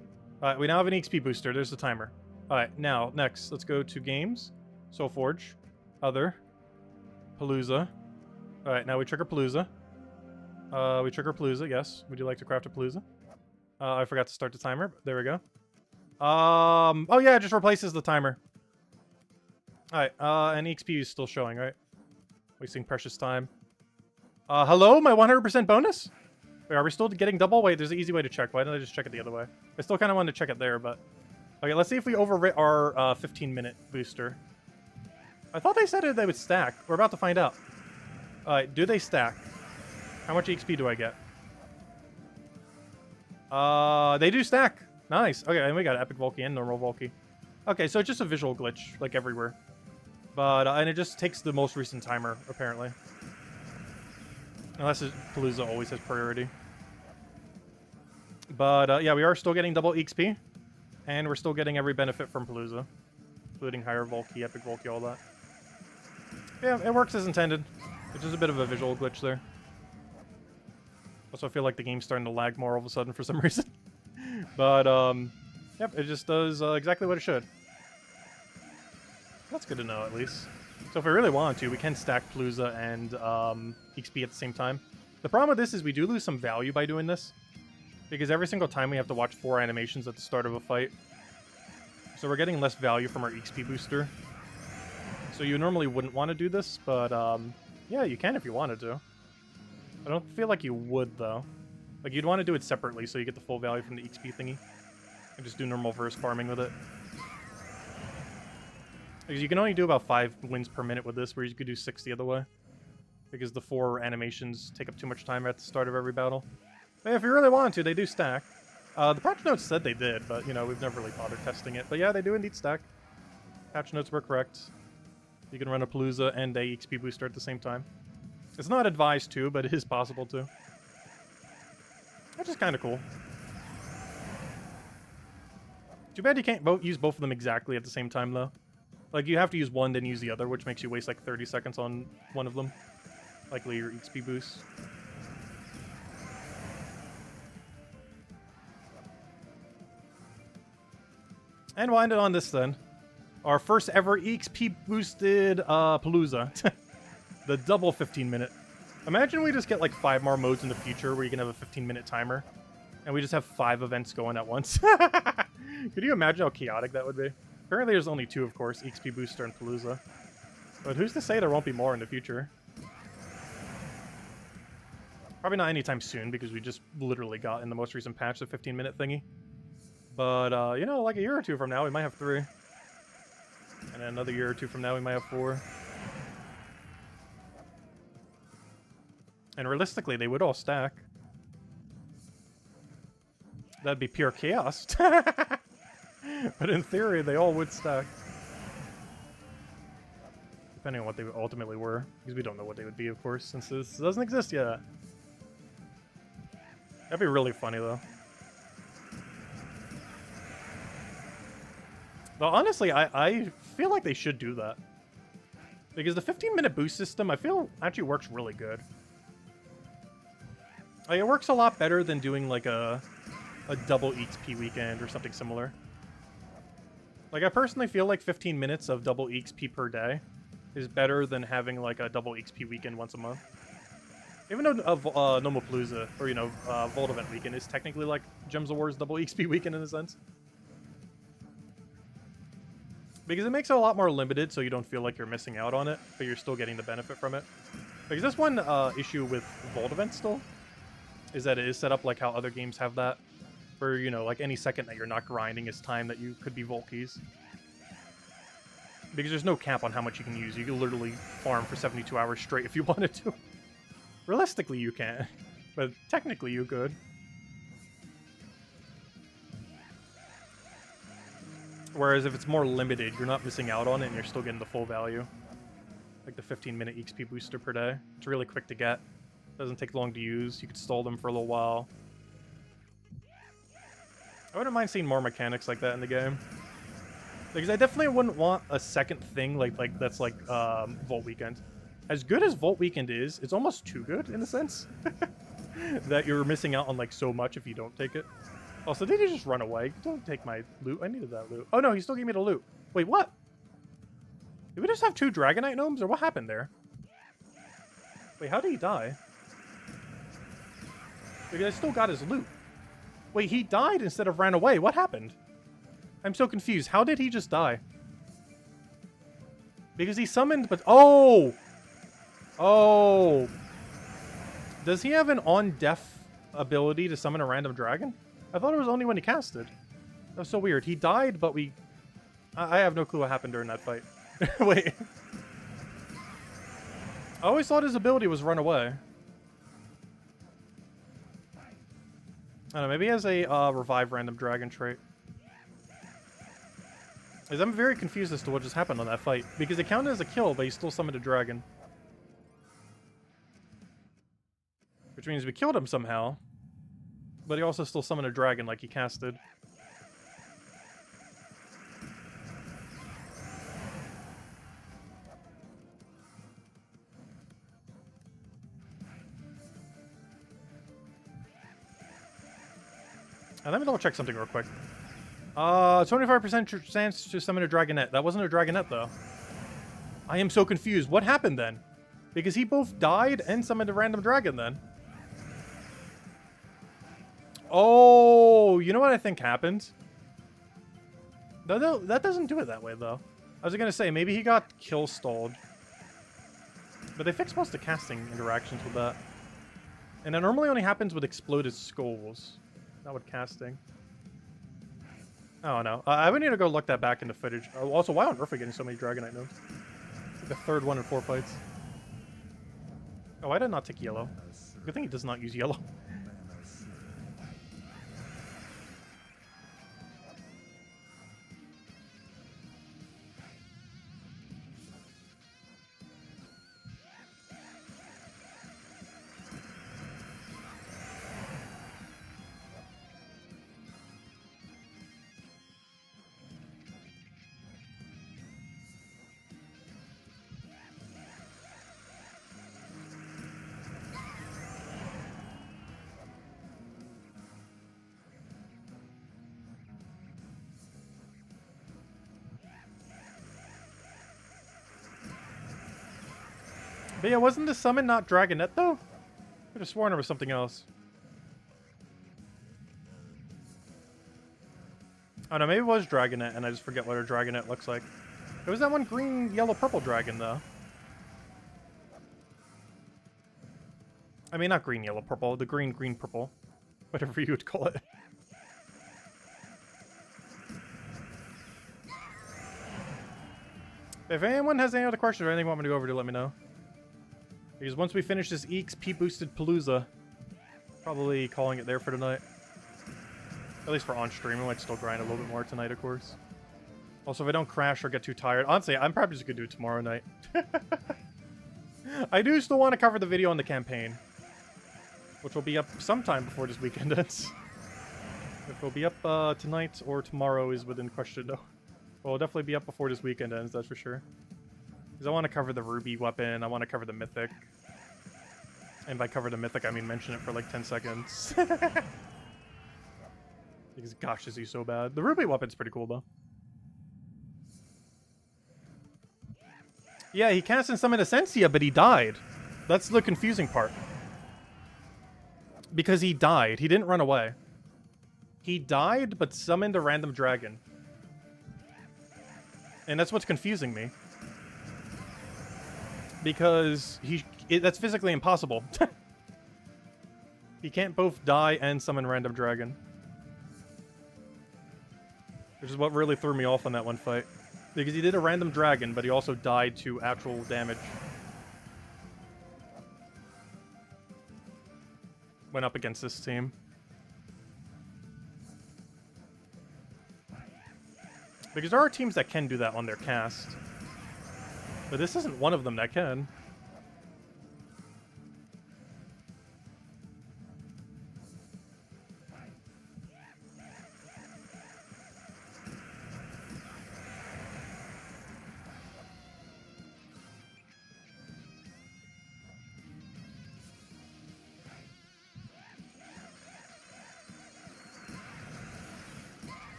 Alright, we now have an EXP booster. There's the timer. Alright, now, next, let's go to Games, Soulforge, Other, Palooza. Alright, now we trigger Palooza. We trigger Palooza, yes. Would you like to craft a Palooza? I forgot to start the timer. There we go. Oh yeah, it just replaces the timer. Alright, and EXP is still showing, right? Wasting precious time. Hello? My 100% bonus? Wait, are we still getting double? Wait, there's an easy way to check. Why didn't I just check it the other way? I still kind of wanted to check it there, but... Okay, let's see if we overwrit our 15-minute booster. I thought they said they would stack. We're about to find out. Alright, do they stack? How much EXP do I get? They do stack. Nice. Okay, and we got Epic Volky and Normal Volky. Okay, so it's just a visual glitch, like everywhere. But, and it just takes the most recent timer, apparently. Unless Palooza always has priority. But, yeah, we are still getting double EXP. And we're still getting every benefit from Palooza. Including higher Volky, Epic Volky, all that. Yeah, it works as intended. It's just a bit of a visual glitch there. Also, I feel like the game's starting to lag more all of a sudden for some reason. But, yep, it just does exactly what it should. That's good to know, at least. So if we really want to, we can stack Palooza and EXP at the same time. The problem with this is we do lose some value by doing this. Because every single time we have to watch 4 animations at the start of a fight. So we're getting less value from our EXP booster. So you normally wouldn't want to do this, but yeah, you can if you wanted to. I don't feel like you would, though. Like, you'd want to do it separately so you get the full value from the EXP thingy. And just do normal verse farming with it. Because you can only do about 5 wins per minute with this, where you could do 6 the other way. Because the 4 animations take up too much time at the start of every battle. But yeah, if you really want to, they do stack. The patch notes said they did, but, you know, we've never really bothered testing it. But yeah, they do indeed stack. Patch notes were correct. You can run a Palooza and a EXP booster at the same time. It's not advised to, but it is possible to. Which is kind of cool. Too bad you can't use both of them exactly at the same time, though. Like, you have to use one, then use the other, which makes you waste, like, 30 seconds on one of them. Likely your EXP boost. And we'll end it on this, then. Our first ever EXP boosted Palooza. The double 15-minute. Imagine we just get, like, 5 more modes in the future where you can have a 15-minute timer. And we just have 5 events going at once. Could you imagine how chaotic that would be? Apparently there's only 2, of course, EXP Booster and Palooza. But who's to say there won't be more in the future? Probably not anytime soon, because we just literally got in the most recent patch the 15-minute thingy. But, you know, like a year or 2 from now, we might have 3. And then another year or 2 from now, we might have 4. And realistically, they would all stack. That'd be pure chaos. But in theory, they all would stack. Depending on what they ultimately were. Because we don't know what they would be, of course, since this doesn't exist yet. That'd be really funny, though. But honestly, I feel like they should do that. Because the 15-minute boost system, I feel, actually works really good. Like, it works a lot better than doing, like, a double EXP weekend or something similar. Like, I personally feel like 15 minutes of double EXP per day is better than having, like, a double EXP weekend once a month. Even though Nomapalooza, or, you know, Vault Event weekend is technically like Gems of War's double EXP weekend in a sense. Because it makes it a lot more limited, so you don't feel like you're missing out on it, but you're still getting the benefit from it. Because this one issue with Vault Event still is that it is set up like how other games have that. For, you know, like any second that you're not grinding is time that you could be Vault Keys. Because there's no cap on how much you can use. You can literally farm for 72 hours straight if you wanted to. Realistically, you can't. But technically, you could. Whereas if it's more limited, you're not missing out on it and you're still getting the full value. Like the 15-minute XP booster per day. It's really quick to get. Doesn't take long to use. You could stall them for a little while. I wouldn't mind seeing more mechanics like that in the game. Because I definitely wouldn't want a second thing like that's like Vault Weekend. As good as Vault Weekend is, it's almost too good in a sense. That you're missing out on like so much if you don't take it. Also, did he just run away? Don't take my loot. I needed that loot. Oh no, he still gave me the loot. Wait, what? Did we just have 2 Dragonite Gnomes, or what happened there? Wait, how did he die? Because I still got his loot. Wait, he died instead of ran away. What happened? I'm so confused. How did he just die? Because he summoned, but... Oh! Oh! Does he have an on-death ability to summon a random dragon? I thought it was only when he casted. That was so weird. He died, but we... I have no clue what happened during that fight. Wait. I always thought his ability was run away. I don't know, maybe he has a revive random dragon trait. Because I'm very confused as to what just happened on that fight. Because it counted as a kill, but he still summoned a dragon. Which means we killed him somehow. But he also still summoned a dragon like he casted. Let me double check something real quick. 25% chance to summon a Dragonette. That wasn't a Dragonette, though. I am so confused. What happened then? Because he both died and summoned a random dragon then. Oh, you know what I think happened? No, that doesn't do it that way, though. I was going to say, maybe he got kill stalled. But they fixed most of the casting interactions with that. And that normally only happens with exploded skulls. Not with casting. Oh no. I would need to go look that back into footage. Also, why on earth are we getting so many Dragonite Gnomes? Like the third one in 4 fights. Oh, I did not take yellow. Good thing he does not use yellow. But yeah, wasn't the summon not Dragonette, though? I could have sworn it was something else. Oh no, maybe it was Dragonette, and I just forget what a Dragonette looks like. It was that one green, yellow, purple dragon, though. I mean, not green, yellow, purple. The green, green, purple. Whatever you would call it. If anyone has any other questions or anything you want me to go over to, let me know. Because once we finish this EXP boosted Palooza, probably calling it there for tonight. At least for on stream, I might still grind a little bit more tonight, of course. Also, if I don't crash or get too tired, honestly, I'm probably just gonna do it tomorrow night. I do still want to cover the video on the campaign, which will be up sometime before this weekend ends. If it'll be up tonight or tomorrow is within question, though. Well, it'll definitely be up before this weekend ends, that's for sure. Because I want to cover the Ruby weapon, I want to cover the Mythic. And by cover the Mythic, I mean mention it for like 10 seconds. Because gosh, is he so bad. The Ruby weapon's pretty cool, though. Yeah, he cast and summoned Essentia, but he died. That's the confusing part. Because he died. He didn't run away. He died, but summoned a random dragon. And that's what's confusing me. Because that's physically impossible. He can't both die and summon random dragon. Which is what really threw me off on that one fight. Because he did a random dragon, but he also died to actual damage. Went up against this team. Because there are teams that can do that on their cast. But this isn't one of them that can.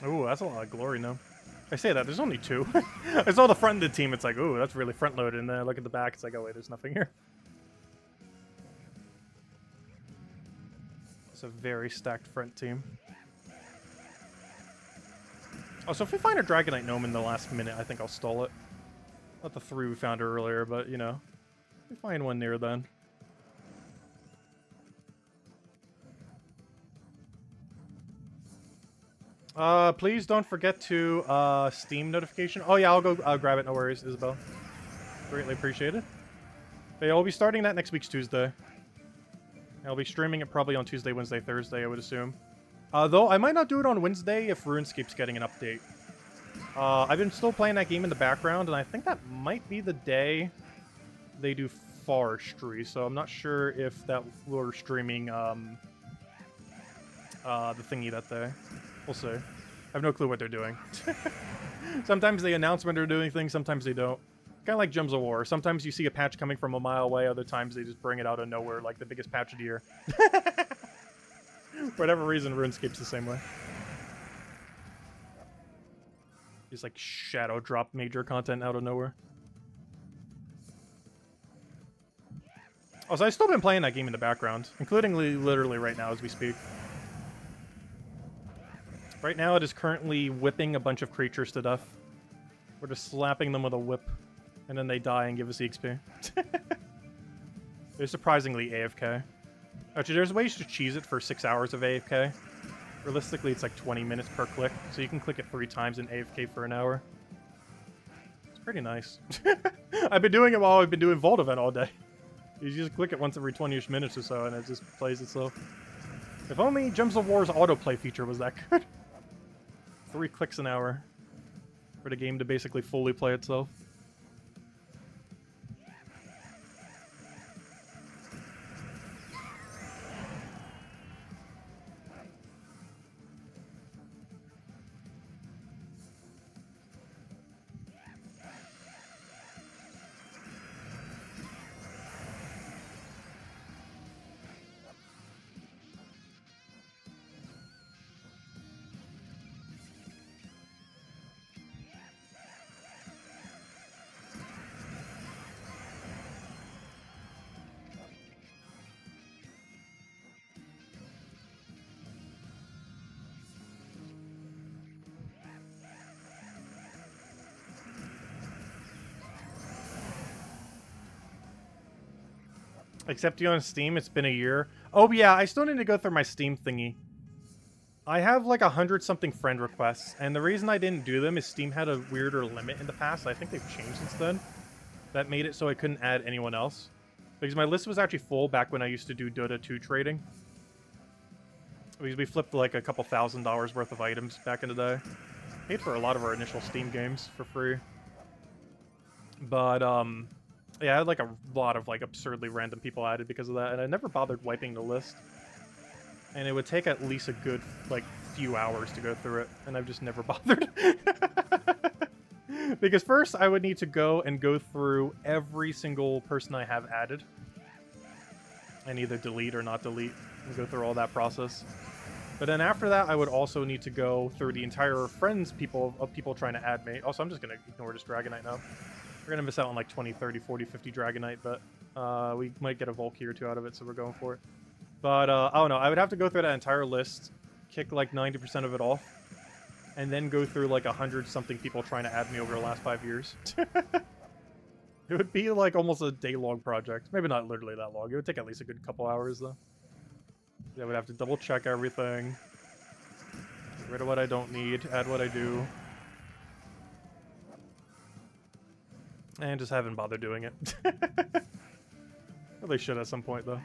Ooh, that's a lot of glory now. I say that, there's only 2. I saw the front of the team, it's like, ooh, that's really front-loaded, and then I look at the back, it's like, oh wait, there's nothing here. It's a very stacked front team. Also, if we find a Dragonite Gnome in the last minute, I think I'll stall it. Not the 3 we found earlier, but, you know, if we find one near then. Please don't forget to, Steam notification. Oh yeah, I'll go grab it, no worries, Isabel. Greatly appreciated. But yeah, I'll be starting that next week's Tuesday. I'll be streaming it probably on Tuesday, Wednesday, Thursday, I would assume. Though, I might not do it on Wednesday if RuneScape's getting an update. I've been still playing that game in the background, and I think that might be the day they do Forestry, so I'm not sure if that we're streaming, the thingy that day. We'll see. I have no clue what they're doing. Sometimes they announce when they're doing things, sometimes they don't. Kind of like Gems of War. Sometimes you see a patch coming from a mile away, other times they just bring it out of nowhere, like the biggest patch of the year. For whatever reason, RuneScape's the same way. Just like shadow drop major content out of nowhere. Also, I've still been playing that game in the background, including literally right now as we speak. Right now, it is currently whipping a bunch of creatures to death. We're just slapping them with a whip, and then they die and give us EXP. They're surprisingly AFK. Actually, there's ways to cheese it for 6 hours of AFK. Realistically, it's like 20 minutes per click, so you can click it 3 times in AFK for an hour. It's pretty nice. I've been doing it while I've been doing Vault Event all day. You just click it once every 20-ish minutes or so, and it just plays itself. If only Gems of War's autoplay feature was that good. 3 clicks an hour for the game to basically fully play itself. Except you on Steam, it's been a year. Oh yeah, I still need to go through my Steam thingy. I have like 100-something friend requests, and the reason I didn't do them is Steam had a weirder limit in the past. I think they've changed since then. That made it so I couldn't add anyone else. Because my list was actually full back when I used to do Dota 2 trading. Because we flipped like a couple $1,000 worth of items back in the day. Paid for a lot of our initial Steam games for free. But, yeah, I had like a lot of like absurdly random people added because of that, and I never bothered wiping the list. And it would take at least a good, like, few hours to go through it, and I've just never bothered. Because first, I would need to go through every single person I have added. And either delete or not delete, and go through all that process. But then after that, I would also need to go through the entire friends of people trying to add me. Also, I'm just going to ignore this Dragonite now. We're going to miss out on like 20, 30, 40, 50 Dragonite, but we might get a Volkey or two out of it, so we're going for it. But, I don't know, I would have to go through that entire list, kick like 90% of it off, and then go through like 100-something people trying to add me over the last 5 years. It would be like almost a day-long project. Maybe not literally that long. It would take at least a good couple hours, though. Yeah, I would have to double-check everything. Get rid of what I don't need, add what I do. And just haven't bothered doing it. Probably should at some point, though.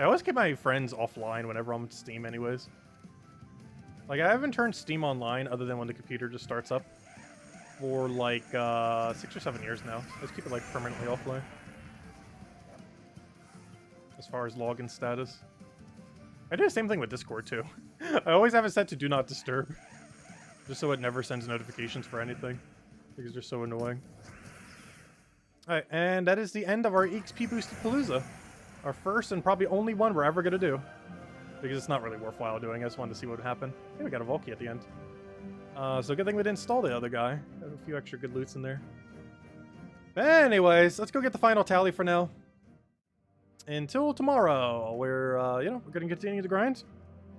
I always keep my friends offline whenever I'm on Steam anyways. Like, I haven't turned Steam online other than when the computer just starts up for like 6 or 7 years now. I just keep it like permanently offline. As far as login status. I do the same thing with Discord too. I always have it set to do not disturb. Just so it never sends notifications for anything. Because they're so annoying. Alright, and that is the end of our XP Boosted Palooza. Our first and probably only one we're ever going to do. Because it's not really worthwhile doing. I just wanted to see what would happen. Hey, we got a Volkey at the end. So good thing we didn't stall the other guy. Got a few extra good loots in there. But anyways, let's go get the final tally for now. Until tomorrow, where, you know, we're going to continue the grind.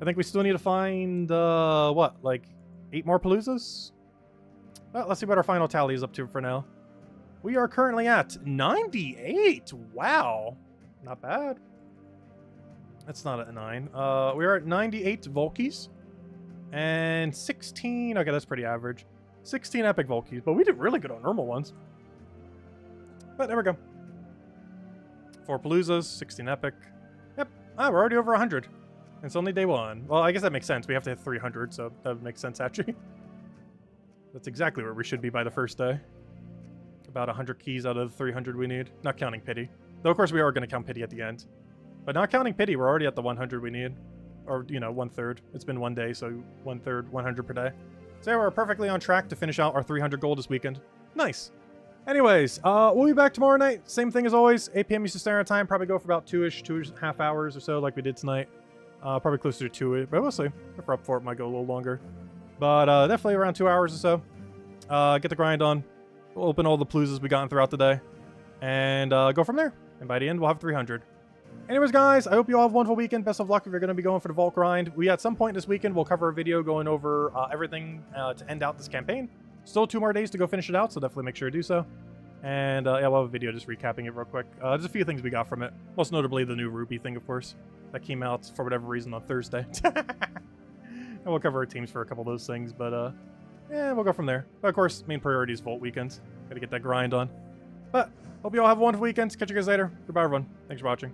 I think we still need to find, what, like 8 more Paloozas? Well, let's see what our final tally is up to for now. We are currently at 98. Wow. Not bad. That's not a 9. We are at 98 Volkeys. And 16... Okay, that's pretty average. 16 epic Volkeys. But we did really good on normal ones. But there we go. 4 Paloozas, 16 epic. Yep. Ah, we're already over 100. It's only day 1. Well, I guess that makes sense. We have to hit 300, so that would make sense, actually. That's exactly where we should be by the first day. About 100 keys out of the 300 we need. Not counting Pity. Though, of course, we are going to count Pity at the end. But not counting Pity, we're already at the 100 we need. Or, you know, 1/3. It's been 1 day, so 1/3, 100 per day. So yeah, we're perfectly on track to finish out our 300 gold this weekend. Nice. Anyways, we'll be back tomorrow night. Same thing as always. 8 p.m. Eastern Standard Time. Probably go for about 2.5 hours or so like we did tonight. Probably closer to 2, but we'll see. If we're up for it, might go a little longer. But definitely around 2 hours or so. Get the grind on. We'll open all the Paloozas we gotten throughout the day. And go from there. And by the end, we'll have 300. Anyways, guys, I hope you all have a wonderful weekend. Best of luck if you're going to be going for the Vault grind. We, at some point this weekend, will cover a video going over everything to end out this campaign. Still 2 more days to go finish it out, so definitely make sure to do so. And yeah, we'll have a video just recapping it real quick. There's a few things we got from it. Most notably the new Ruby thing, of course. That came out, for whatever reason, on Thursday. And we'll cover our teams for a couple of those things, but yeah, we'll go from there. But of course, main priority is Vault weekends. Gotta get that grind on. But, hope you all have a wonderful weekend. Catch you guys later. Goodbye, everyone. Thanks for watching.